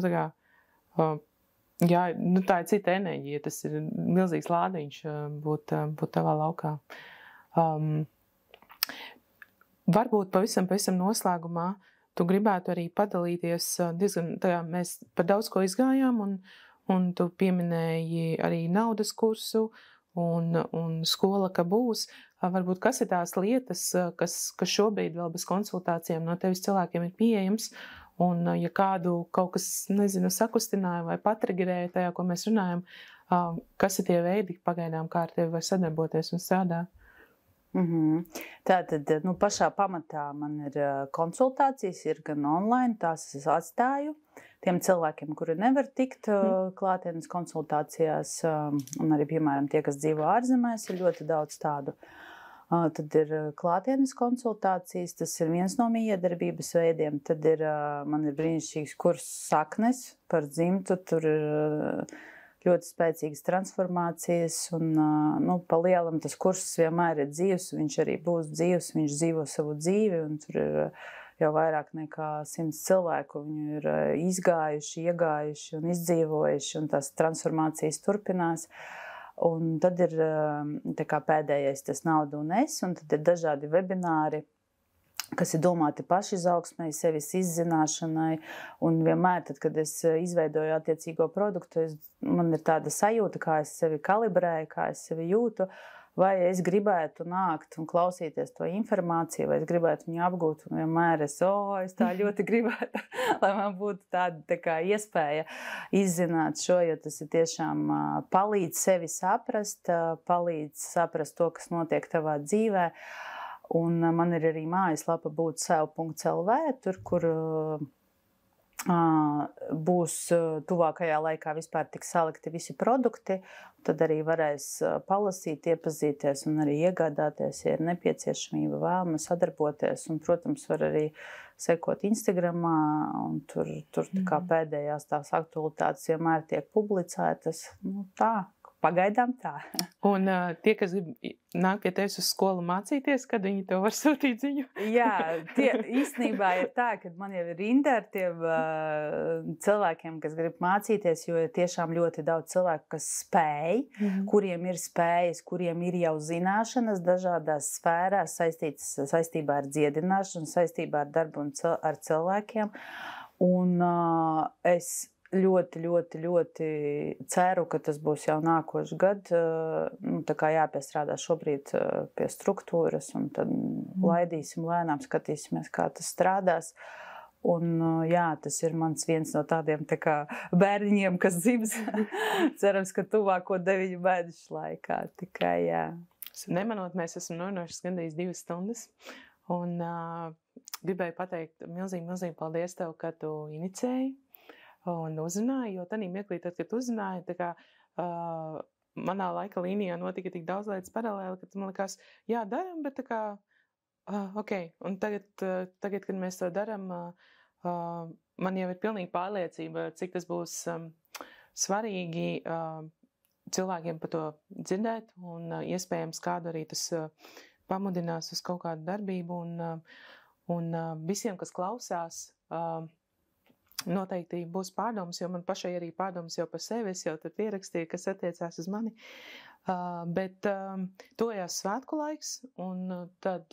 jā, tā ir cita enerģija, tas ir milzīgs lādiņš būt tavā laukā. Varbūt pavisam noslēgumā tu gribētu arī padalīties diezgan, mēs par daudz ko izgājām, un tu pieminēji arī naudas kursu, un skola, ka būs. Varbūt kas ir tās lietas, kas šobrīd vēl bez konsultācijām no tevis cilvēkiem ir pieejams, un ja kādu kaut kas, sakustināja vai patriggerēja tajā, ko mēs runājam, kas ir tie veidi pagaidām, kā ar tevi var sadarboties un strādāt? Tātad, pašā pamatā man ir konsultācijas, ir gan online, tās es atstāju tiem cilvēkiem, kuri nevar tikt klātienes konsultācijās, un arī, piemēram, tie, kas dzīvo ārzemēs, ir ļoti daudz tādu. Tad ir klātienes konsultācijas, tas ir viens no miedarbības veidiem, tad man ir brīnišķīgs kurs saknes par dzimtu, tur ir ļoti spēcīgas transformācijas, un pa lielam tas kurs vienmēr ir dzīvs, viņš arī būs dzīvs, viņš dzīvo savu dzīvi, un tur ir jau vairāk nekā 100 cilvēku, viņu ir izgājuši, iegājuši un izdzīvojuši, un tās transformācijas turpinās. Un tad ir tā kā pēdējais tas nauda un es, un tad ir dažādi webināri, kas ir domāti pašizaugsmai, sevis izzināšanai, un vienmēr, tad, kad es izveidoju attiecīgo produktu, man ir tāda sajūta, kā es sevi kalibrēju, kā es sevi jūtu, vai es gribētu nākt un klausīties to informāciju, vai es gribētu viņu apgūt, un vienmēr es tā ļoti gribētu, lai man būtu tāda tā kā iespēja izzināt šo, jo tas ir tiešām palīdz sevi saprast, palīdz saprast to, kas notiek tavā dzīvē, un man ir arī mājaslapa būtsev.lv, tur, kur būs tuvākajā laikā vispār tik salikti visi produkti, tad arī varēs palasīt, iepazīties un arī iegādāties, ja ir nepieciešamība, vēlme sadarboties, un, protams, var arī sekot Instagramā, un tur tā kā pēdējās tās aktualitātes vienmēr tiek publicētas, pagaidām tā. Un tie, kas grib nāk pie tevis uz skolu mācīties, kad viņi tev var sūtīt ziņu? Jā, īstenībā ir tā, ka man jau ir rinda ar tiem cilvēkiem, kas grib mācīties, jo ir tiešām ļoti daudz cilvēku, kas spēj, kuriem ir spējas, kuriem ir jau zināšanas dažādās sfērās saistībā ar dziedināšanu, saistībā ar darbu ar cilvēkiem. Un es ļoti ceru, ka tas būs jau nākošais gads. Tā kā jāpiestrādā šobrīd pie struktūras, un tad laidīsim lēnām, skatīsimies, kā tas strādās. Un jā, tas ir mans viens no tādiem tā kā bērniņiem, kas dzims. Cerams, ka tuvāko 9 mēnešu laikā. Tikai jā. Nemanot, mēs esam runājuši gandrīz 2 stundas. Un gribēju pateikt milzīgi paldies tev, ka tu inicēji un uzrunāji, jo tanī mirklī, tad, kad uzrunāji, tā kā manā laika līnijā notika tik daudz lietas paralēli, ka man likās, jā, daram, bet tā kā, ok, un tagad, kad mēs to daram, man jau ir pilnīgi pārliecība, cik tas būs svarīgi cilvēkiem par to dzirdēt, un iespējams kādu arī tas pamudinās uz kaut kādu darbību, un visiem, kas klausās, noteikti būs pārdomas, jo man pašai arī pārdomas jau par sevi, es jau tur pierakstīju, kas attiecās uz mani, bet tojās svētku laiks, un tad,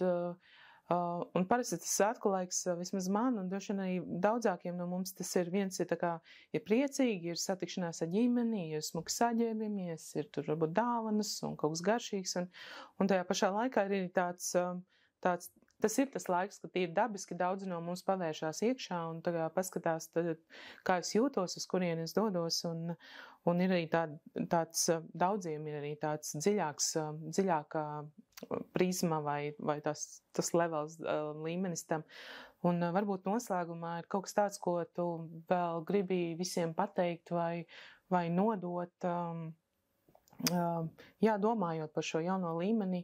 un parasti tas svētku laiks vismaz man, un droši vien arī daudzākiem no mums tas ir viens, ir tā kā, ir priecīgi, ir satikšanās ar ģimeni, ir smuki saģērbimies, ir tur varbūt dāvanas un kaut kas garšīgs, un tajā pašā laikā ir tāds, tas ir tas laiks, kad ir dabiski daudzi no mums pavēršās iekšā un tagad paskatās, tad, kā es jūtos, uz kurien es dodos, un ir arī tāds, daudziem ir arī tāds dziļākā prizma vai tas levels līmenis tam. Un varbūt noslēgumā ir kaut kas tāds, ko tu vēl gribi visiem pateikt vai nodot, jā, domājot par šo jauno līmeni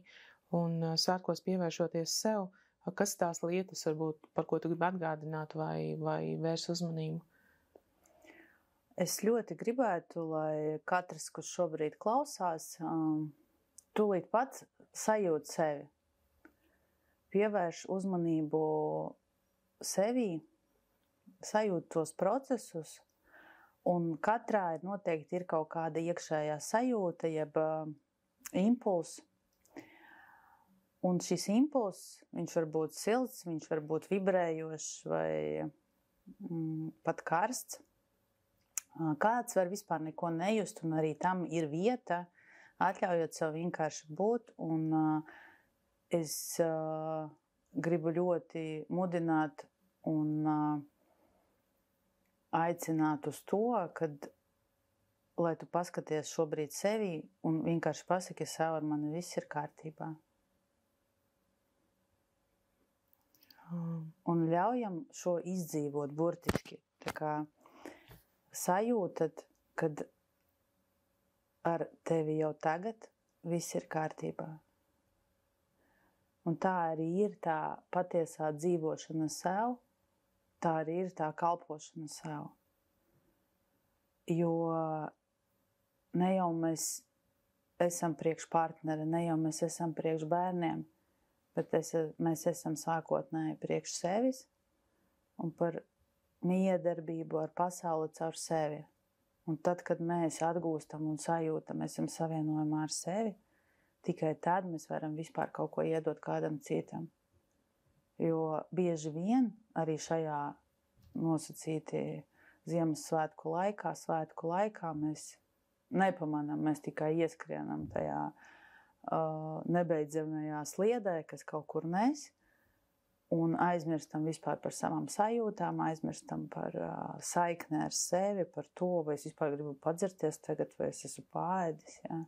un svētkos pievēršoties sev. Kas tās lietas varbūt, par ko tu gribi atgādināt vai vērs uzmanību? Es ļoti gribētu, lai katrs, kurš šobrīd klausās, tūlīt pats sajūt sevi. Pievērš uzmanību sevī, sajūt tos procesus, un katrā noteikti ir kaut kāda iekšējā sajūta, jeb impulss. Un šis impulss, viņš var būt silts, viņš var būt vibrējošs vai pat karsts. Kāds var vispār neko nejust, un arī tam ir vieta, atļaujot sev vienkārši būt. Un es gribu ļoti mudināt un aicināt uz to, kad, lai tu paskaties šobrīd sevi un vienkārši pasaki sev, ar mani viss ir kārtībā. Un ļaujam šo izdzīvot burtiski. Tā kā sajūtat, kad ar tevi jau tagad viss ir kārtībā. Un tā arī ir tā patiesā dzīvošana sev, tā arī ir tā kalpošana sev. Jo ne jau mēs esam priekš partneri, ne jau mēs esam priekš bērniem, bet mēs esam sākotnēji priekš sevis un par miedarbību ar pasauli caur sevi. Un tad, kad mēs atgūstam un sajūtam, esam savienojumā ar sevi, tikai tad mēs varam vispār kaut ko iedot kādam citam. Jo bieži vien arī šajā nosacīti Ziemassvētku laikā, svētku laikā mēs nepamanām, mēs tikai ieskrienam tajā nebeidzamajā sliedē, kas kaut kur nes, un aizmirstam vispār par savām sajūtām, aizmirstam par saikni ar sevi, par to, vai es vispār gribu padzerties tagad, vai es esmu pāēdis, ja?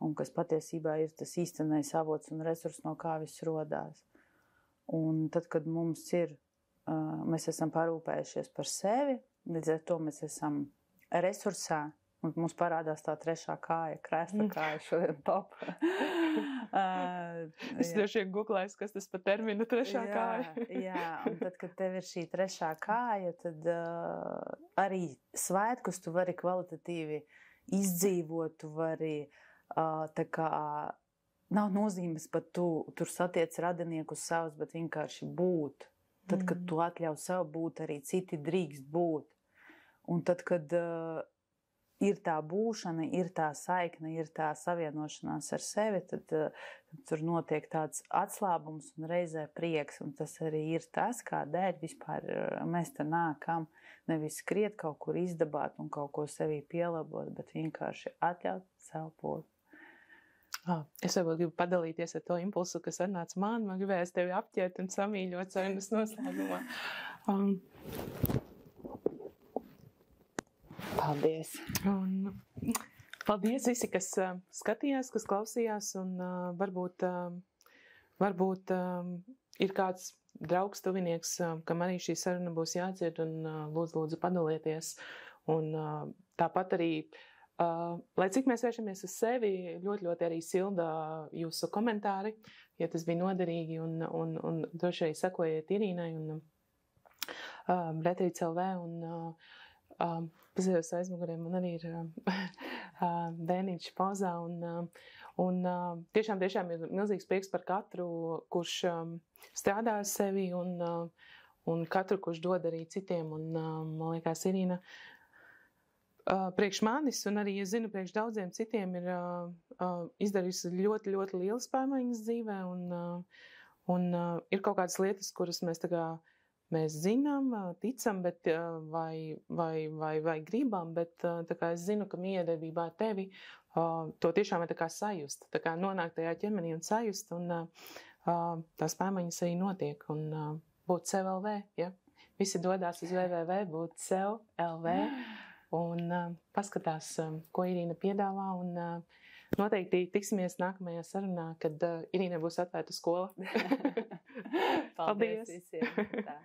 Un kas patiesībā ir tas īstenais avots un resurs, no kā viss rodās. Un tad, kad mums ir, mēs esam parūpējušies par sevi, līdz ar to mēs esam resursā, un mums parādās tā trešā kāja, krēsla kāja šodien top. Es droši vien googlēju, kas tas par terminu trešā kāja. Jā, un tad, kad tev ir šī trešā kāja, tad arī svētkus tu vari kvalitatīvi izdzīvot, tu vari tā kā, nav nozīmes pat tur satiec radiniekus savus, bet vienkārši būt. Tad, kad tu atļauj sev būt, arī citi drīkst būt. Un tad, kad ir tā būšana, ir tā saikne, ir tā savienošanās ar sevi, tad tur notiek tāds atslābums un reizē prieks. Un tas arī ir tas, kādēļ vispār mēs te nākam. Nevis skriet kaut kur izdabāt un kaut ko sevī pielabot, bet vienkārši atļaut sev būt. Es varbūt gribu padalīties ar to impulsu, kas atnāca man gribējās tevi apķert un samīļot sarunas noslēgumā. Paldies! Paldies visi, kas skatījās, kas klausījās, un varbūt ir kāds draugs, tuvinieks, kam arī šī saruna būs jādzird, un lūdzu padalieties. Un tāpat arī, lai cik mēs vēršamies uz sevi, ļoti arī silda jūsu komentāri, ja tas bija noderīgi, un droši arī sekojiet Irīnai un Retrīts LV, un pazījos aizmuguriem, man arī ir bērniņš pauzā, un tiešām ir milzīgs prieks par katru, kurš strādā ar sevi, un katru, kurš dod arī citiem, un man liekas, Irīna, priekš manis, un arī es zinu, priekš daudziem citiem ir izdarījusi ļoti lielas pārmaiņas dzīvē, un ir kaut kādas lietas, kuras mēs zinām, ticam, bet vai gribam, bet tā kā es zinu, ka miedarbībā ar tevi to tiešām ir tā kā sajust, tā kā nonākt tajā ķermenī un sajust, un tās pārmaiņas arī notiek, un būt sev LV, ja? Visi dodās uz www.būtsev.lv un paskatās, ko Irīna piedāvā, un noteikti tiksimies nākamajā sarunā, kad Irīna būs atvērta skola. Paldies visiem! Tā.